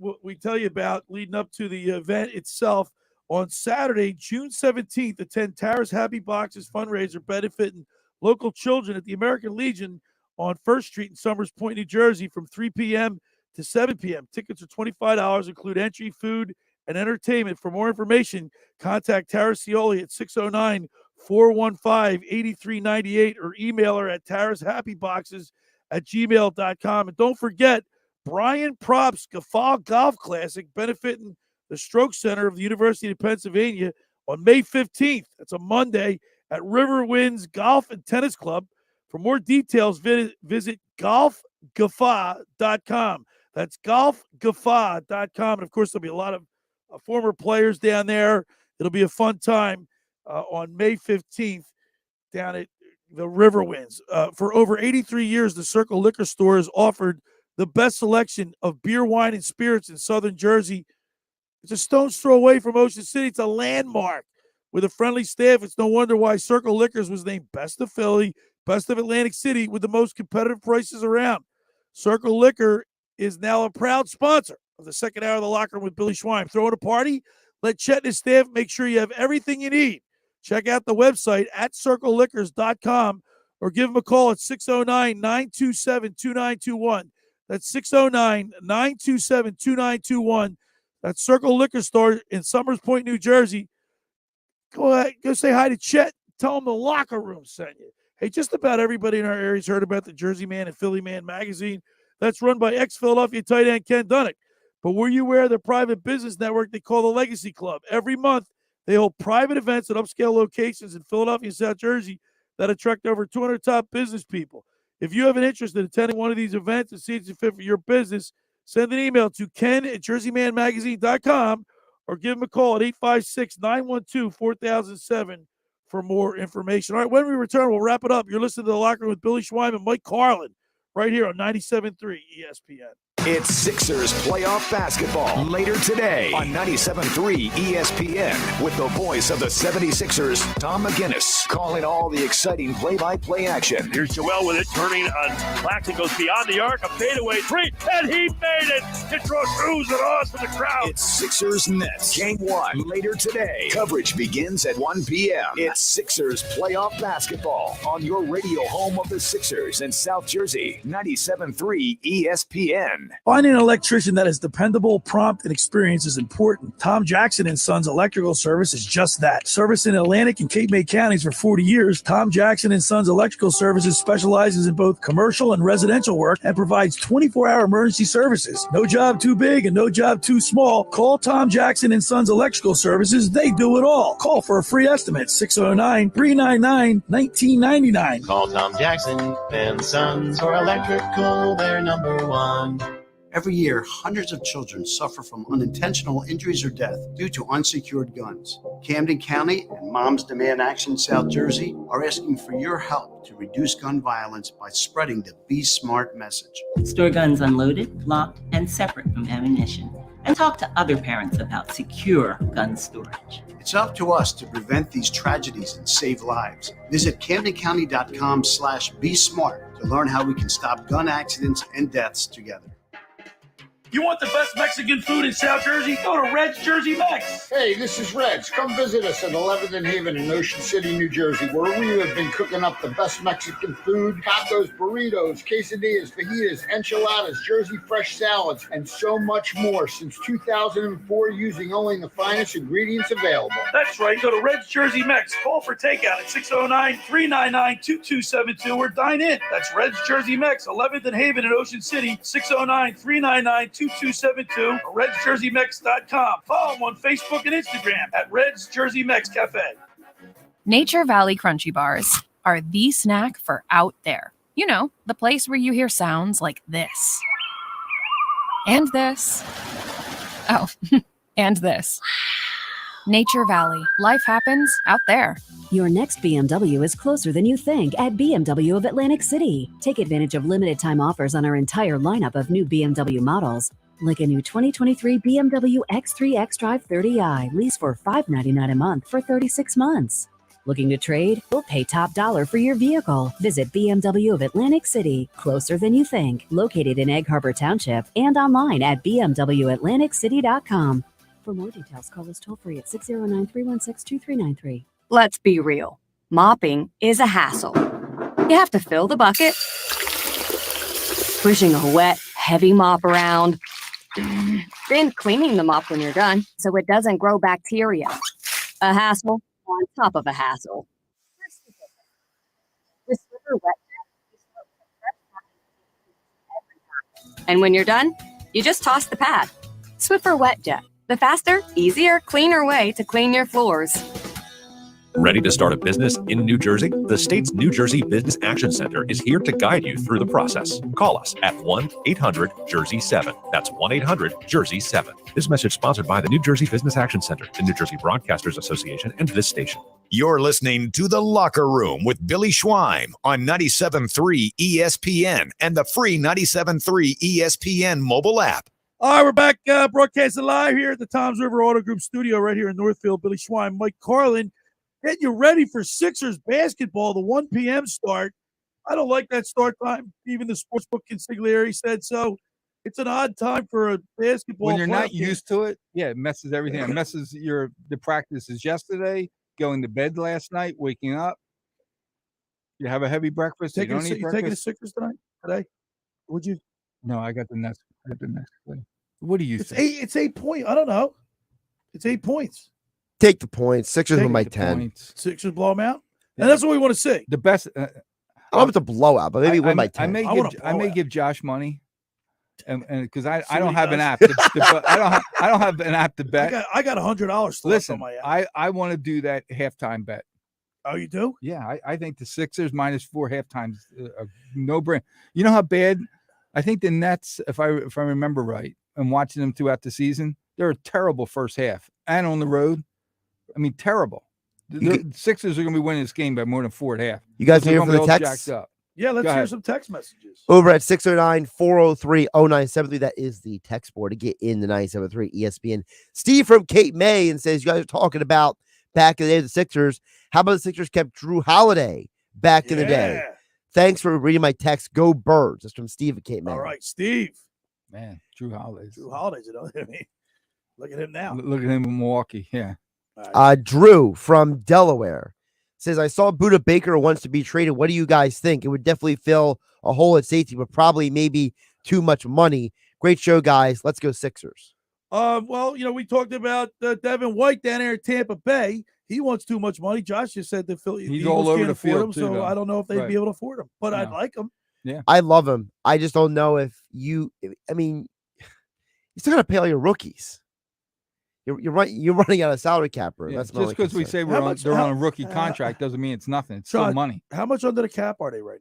tell you about leading up to the event itself. On Saturday, June 17th, attend Tara's Happy Boxes fundraiser benefiting local children at the American Legion on 1st Street in Summers Point, New Jersey from 3 p.m. to 7 p.m. Tickets are $25, include entry, food, and entertainment. For more information, contact Tara Scioli at 609-415-8398 or email her at tarashappyboxes@gmail.com. And don't forget, Brian Prop's Gaffa Golf Classic benefiting the Stroke Center of the University of Pennsylvania on May 15th. That's a Monday at River Winds Golf and Tennis Club. For more details, visit golfgaffa.com. That's golfgaffa.com. And, of course, there'll be a lot of former players down there. It'll be a fun time on May 15th down at the River Winds. For over 83 years, the Circle Liquor Store has offered the best selection of beer, wine, and spirits in Southern Jersey. It's a stone's throw away from Ocean City. It's a landmark with a friendly staff. It's no wonder why Circle Liquors was named Best of Philly, Best of Atlantic City with the most competitive prices around. Circle Liquor is now a proud sponsor of the second hour of the Locker Room with Billy Schwein. Throwing a party? Let Chet and his staff make sure you have everything you need. Check out the website at circleliquors.com or give them a call at 609-927-2921. That's 609-927-2921. That's Circle Liquor Store in Summers Point, New Jersey. Go ahead, go say hi to Chet. Tell him the Locker Room sent you. Hey, just about everybody in our area's heard about the Jersey Man and Philly Man magazine. That's run by ex-Philadelphia tight end Ken Dunnick. But were you aware of their private business network they call the Legacy Club? Every month, they hold private events at upscale locations in Philadelphia and South Jersey that attract over 200 top business people. If you have an interest in attending one of these events and see it's a fit for your business, send an email to ken@jerseymanmagazine.com or give them a call at 856-912-4007 for more information. All right, when we return, we'll wrap it up. You're listening to The Locker Room with Billy Schwein and Mike Carlin right here on 97.3 ESPN. It's Sixers playoff basketball later today on 97.3 ESPN with the voice of the 76ers, Tom McGinnis, calling all the exciting play-by-play action. Here's Joel with it, turning on Claxton, goes beyond the arc, a fadeaway three, and he made it! Hitro throws it on to the crowd. It's Sixers Nets, Game 1, later today. Coverage begins at 1 p.m. It's Sixers playoff basketball on your radio home of the Sixers in South Jersey, 97.3 ESPN. Finding an electrician that is dependable, prompt, and experienced is important. Tom Jackson & Sons Electrical Service is just that. Service in Atlantic and Cape May counties for 40 years, Tom Jackson & Sons Electrical Services specializes in both commercial and residential work and provides 24-hour emergency services. No job too big and no job too small. Call Tom Jackson & Sons Electrical Services. They do it all. Call for a free estimate, 609-399-1999. Call Tom Jackson & Sons for electrical, they're number one. Every year, hundreds of children suffer from unintentional injuries or death due to unsecured guns. Camden County and Moms Demand Action South Jersey are asking for your help to reduce gun violence by spreading the Be Smart message. Store guns unloaded, locked, and separate from ammunition. And talk to other parents about secure gun storage. It's up to us to prevent these tragedies and save lives. Visit CamdenCounty.com/BeSmart to learn how we can stop gun accidents and deaths together. You want the best Mexican food in South Jersey? Go to Red's Jersey Mex. Hey, this is Reds. Come visit us at 11th and Haven in Ocean City, New Jersey, where we have been cooking up the best Mexican food, tacos, burritos, quesadillas, fajitas, enchiladas, Jersey fresh salads, and so much more since 2004 using only the finest ingredients available. That's right. Go to Red's Jersey Mex. Call for takeout at 609-399-2272 or dine in. That's Red's Jersey Mex, 11th and Haven in Ocean City, 609-399-2272 or Red'sJerseyMex.com. Follow them on Facebook and Instagram at Red's Jersey Mex Cafe. Nature Valley Crunchy Bars are the snack for out there. You know, the place where you hear sounds like this. And this. Oh, and this. Nature Valley. Life happens out there. Your next BMW is closer than you think at BMW of Atlantic City. Take advantage of limited time offers on our entire lineup of new BMW models, like a new 2023 BMW X3 xDrive 30i, lease for $599 a month for 36 months. Looking to trade? We'll pay top dollar for your vehicle. Visit BMW of Atlantic City, closer than you think, located in Egg Harbor Township and online at bmwatlanticcity.com. For more details, call us toll-free at 609-316-2393. Let's be real. Mopping is a hassle. You have to fill the bucket, pushing a wet, heavy mop around, then cleaning the mop when you're done so it doesn't grow bacteria. A hassle on top of a hassle. With Swiffer Wet Jet, and when you're done, you just toss the pad. Swiffer Wet Jet, the faster, easier, cleaner way to clean your floors. Ready to start a business in New Jersey? The state's New Jersey Business Action Center is here to guide you through the process. Call us at 1-800-JERSEY-7. That's 1-800-JERSEY-7. This message sponsored by the New Jersey Business Action Center, the New Jersey Broadcasters Association, and this station. You're listening to The Locker Room with Billy Schweim on 97.3 ESPN and the free 97.3 ESPN mobile app. All right, we're back broadcasting live here at the Toms River Auto Group studio right here in Northfield. Billy Schwein, Mike Carlin, getting you ready for Sixers basketball, the 1 p.m. start. I don't like that start time. Even the sportsbook consigliere said so. It's an odd time for a basketball. When you're not used to it, yeah, it messes everything. It messes the practices yesterday, going to bed last night, waking up. You have a heavy breakfast. You don't eat breakfast. Taking the Sixers today? Would you? No, I got the Nets. What do you think? It's 8 points. I don't know. It's 8 points. Take the points. Sixers win by 10. Points. Sixers blow them out. And that's what we want to see. The best. I don't know if it's a blowout, but maybe win by 10. I may give Josh money, and because I don't have an app. I don't have an app to bet. I got $100. Listen, on my app. I want to do that halftime bet. Oh, you do? Yeah, I think the Sixers -4 halftime a no-brainer. You know how bad? I think the Nets, if I remember right, and watching them throughout the season, they're a terrible first half and on the road. I mean, terrible. The Sixers are going to be winning this game by more than 4 at half. You guys here for the text? Yeah, let's hear some text messages. Over at 609-403-0973. That is the text board to get in the 97.3 ESPN. Steve from Cape May and says, you guys are talking about back in the day of the Sixers. How about the Sixers kept Drew Holiday back in the day? Thanks for reading my text. Go Birds. That's from Steve at Cape May. All right, Steve. Man, Drew Holiday. You know what I mean? Look at him now. Look at him in Milwaukee. Yeah. Drew from Delaware says, I saw Buda Baker wants to be traded. What do you guys think? It would definitely fill a hole at safety, but probably maybe too much money. Great show, guys. Let's go Sixers. Well, we talked about Devin White down there at Tampa Bay. He wants too much money. Josh just said the Phillies. He's all over the field him, so I don't know if they'd be able to afford him, but I'd like him. Yeah, I love him. I just don't know if you still got to pay all your rookies. You're running out of salary cap room. Yeah, That's just because we say they're on a rookie contract doesn't mean it's nothing. It's still money. How much under the cap are they right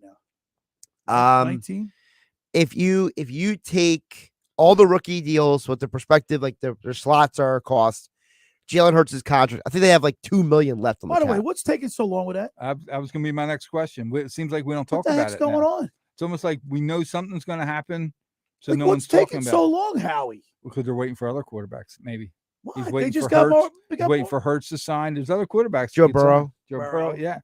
now? 19. If you take all the rookie deals with the perspective, like their slots are cost, Jalen Hurts' contract, I think they have like $2 million left on the cap. By the way, what's taking so long with that? I was going to be my next question. It seems like we don't talk about it. What's going on? It's almost like we know something's going to happen, so no one's talking about it. What's taking so long, Howie? Because they're waiting for other quarterbacks, maybe. What? He's waiting They just for got Hurts. more. He's waiting for Hurts to sign. There's other quarterbacks. Joe Burrow. Joe Burrow, yeah.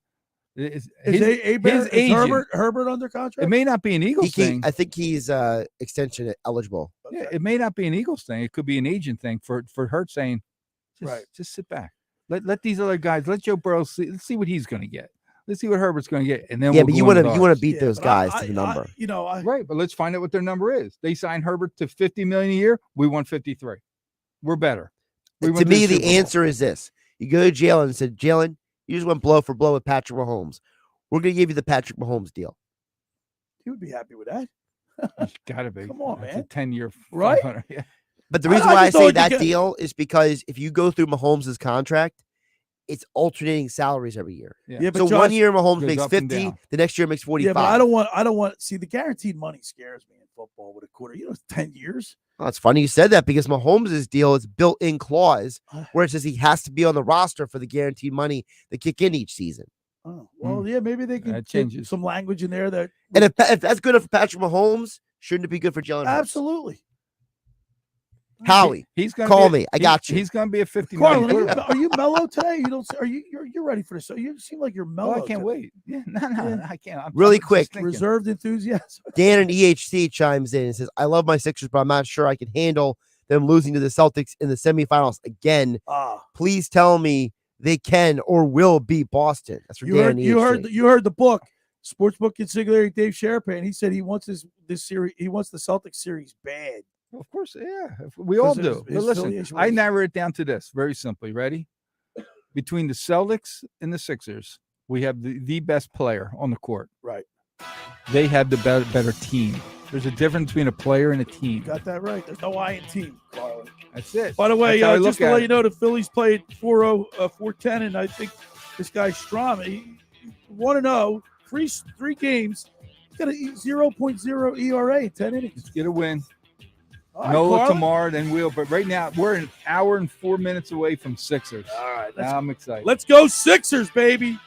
His Is Herbert under contract? It may not be an Eagles thing. I think he's extension eligible. Yeah, it may not be an Eagles thing. It could be an agent thing for Hurt saying, just sit back. Let these other guys, let Joe Burrow see. Let's see what he's going to get. Let's see what Herbert's going to get, and then but you want to beat those guys to the number. Right, but let's find out what their number is. They signed Herbert to $50 million a year. We won 53. We're better. To me, the answer is this: you go to Jalen and said, Jalen, you just went blow for blow with Patrick Mahomes. We're going to give you the Patrick Mahomes deal. He would be happy with that. Gotta be. Come on, man. It's a 10-year, right? Yeah. But the reason why I say that deal is because if you go through Mahomes' contract, it's alternating salaries every year. Yeah, but so Josh, 1 year Mahomes goes makes up and 50, down. the next year makes 45. Yeah, but I don't want. See, the guaranteed money scares me in football with a quarter. 10 years. Oh, it's funny you said that because Mahomes' deal is built-in clause where it says he has to be on the roster for the guaranteed money to kick in each season. Oh, well, yeah, maybe they can change some language in there that. And if that's good for Patrick Mahomes, shouldn't it be good for Jalen Hurts? Absolutely. Howie, he's gonna call me. I got you. He's going to be a 50 Carlin, million. are you mellow today? You don't. Are you? You're ready for this? You seem like you're mellow. I can't today. wait. Yeah, no, I can't. Really I'm quick, reserved enthusiasm. Dan and EHC chimes in and says, I love my Sixers, but I'm not sure I can handle them losing to the Celtics in the semifinals again. Please tell me they can or will beat Boston. That's for Dan and EHC. You heard the book, Sportsbook Consigliere Dave Sharapan. He said he wants this series. He wants the Celtics series bad. Of course, yeah. We all do. But listen, I narrow it down to this very simply. Ready? Between the Celtics and the Sixers, we have the best player on the court. Right. They have the better team. There's a difference between a player and a team. Got that right. There's no I in team, Carlin. That's it. By the way, just to let you know, the Phillies played 4-10, and I think this guy Strom, he 1-0, three games. He's got a 0.0 ERA in 10 innings. Let's get a win. All Nola right, tomorrow, then we'll. But right now, we're an hour and 4 minutes away from Sixers. All right. Now I'm excited. Let's go Sixers, baby.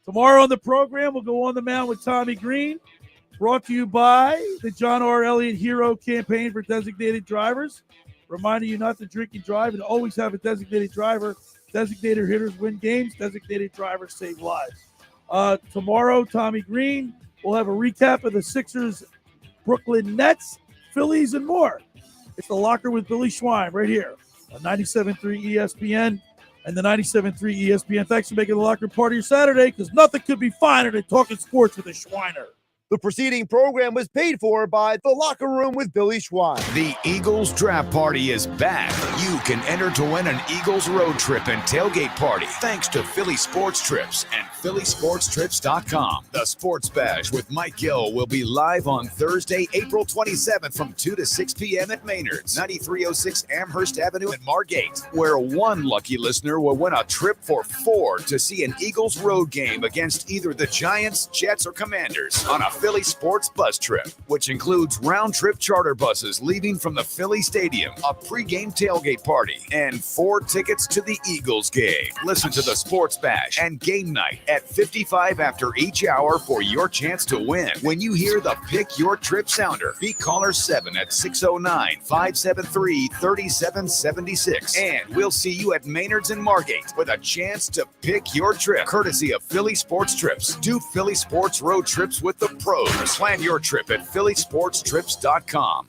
Tomorrow on the program, we'll go on the mound with Tommy Green. Brought to you by the John R. Elliott Hero Campaign for Designated Drivers. Reminding you not to drink and drive and always have a designated driver. Designated hitters win games. Designated drivers save lives. Tomorrow, Tommy Green will have a recap of the Sixers, Brooklyn Nets, Phillies, and more. It's The Locker with Billy Schwein right here on 97.3 ESPN and the 97.3 ESPN. Thanks for making The Locker part of your Saturday, because nothing could be finer than talking sports with a Schweiner. The preceding program was paid for by The Locker Room with Billy Schwein. The Eagles Draft Party is back. You can enter to win an Eagles road trip and tailgate party thanks to Philly Sports Trips and PhillySportsTrips.com. The Sports Bash with Mike Gill will be live on Thursday, April 27th from 2 to 6 p.m. at Maynard's, 9306 Amherst Avenue in Margate, where one lucky listener will win a trip for 4 to see an Eagles road game against either the Giants, Jets, or Commanders on a Philly Sports Bus Trip, which includes round-trip charter buses leaving from the Philly Stadium, a pregame tailgate party, and 4 tickets to the Eagles game. Listen to the Sports Bash and Game Night at 55 after each hour for your chance to win. When you hear the Pick Your Trip sounder, be caller 7 at 609-573-3776. And we'll see you at Maynard's in Margate with a chance to pick your trip, courtesy of Philly Sports Trips. Do Philly Sports road trips with the pros. Plan your trip at PhillySportsTrips.com.